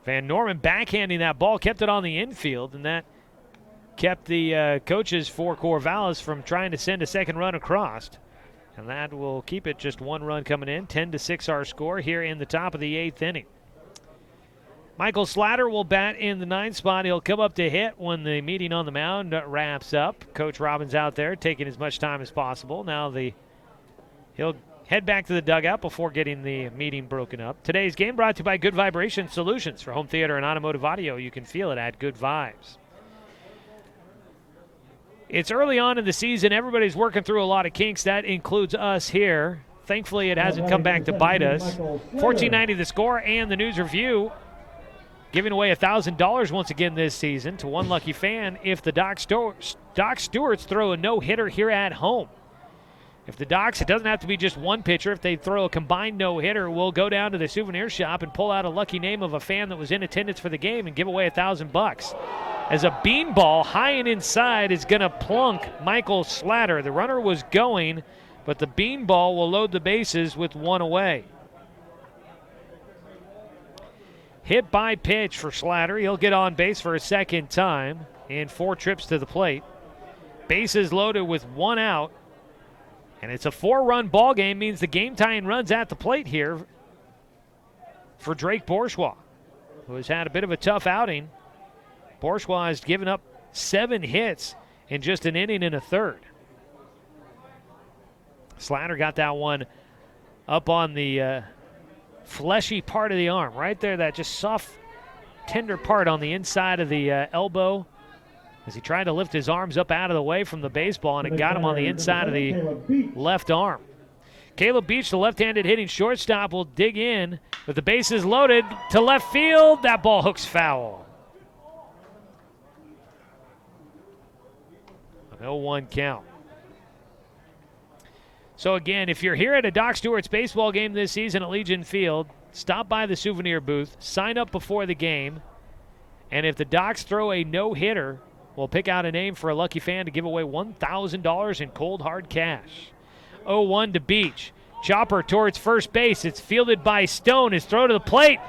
Van Norman backhanding that ball, kept it on the infield, and that kept the coaches for Corvallis from trying to send a second run across. And that will keep it just one run coming in. 10-6 our score here in the top of the eighth inning. Michael Slatter will bat in the ninth spot. He'll come up to hit when the meeting on the mound wraps up. Coach Robbins out there taking as much time as possible. Now he'll head back to the dugout before getting the meeting broken up. Today's game brought to you by Good Vibration Solutions. For home theater and automotive audio, you can feel it at Good Vibes. It's early on in the season. Everybody's working through a lot of kinks. That includes us here. Thankfully, it hasn't come back to bite us. 1490 The Score and the News Review giving away $1,000 once again this season to one lucky fan if the Doc Stewarts throw a no-hitter here at home. If the Docs, it doesn't have to be just one pitcher. If they throw a combined no-hitter, we'll go down to the souvenir shop and pull out a lucky name of a fan that was in attendance for the game and give away $1,000. as a beanball high and inside is going to plunk Michael Slatter. The runner was going, but the beanball will load the bases with one away. Hit by pitch for Slatter. He'll get on base for a second time in 4 trips to the plate. Bases loaded with 1 out. And it's a 4-run ball game, means the game-tying runs at the plate here for Drake Bourgeois, who has had a bit of a tough outing. Bourgeois has given up 7 hits in just an inning and a third. Slatter got that one up on the fleshy part of the arm, right there, that just soft, tender part on the inside of the elbow, as he tried to lift his arms up out of the way from the baseball, and it got him on the inside of the left arm. Caleb Beach, the left-handed hitting shortstop, will dig in with the bases loaded to left field. That ball hooks foul. An 0-1 count. So again, if you're here at a Doc Stewart's baseball game this season at Legion Field, stop by the souvenir booth, sign up before the game, and if the Docs throw a no-hitter, we'll pick out a name for a lucky fan to give away $1,000 in cold hard cash. 0-1 to Beach. Chopper towards first base. It's fielded by Stone. His throw to the plate.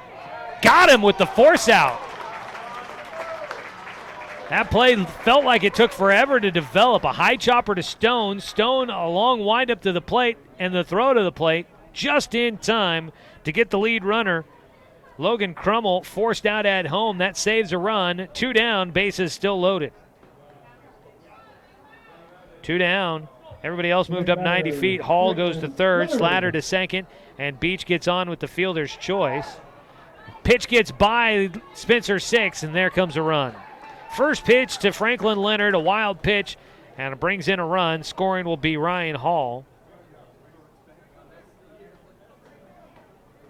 Got him with the force out. That play felt like it took forever to develop. A high chopper to Stone. Stone a long windup to the plate, and the throw to the plate just in time to get the lead runner. Logan Crummell forced out at home. That saves a run. 2 down, bases still loaded. 2 down. Everybody else moved up 90 feet. Hall goes to third, Slatter to second, and Beach gets on with the fielder's choice. Pitch gets by Spencer 6, and there comes a run. First pitch to Franklin Leonard, a wild pitch, and it brings in a run. Scoring will be Ryan Hall.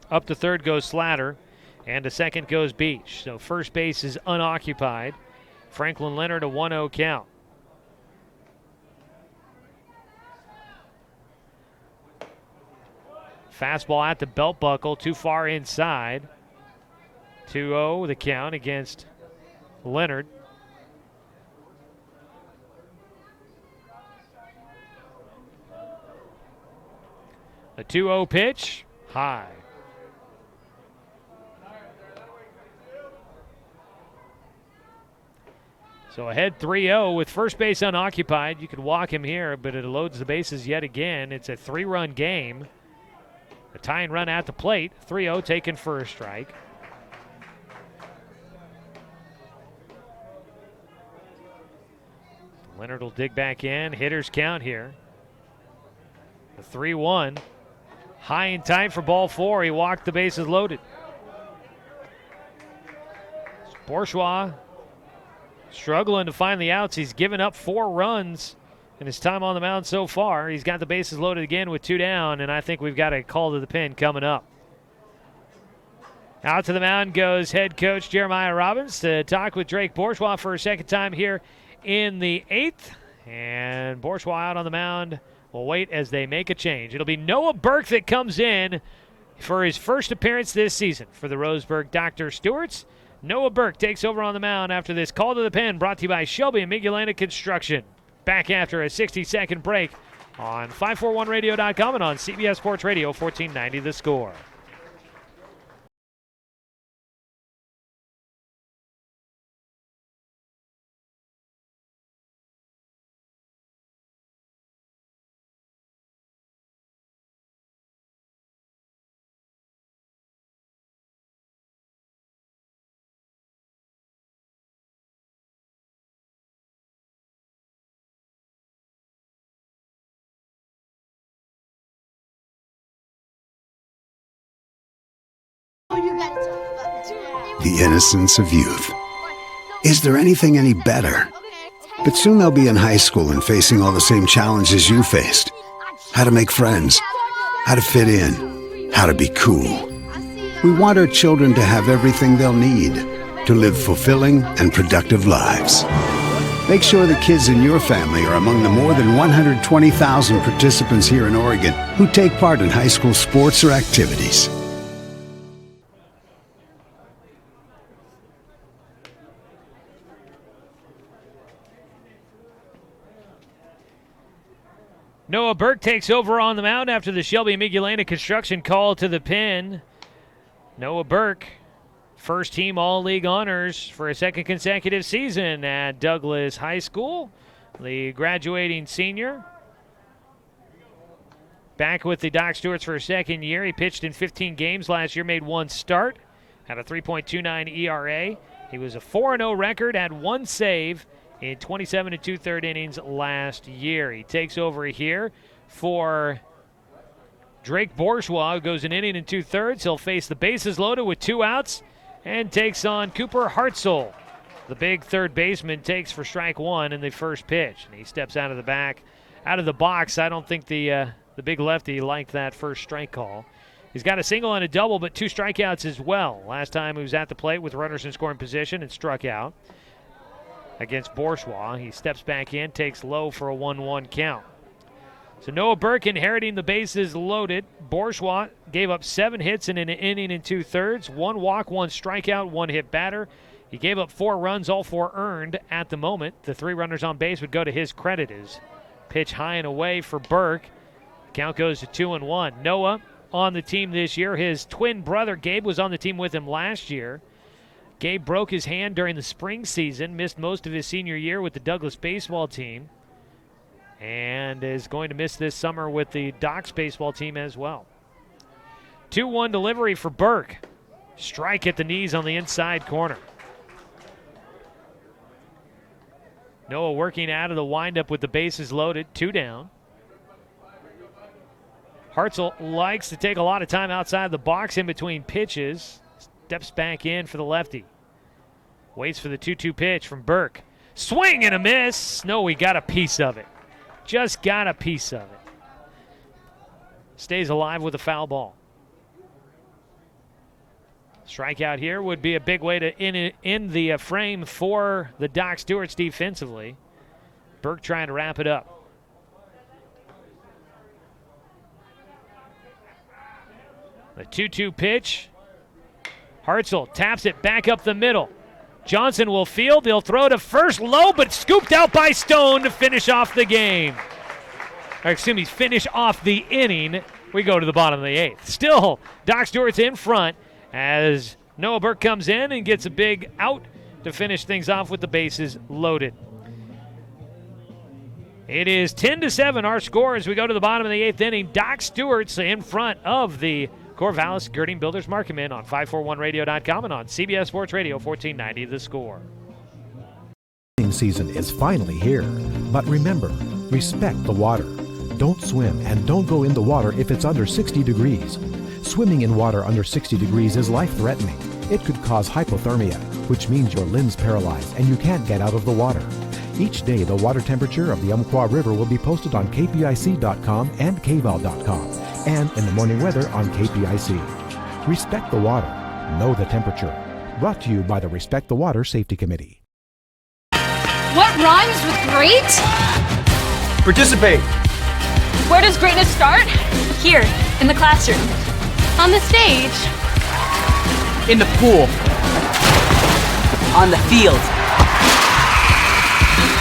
Up to third goes Slatter, and to second goes Beach. So first base is unoccupied. Franklin Leonard, a 1-0 count. Fastball at the belt buckle, too far inside. 2-0 the count against Leonard. A 2-0 pitch, high. So ahead 3-0 with first base unoccupied. You could walk him here, but it loads the bases yet again. It's a 3-run game. A tying run at the plate. 3-0 taken for a strike. Leonard will dig back in. Hitters count here. The 3-1. High and tight for ball 4. He walked, the bases loaded. Bourgeois struggling to find the outs. He's given up 4 runs in his time on the mound so far. He's got the bases loaded again with 2 down, and I think we've got a call to the pen coming up. Out to the mound goes head coach Jeremiah Robbins to talk with Drake Bourgeois for a second time here in the 8th. And Bourgeois out on the mound. We'll wait as they make a change. It'll be Noah Burke that comes in for his first appearance this season for the Roseburg Dr. Stewarts. Noah Burke takes over on the mound after this call to the pen, brought to you by Shelby and Migulana Construction. Back after a 60-second break on 541radio.com and on CBS Sports Radio 1490 The Score. The innocence of youth. Is there anything any better? But soon they'll be in high school and facing all the same challenges you faced. How to make friends, how to fit in, how to be cool. We want our children to have everything they'll need to live fulfilling and productive lives. Make sure the kids in your family are among the more than 120,000 participants here in Oregon who take part in high school sports or activities. Noah Burke takes over on the mound after the Shelby Migulena construction call to the pin. Noah Burke, first team All-League honors for a second consecutive season at Douglas High School. The graduating senior. Back with the Doc Stewarts for a second year. He pitched in 15 games last year, made one start, had a 3.29 ERA. He was a 4-0 record, had one save in 27 2/3 innings last year. He takes over here for Drake Bourgeois, who goes an inning and 2/3. He'll face the bases loaded with 2 outs and takes on Cooper Hartzell. The big third baseman takes for strike 1 in the first pitch, and he steps out of the box. I don't think the big lefty liked that first strike call. He's got a single and a double, but 2 strikeouts as well. Last time he was at the plate with runners in scoring position and struck out against Bourgeois. He steps back in, takes low for a 1-1 count. So Noah Burke inheriting the bases loaded. Bourgeois gave up 7 hits in an inning and 2/3, 1 walk, 1 strikeout, 1 hit batter. He gave up 4 runs, all 4 earned at the moment. The 3 runners on base would go to his credit. His pitch high and away for Burke. Count goes to 2-1. Noah on the team this year. His twin brother Gabe was on the team with him last year. Gabe broke his hand during the spring season, missed most of his senior year with the Douglas baseball team, and is going to miss this summer with the Docs baseball team as well. 2-1 delivery for Burke. Strike at the knees on the inside corner. Noah working out of the windup with the bases loaded, 2 down. Hartzell likes to take a lot of time outside the box in between pitches. Steps back in for the lefty. Waits for the 2-2 pitch from Burke. Swing and a miss. No, he got a piece of it. Just got a piece of it. Stays alive with a foul ball. Strikeout here would be a big way to end the frame for the Doc Stewarts defensively. Burke trying to wrap it up. The 2-2 pitch. Hartzell taps it back up the middle. Johnson will field. He'll throw to first, low, but scooped out by Stone to finish off the game. Or excuse me, finish off the inning. We go to the bottom of the 8th. Still, Doc Stewart's in front as Noah Burke comes in and gets a big out to finish things off with the bases loaded. It is 10-7 our score as we go to the bottom of the 8th inning. Doc Stewart's in front of the Corvallis Girding Builders Marketmen on 541radio.com and on CBS Sports Radio 1490 The Score. Season is finally here, but remember, respect the water. Don't swim and don't go in the water if it's under 60 degrees. Swimming in water under 60 degrees is life-threatening. It could cause hypothermia, which means your limbs paralyzed and you can't get out of the water. Each day, the water temperature of the Umpqua River will be posted on kpic.com and kval.com, and in the morning weather on KPIC. Respect the water. Know the temperature. Brought to you by the Respect the Water Safety Committee. What rhymes with great? Participate. Where does greatness start? Here, in the classroom. On the stage. In the pool. On the field.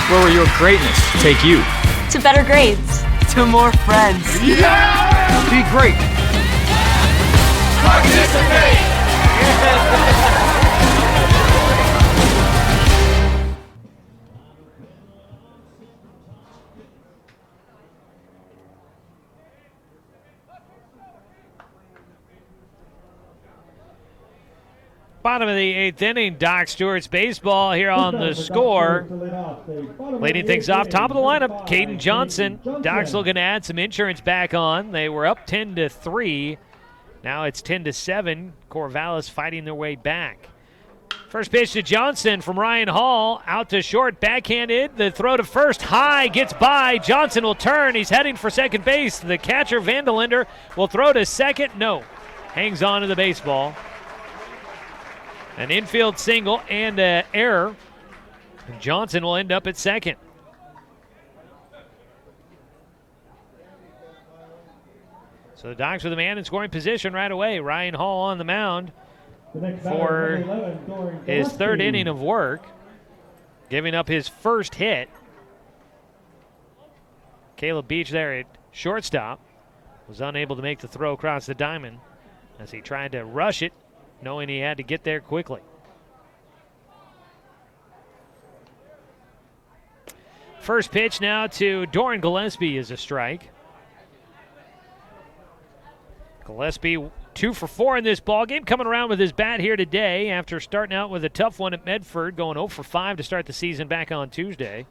Where will your greatness take you? To better grades. To more friends. Yeah! Be great. Participate. Bottom of the 8th inning, Doc Stewart's baseball here on The Score. Leading things off, top of the lineup, Caden Johnson. Doc's looking to add some insurance back on. They were up 10-3. Now it's 10-7. Corvallis fighting their way back. First pitch to Johnson from Ryan Hall. Out to short, backhanded. The throw to first, high, gets by. Johnson will turn. He's heading for second base. The catcher, Vandelinder, will throw to second. No. Hangs on to the baseball. An infield single and an error. Johnson will end up at second. So the Docs with a man in scoring position right away. Ryan Hall on the mound for his third inning of work, giving up his first hit. Caleb Beach there at shortstop, was unable to make the throw across the diamond as he tried to rush it, knowing he had to get there quickly. First pitch now to Doran Gillespie is a strike. Gillespie 2 for 4 in this ballgame, coming around with his bat here today after starting out with a tough one at Medford, going 0 for 5 to start the season back on Tuesday.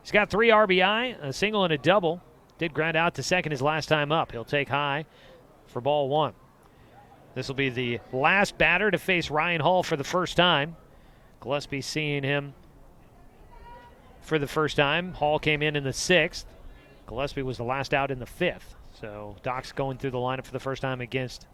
He's got 3 RBI, a single and a double. Did ground out to second his last time up. He'll take high for ball 1. This will be the last batter to face Ryan Hall for the first time. Gillespie seeing him for the first time. Hall came in the 6th. Gillespie was the last out in the 5th. So Doc's going through the lineup for the first time against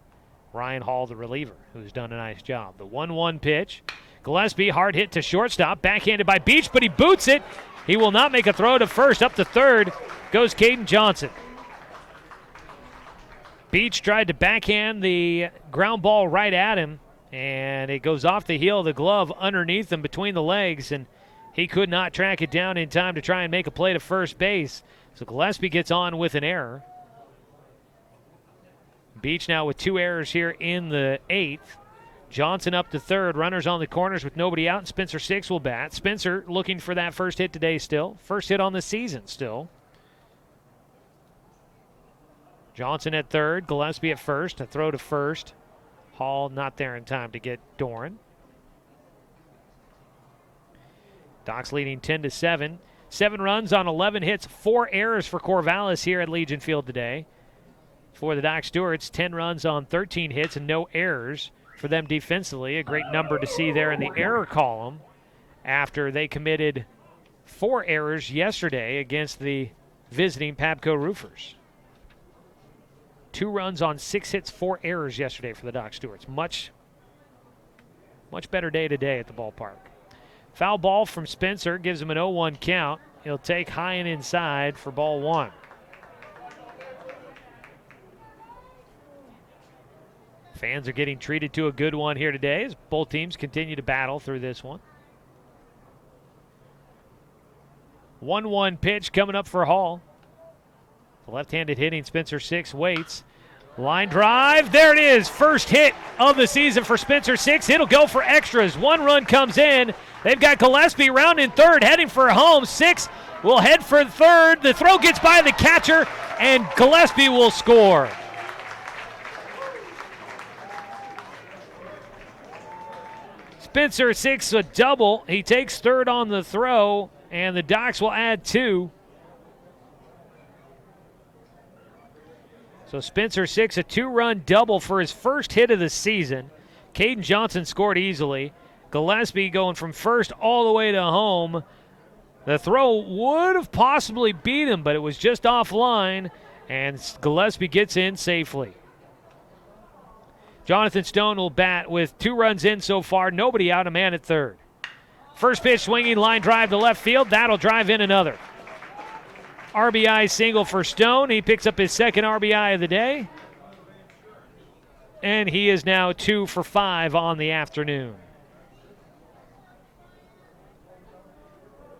Ryan Hall, the reliever, who's done a nice job. The 1-1 pitch. Gillespie, hard hit to shortstop. Backhanded by Beach, but he boots it. He will not make a throw to first. Up to third goes Caden Johnson. Beach tried to backhand the ground ball right at him, and it goes off the heel of the glove underneath him between the legs, and he could not track it down in time to try and make a play to first base. So Gillespie gets on with an error. Beach now with 2 errors here in the 8th. Johnson up to third. Runners on the corners with nobody out, and Spencer 6 will bat. Spencer looking for that first hit today still. First hit on the season still. Johnson at third. Gillespie at first. A throw to first. Hall not there in time to get Doran. Doc's leading 10-7. 7 runs on 11 hits. 4 errors for Corvallis here at Legion Field today. For the Doc Stewarts, 10 runs on 13 hits and no errors for them defensively. A great number to see there in the error column after they committed 4 errors yesterday against the visiting Pabco Roofers. 2 runs on 6 hits, 4 errors yesterday for the Doc Stewarts. Much better day today at the ballpark. Foul ball from Spencer gives him an 0-1 count. He'll take high and inside for ball 1. Fans are getting treated to a good one here today as both teams continue to battle through this one. 1-1 pitch coming up for Hall. The left-handed hitting Spencer 6 waits. Line drive, there it is. First hit of the season for Spencer 6. It'll go for extras. 1 run comes in. They've got Gillespie rounding third, heading for home. 6 will head for third. The throw gets by the catcher, and Gillespie will score. Spencer 6, a double. He takes third on the throw, and the Docs will add 2. So Spencer 6, a 2-run double for his first hit of the season. Caden Johnson scored easily. Gillespie going from first all the way to home. The throw would have possibly beat him, but it was just offline, and Gillespie gets in safely. Jonathan Stone will bat with 2 runs in so far, nobody out, a man at third. First pitch swinging, line drive to left field. That'll drive in another. RBI single for Stone. He picks up his second RBI of the day. And he is now 2 for 5 on the afternoon.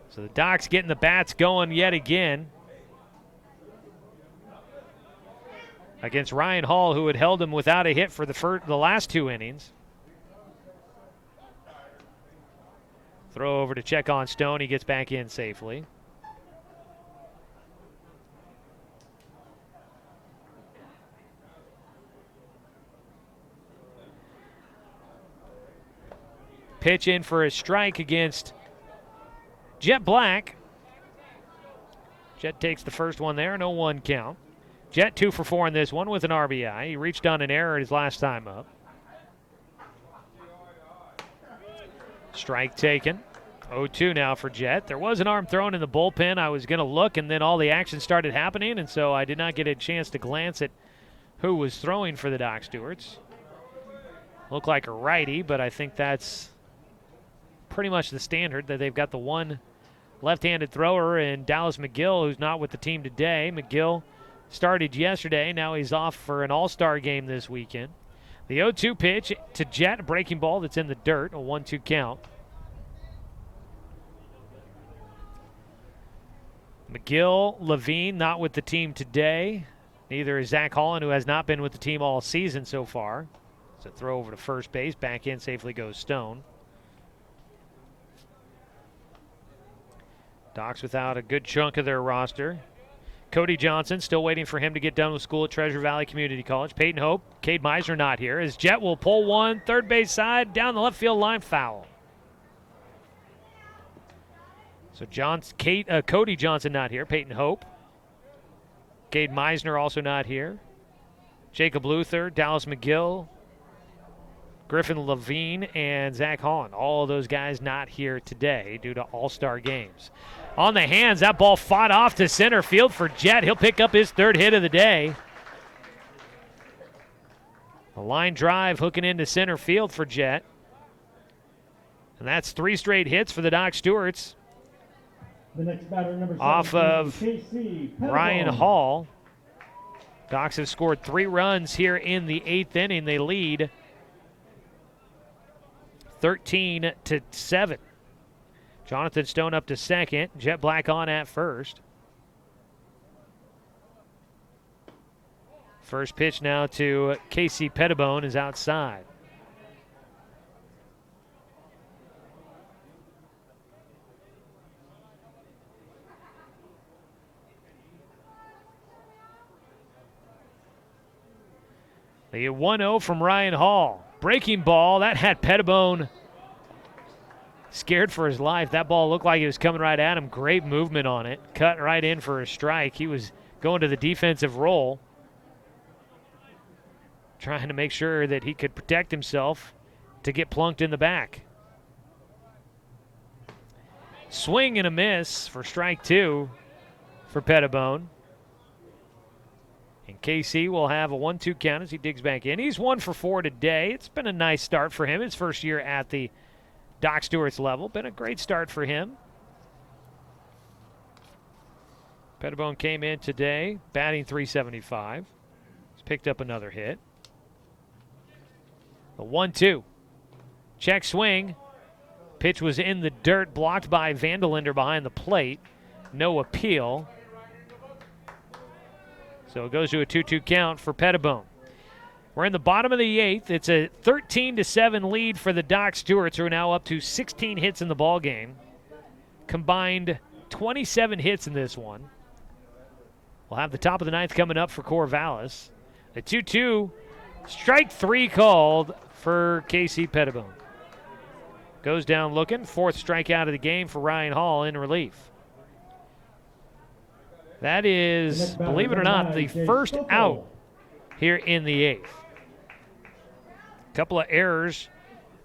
So the Docs getting the bats going yet again against Ryan Hall, who had held him without a hit for the last 2 innings. Throw over to check on Stone. He gets back in safely. Pitch in for a strike against Jet Black. Jet takes the first one there, 0-1 count. Jet 2 for 4 in this one with an RBI. He reached on an error his last time up. Strike taken. 0-2 now for Jet. There was an arm thrown in the bullpen. I was going to look, and then all the action started happening, and so I did not get a chance to glance at who was throwing for the Doc Stewarts. Looked like a righty, but I think that's pretty much the standard, that they've got the one left-handed thrower in Dallas McGill, who's not with the team today. McGill started yesterday. Now he's off for an all-star game this weekend. The 0-2 pitch to Jet, a breaking ball that's in the dirt, a 1-2 count. McGill, Levine not with the team today. Neither is Zach Holland, who has not been with the team all season so far. It's a throw over to first base. Back in safely goes Stone. Docs without a good chunk of their roster. Cody Johnson, still waiting for him to get done with school at Treasure Valley Community College. Peyton Hope, Cade Meisner not here. As Jet will pull one, third base side, down the left field line, foul. So Cody Johnson not here. Peyton Hope. Cade Meisner also not here. Jacob Luther, Dallas McGill, Griffin Levine, and Zach Holland. All of those guys not here today due to all-star games. On the hands, that ball fought off to center field for Jet. He'll pick up his third hit of the day. A line drive hooking into center field for Jet. And that's 3 straight hits for the Doc Stewarts. The next batter, number 17, off of KC Ryan Hall. Docs have scored 3 runs here in the 8th inning. They lead 13-7. Jonathan Stone up to second. Jet Black on at first. First pitch now to Casey Pettibone is outside. They get 1-0 from Ryan Hall. Breaking ball, that had Pettibone scared for his life. That ball looked like it was coming right at him. Great movement on it. Cut right in for a strike. He was going to the defensive role, trying to make sure that he could protect himself to get plunked in the back. Swing and a miss for strike 2 for Pettibone. And KC will have a 1-2 count as he digs back in. He's 1 for 4 today. It's been a nice start for him. His first year at the Doc Stewart's level. Been a great start for him. Pettibone came in today, batting .375. He's picked up another hit. The 1-2. Check swing. Pitch was in the dirt, blocked by Vandelinder behind the plate. No appeal. So it goes to a 2-2 count for Pettibone. We're in the bottom of the 8th. It's a 13-7 lead for the Doc Stewarts, who are now up to 16 hits in the ball game. Combined 27 hits in this one. We'll have the top of the 9th coming up for Corvallis. The 2-2, strike 3 called for KC Pettibone. Goes down looking. 4th strikeout of the game for Ryan Hall in relief. That is, believe it or not, the first out here in the 8th. Couple of errors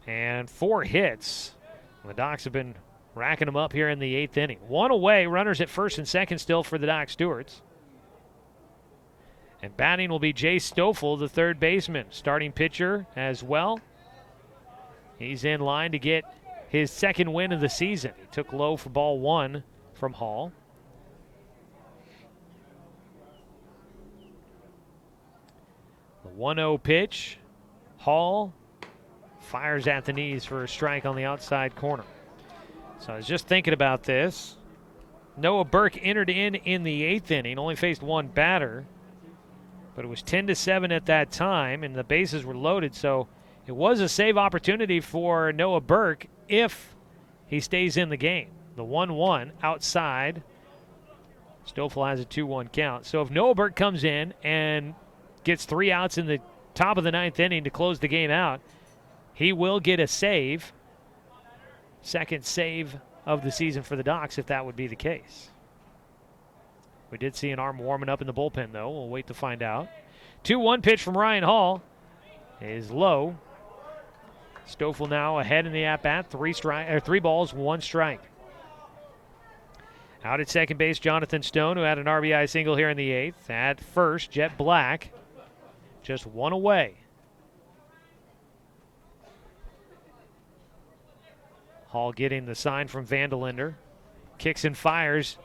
and 4 hits. The Docs have been racking them up here in the 8th inning. 1 away, runners at first and second still for the Doc Stewarts. And batting will be Jay Stoffel, the third baseman, starting pitcher as well. He's in line to get his second win of the season. He took low for ball 1 from Hall. The 1-0 pitch. Hall fires at the knees for a strike on the outside corner. So I was just thinking about this. Noah Burke entered in the 8th inning, only faced 1 batter, but it was 10-7 at that time, and the bases were loaded, so it was a save opportunity for Noah Burke if he stays in the game. The 1-1 outside. Stoffel has a 2-1 count. So if Noah Burke comes in and gets 3 outs in the top of the 9th inning to close the game out, he will get a save. Second save of the season for the Docs, if that would be the case. We did see an arm warming up in the bullpen, though. We'll wait to find out. 2-1 pitch from Ryan Hall is low. Stoffel now ahead in the at-bat. 3 balls, 1 strike. Out at second base, Jonathan Stone, who had an RBI single here in the 8th. At first, Jet Black, just 1 away. Hall getting the sign from Vandelinder. Kicks and fires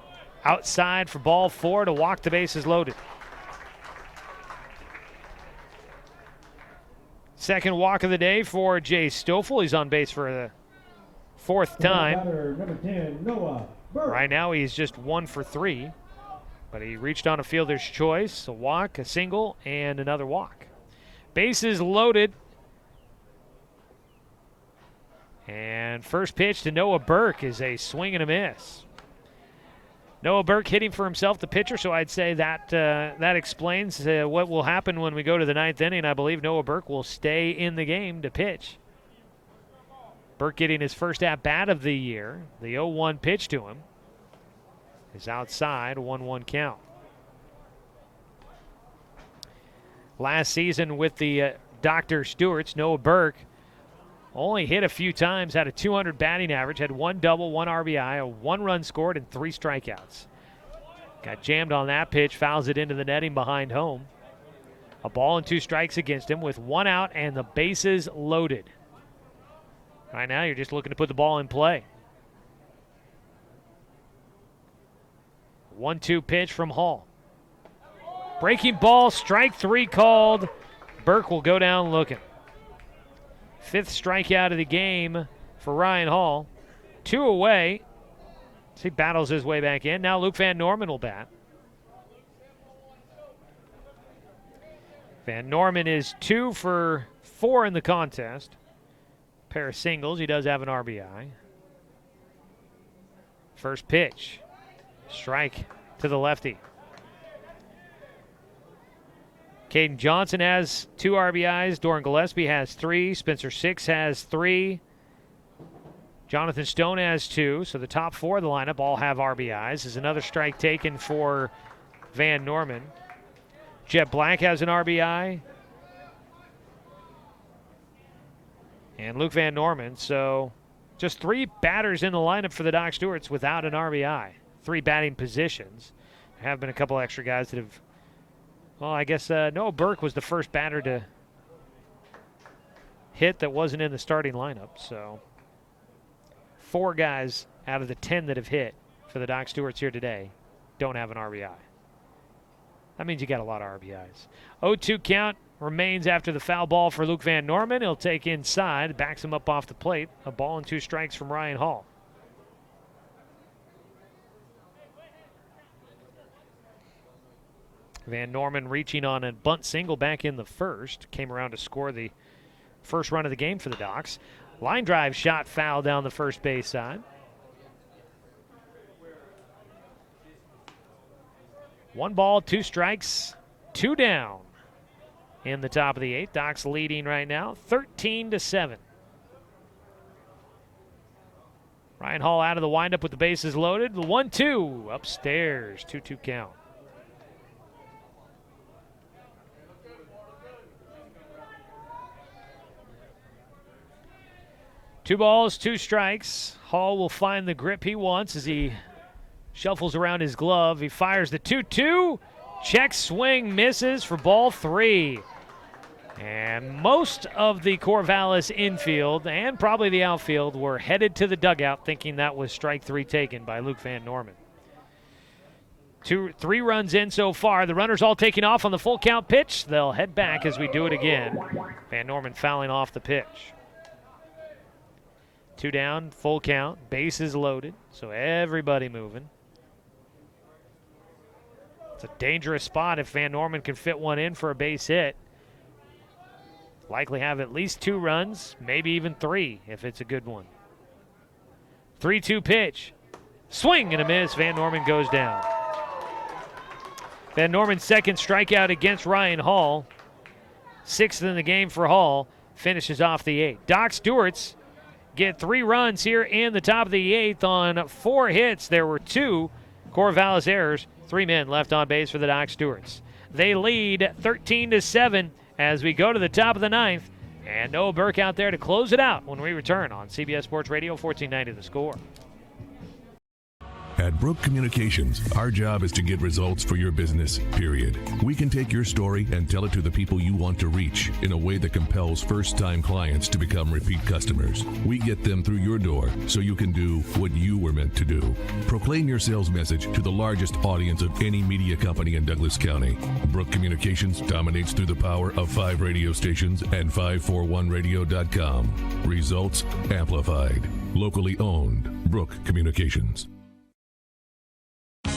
outside for ball 4 to walk the bases loaded. Second walk of the day for Jay Stoffel. He's on base for the 4th time. Number 10, Noah Burke. Right now he's just 1 for 3. But he reached on a fielder's choice, a walk, a single, and another walk. Bases loaded. And first pitch to Noah Burke is a swing and a miss. Noah Burke hitting for himself, the pitcher, so I'd say that that explains what will happen when we go to the ninth inning. I believe Noah Burke will stay in the game to pitch. Burke getting his first at-bat of the year. The 0-1 pitch to him is outside, 1-1 count. Last season with the Dr. Stewarts, Noah Burke only hit a few times, had a 200 batting average, had 1 double, 1 RBI, a 1 run scored, and 3 strikeouts. Got jammed on that pitch, fouls it into the netting behind home. A ball and 2 strikes against him with 1 out and the bases loaded. Right now, you're just looking to put the ball in play. 1-2 pitch from Hall. Breaking ball, strike 3 called. Burke will go down looking. 5th strikeout of the game for Ryan Hall. 2 away. As he battles his way back in. Now Luke Van Norman will bat. Van Norman is 2 for 4 in the contest. Pair of singles. He does have an RBI. First pitch. Strike to the lefty. Caden Johnson has 2 RBIs. Doran Gillespie has 3. Spencer Six has 3. Jonathan Stone has 2. So the top 4 of the lineup all have RBIs. There's another strike taken for Van Norman. Jet Black has an RBI. And Luke Van Norman. So just 3 batters in the lineup for the Doc Stewarts without an RBI. 3 batting positions. There have been a couple extra guys that have... Well, I guess Noah Burke was the first batter to hit that wasn't in the starting lineup. So 4 guys out of the 10 that have hit for the Doc Stewarts here today don't have an RBI. That means you got a lot of RBIs. 0-2 count remains after the foul ball for Luke Van Norman. He'll take inside, backs him up off the plate. A ball and 2 strikes from Ryan Hall. Van Norman reaching on a bunt single back in the first. Came around to score the first run of the game for the Docs. Line drive shot foul down the first base side. 1 ball, 2 strikes, 2 down in the top of the 8th. Docs leading right now, 13-7. Ryan Hall out of the windup with the bases loaded. 1-2 upstairs, 2-2 count. Two balls, 2 strikes. Hall will find the grip he wants as he shuffles around his glove. He fires the 2-2. Check swing, misses for ball 3. And most of the Corvallis infield and probably the outfield were headed to the dugout thinking that was strike 3 taken by Luke Van Norman. 3 runs in so far. The runners all taking off on the full count pitch. They'll head back as we do it again. Van Norman fouling off the pitch. 2 down, full count, bases loaded, so everybody moving. It's a dangerous spot if Van Norman can fit one in for a base hit. Likely have at least 2 runs, maybe even 3 if it's a good one. 3-2 pitch. Swing and a miss. Van Norman goes down. Van Norman's second strikeout against Ryan Hall. 6th in the game for Hall. Finishes off the 8th. Doc Stewart's get 3 runs here in the top of the 8th on 4 hits. There were 2 Corvallis errors. 3 men left on base for the Doc Stewarts. They lead 13-7 as we go to the top of the 9th. And Noah Burke out there to close it out when we return on CBS Sports Radio 1490 The Score. At Brook Communications, our job is to get results for your business, period. We can take your story and tell it to the people you want to reach in a way that compels first-time clients to become repeat customers. We get them through your door so you can do what you were meant to do. Proclaim your sales message to the largest audience of any media company in Douglas County. Brook Communications dominates through the power of 5 radio stations and 541radio.com. Results amplified. Locally owned. Brook Communications.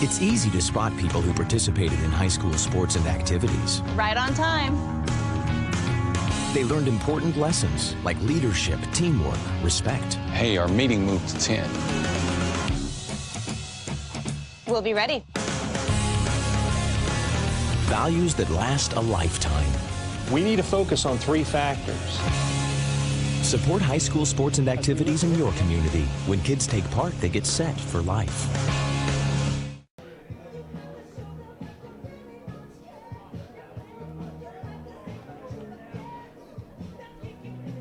It's easy to spot people who participated in high school sports and activities. Right on time. They learned important lessons like leadership, teamwork, respect. Hey, our meeting moved to 10. We'll be ready. Values that last a lifetime. We need to focus on 3 factors. Support high school sports and activities in your community. When kids take part, they get set for life.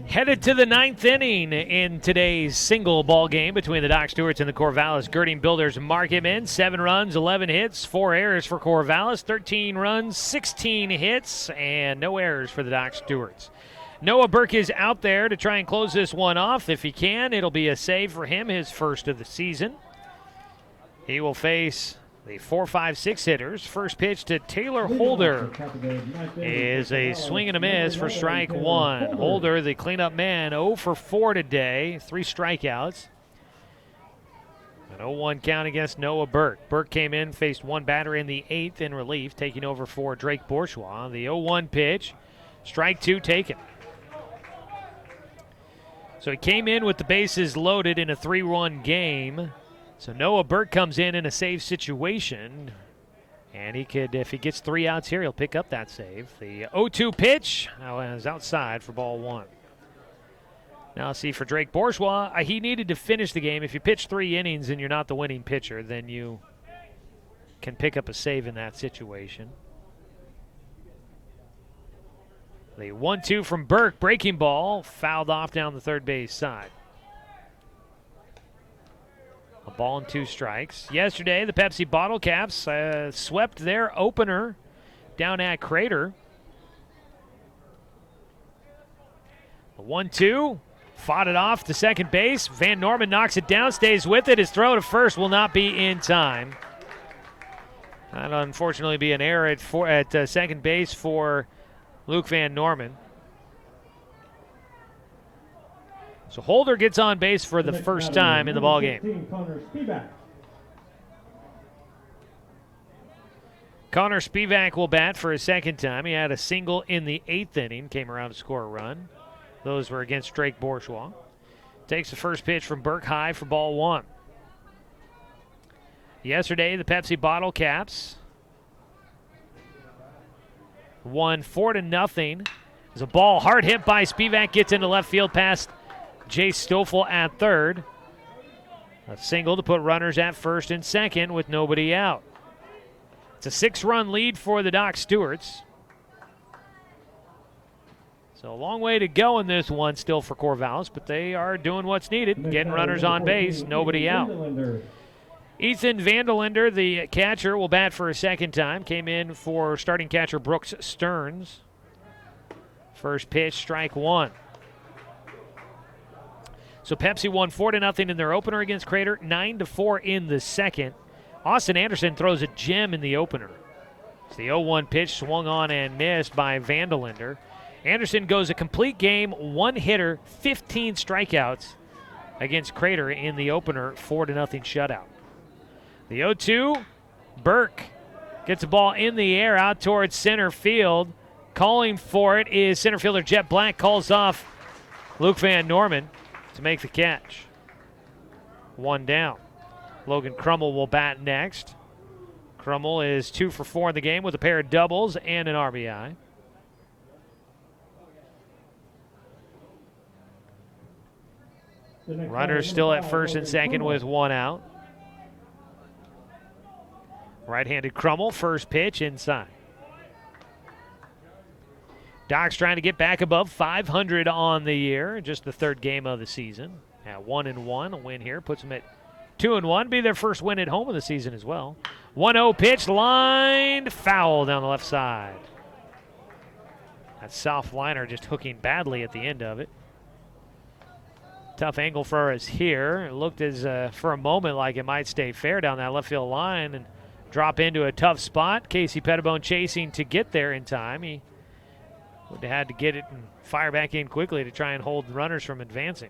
Headed to the 9th inning in today's single ball game between the Doc Stewarts and the Corvallis Girding Builders Marketmen. 7 runs, 11 hits, 4 errors for Corvallis, 13 runs, 16 hits, and no errors for the Doc Stewarts. Noah Burke is out there to try and close this one off. If he can, it'll be a save for him, his first of the season. He will face the 4-5-6 hitters. First pitch to Taylor Holder is a swing and a miss for strike 1. Holder, the cleanup man, 0 for 4 today, 3 strikeouts. An 0-1 count against Noah Burke. Burke came in, faced 1 batter in the 8th in relief, taking over for Drake Bourgeois. The 0-1 pitch, strike 2 taken. So he came in with the bases loaded in a 3-1 game. So Noah Burke comes in a save situation, and he could, if he gets 3 outs here, he'll pick up that save. The 0-2 pitch is outside for ball 1. Now see for Drake Bourgeois, he needed to finish the game. If you pitch 3 innings and you're not the winning pitcher, then you can pick up a save in that situation. The 1-2 from Burke, breaking ball, fouled off down the third base side. A ball and 2 strikes. Yesterday, the Pepsi Bottle Caps swept their opener down at Crater. The 1-2, fought it off to second base. Van Norman knocks it down, stays with it. His throw to first will not be in time. That'll unfortunately be an error at second base for Luke Van Norman. So Holder gets on base for the first time in the ballgame. Connor Spivak will bat for a second time. He had a single in the 8th inning, came around to score a run. Those were against Drake Bourgeois. Takes the first pitch from Burke high for ball 1. Yesterday, the Pepsi Bottle Caps won 4-0. There's a ball hard hit by Spivak, gets into left field past Jay Stoffel at third. A single to put runners at first and second with nobody out. It's a 6-run lead for the Doc Stewarts. So a long way to go in this one still for Corvallis, but they are doing what's needed, getting runners on base, nobody out. Ethan Vandelender, the catcher, will bat for a second time. Came in for starting catcher Brooks Stearns. First pitch, strike 1. So Pepsi won 4-0 in their opener against Crater, 9-4 in the second. Austin Anderson throws a gem in the opener. It's the 0-1 pitch swung on and missed by Vandelender. Anderson goes a complete game, 1 hitter, 15 strikeouts against Crater in the opener, 4-0 shutout. The 0-2, Burke gets the ball in the air out towards center field. Calling for it is center fielder Jet Black, calls off Luke Van Norman to make the catch. 1 down. Logan Crummell will bat next. Crummell is 2 for 4 in the game with a pair of doubles and an RBI. Runners still at first and second with 1 out. Right-handed Crummell, first pitch inside. Doc's trying to get back above 500 on the year, just the 3rd game of the season. At 1-1, a win here puts them at 2-1. Be their first win at home of the season as well. 1-0 pitch, lined foul down the left side. That soft liner just hooking badly at the end of it. Tough angle for us here. It looked as for a moment like it might stay fair down that left field line and drop into a tough spot. Casey Pettibone chasing to get there in time. He would have had to get it and fire back in quickly to try and hold runners from advancing.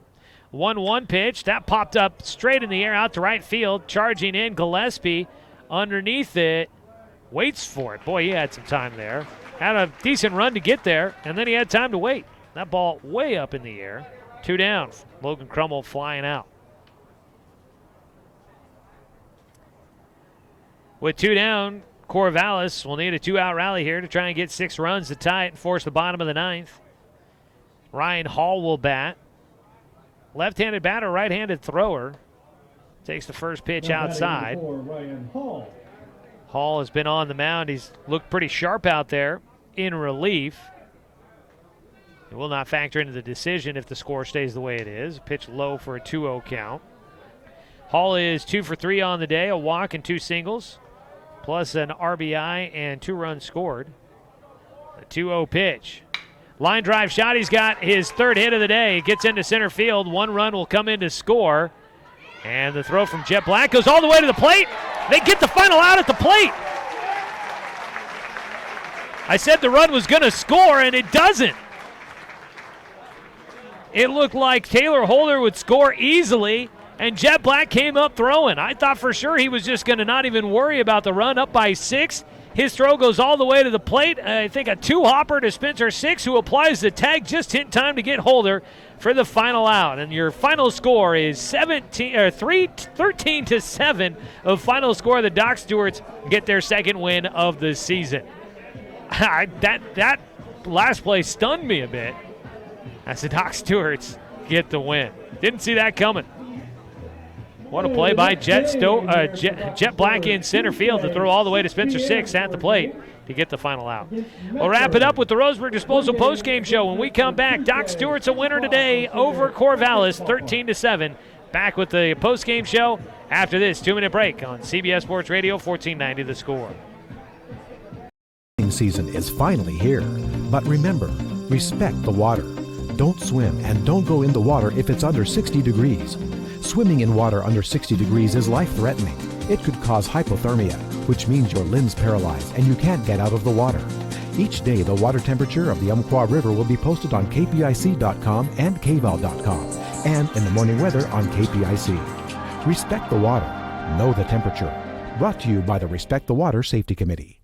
1-1 pitch. That popped up straight in the air out to right field. Charging in Gillespie underneath it, waits for it. Boy, he had some time there. Had a decent run to get there, and then he had time to wait. That ball way up in the air. 2 down. Logan Crummell flying out. With 2 down, Corvallis will need a 2-out rally here to try and get 6 runs to tie it and force the bottom of the 9th. Ryan Hall will bat. Left-handed batter, right-handed thrower. Takes the first pitch outside. Ryan Hall. Hall has been on the mound. He's looked pretty sharp out there in relief. It will not factor into the decision if the score stays the way it is. Pitch low for a 2-0 count. Hall is 2 for 3 on the day, a walk and 2 singles, plus an RBI and 2 runs scored. A 2-0 pitch. Line drive shot. He's got his 3rd hit of the day. Gets into center field. 1 run will come in to score. And the throw from Jet Black goes all the way to the plate. They get the final out at the plate. I said the run was going to score, and it doesn't. It looked like Taylor Holder would score easily, and Jet Black came up throwing. I thought for sure he was just going to not even worry about the run, up by 6. His throw goes all the way to the plate. I think a 2-hopper to Spencer 6, who applies the tag just in time to get Holder for the final out. And your final score is 13-7 of final score. The Doc Stewarts get their 2nd win of the season. That last play stunned me a bit as the Doc Stewarts get the win. Didn't see that coming. What a play by Jet Black in center field to throw all the way to Spencer 6 at the plate to get the final out. We'll wrap it up with the Roseburg Disposal postgame show. When we come back, Doc Stewart's a winner today over Corvallis, 13-7. Back with the postgame show after this 2-minute break on CBS Sports Radio, 1490 The Score. Season is finally here, but remember, respect the water. Don't swim and don't go in the water if it's under 60 degrees. Swimming in water under 60 degrees is life-threatening. It could cause hypothermia, which means your limbs paralyzed and you can't get out of the water. Each day, the water temperature of the Umpqua River will be posted on kpic.com and kval.com, and in the morning weather on KPIC. Respect the water. Know the temperature. Brought to you by the Respect the Water Safety Committee.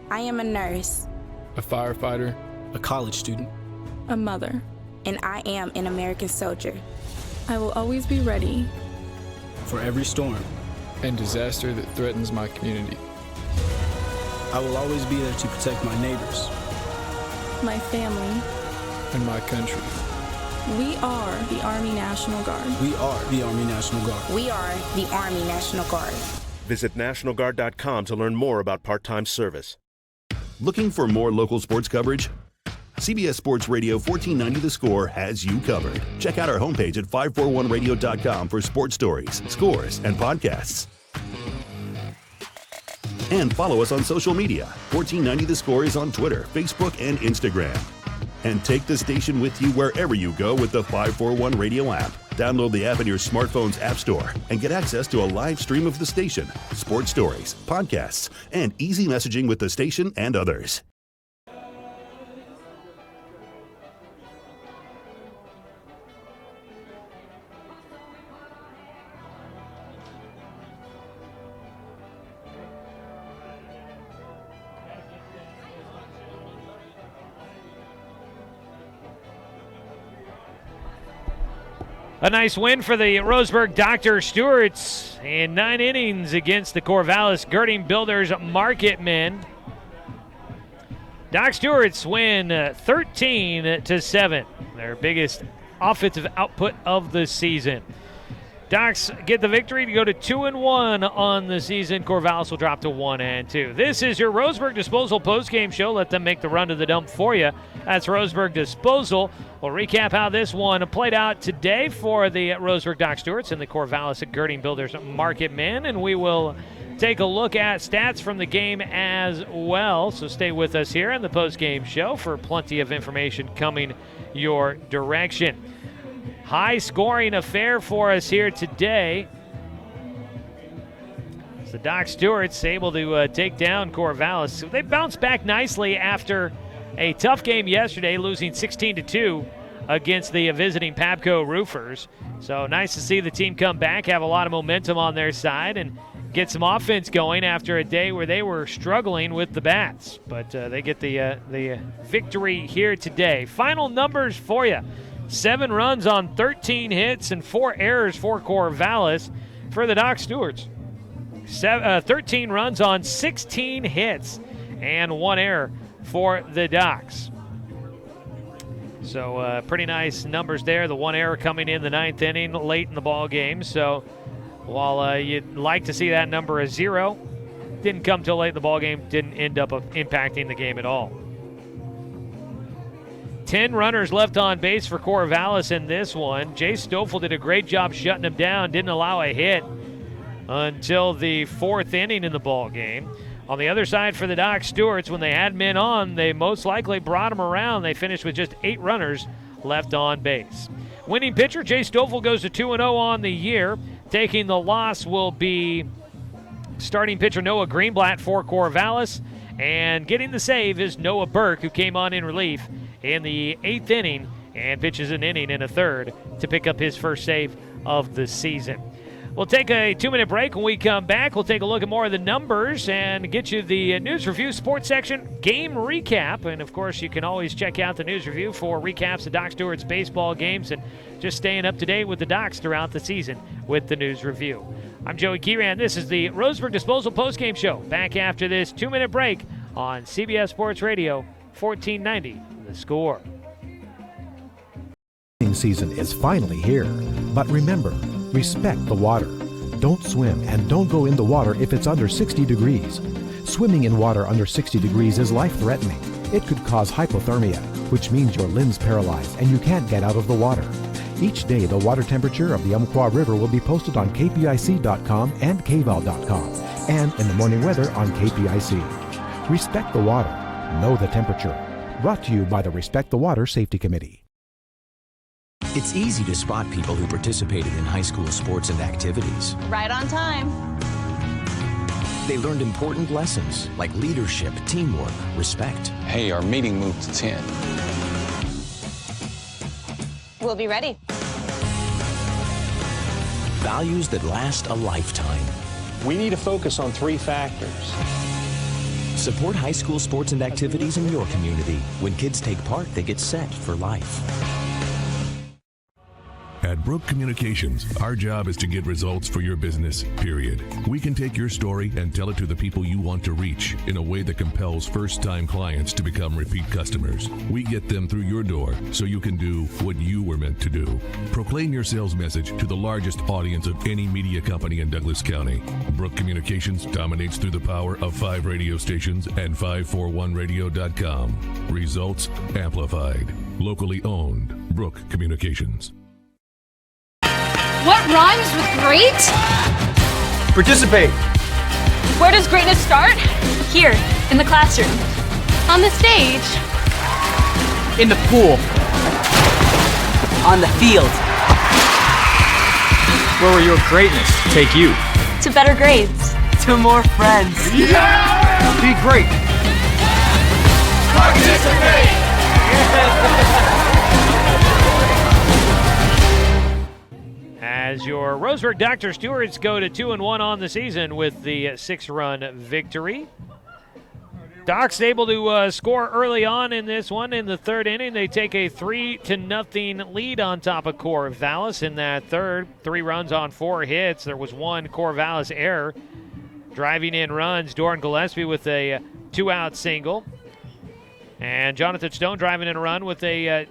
I am a nurse, a firefighter, a college student, a mother, and I am an American soldier. I will always be ready for every storm and disaster that threatens my community. I will always be there to protect my neighbors, my family, and my country. We are the Army National Guard. We are the Army National Guard. We are the Army National Guard. Visit nationalguard.com to learn more about part-time service. Looking for more local sports coverage? CBS Sports Radio 1490 The Score has you covered. Check out our homepage at 541radio.com for sports stories, scores, and podcasts. And follow us on social media. 1490 The Score is on Twitter, Facebook, and Instagram. And take the station with you wherever you go with the 541 Radio app. Download the app in your smartphone's app store and get access to a live stream of the station, sports stories, podcasts, and easy messaging with the station and others. A nice win for the Roseburg Dr. Stewarts in 9 innings against the Corvallis Girding Builders Marketmen. Doc Stewarts win 13-7, their biggest offensive output of the season. Docs get the victory to go to 2-1 on the season. Corvallis will drop to 1-2. This is your Roseburg Disposal postgame show. Let them make the run to the dump for you. That's Roseburg Disposal. We'll recap how this one played out today for the Roseburg Doc Stewarts and the Corvallis Girding Builders Marketmen, and we will take a look at stats from the game as well. So stay with us here in the post-game show for plenty of information coming your direction. High-scoring affair for us here today. So Doc Stewart's able to take down Corvallis. So they bounced back nicely after a tough game yesterday, losing 16-2 against the visiting Pabco Roofers. So nice to see the team come back, have a lot of momentum on their side, and get some offense going after a day where they were struggling with the bats. But they get the victory here today. Final numbers for you. 7 runs on 13 hits and 4 errors for Corvallis. For the Doc Stewarts, 13 runs on 16 hits and 1 error for the Docs. So pretty nice numbers there. The 1 error coming in the 9th inning late in the ball game. So while you'd like to see that number as 0, didn't come till late in the ball game, didn't end up impacting the game at all. 10 runners left on base for Corvallis in this one. Jay Stoffel did a great job shutting him down, didn't allow a hit until the 4th inning in the ball game. On the other side for the Doc Stewarts, when they had men on, they most likely brought them around. They finished with just 8 runners left on base. Winning pitcher Jay Stoffel goes to 2-0 on the year. Taking the loss will be starting pitcher Noah Greenblatt for Corvallis. And getting the save is Noah Burke, who came on in relief in the 8th inning and pitches an inning and a third to pick up his first save of the season. We'll take a 2-minute break. When we come back, we'll take a look at more of the numbers and get you the news review, sports section, game recap. And, of course, you can always check out the news review for recaps of Doc Stewart's baseball games and just staying up to date with the Docs throughout the season with the news review. I'm Joey Kieran. This is the Roseburg Disposal postgame show. Back after this 2-minute break on CBS Sports Radio, 1490 The Score. Season is finally here, but remember, respect the water. Don't swim and don't go in the water if it's under 60 degrees. Swimming in water under 60 degrees is life-threatening. It could cause hypothermia, which means your limbs paralyzed and you can't get out of the water. Each day, the water temperature of the Umpqua River will be posted on kpic.com and kval.com, and in the morning weather on KPIC. Respect the water. Know the temperature. Brought to you by the Respect the Water Safety Committee. It's easy to spot people who participated in high school sports and activities. Right on time. They learned important lessons like leadership, teamwork, respect. Hey, our meeting moved to 10. We'll be ready. Values that last a lifetime. We need to focus on 3 factors. Support high school sports and activities in your community. When kids take part, they get set for life. At Brook Communications, our job is to get results for your business, period. We can take your story and tell it to the people you want to reach in a way that compels first-time clients to become repeat customers. We get them through your door so you can do what you were meant to do. Proclaim your sales message to the largest audience of any media company in Douglas County. Brook Communications dominates through the power of 5 radio stations and 541radio.com. Results amplified. Locally owned. Brook Communications. What rhymes with great? Participate. Where does greatness start? Here, in the classroom. On the stage. In the pool. On the field. Where will your greatness take you? To better grades. To more friends. Yeah! Be great. Participate! As your Roseburg Dr. Stewarts go to 2-1 on the season with the 6-run victory. Doc's able to score early on in this one. In the 3rd inning, they take a 3-0 lead on top of Corvallis in that third. 3 runs on 4 hits. There was 1 Corvallis error. Driving in runs, Doran Gillespie with a 2-out single. And Jonathan Stone driving in a run with a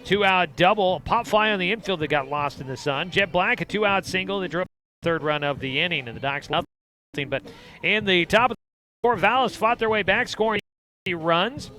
2-out double. A pop fly on the infield that got lost in the sun. Jet Black, a 2-out single that drove the 3rd run of the inning. And the Docs nothing. But in the top of the Corvallis fought their way back, scoring runs.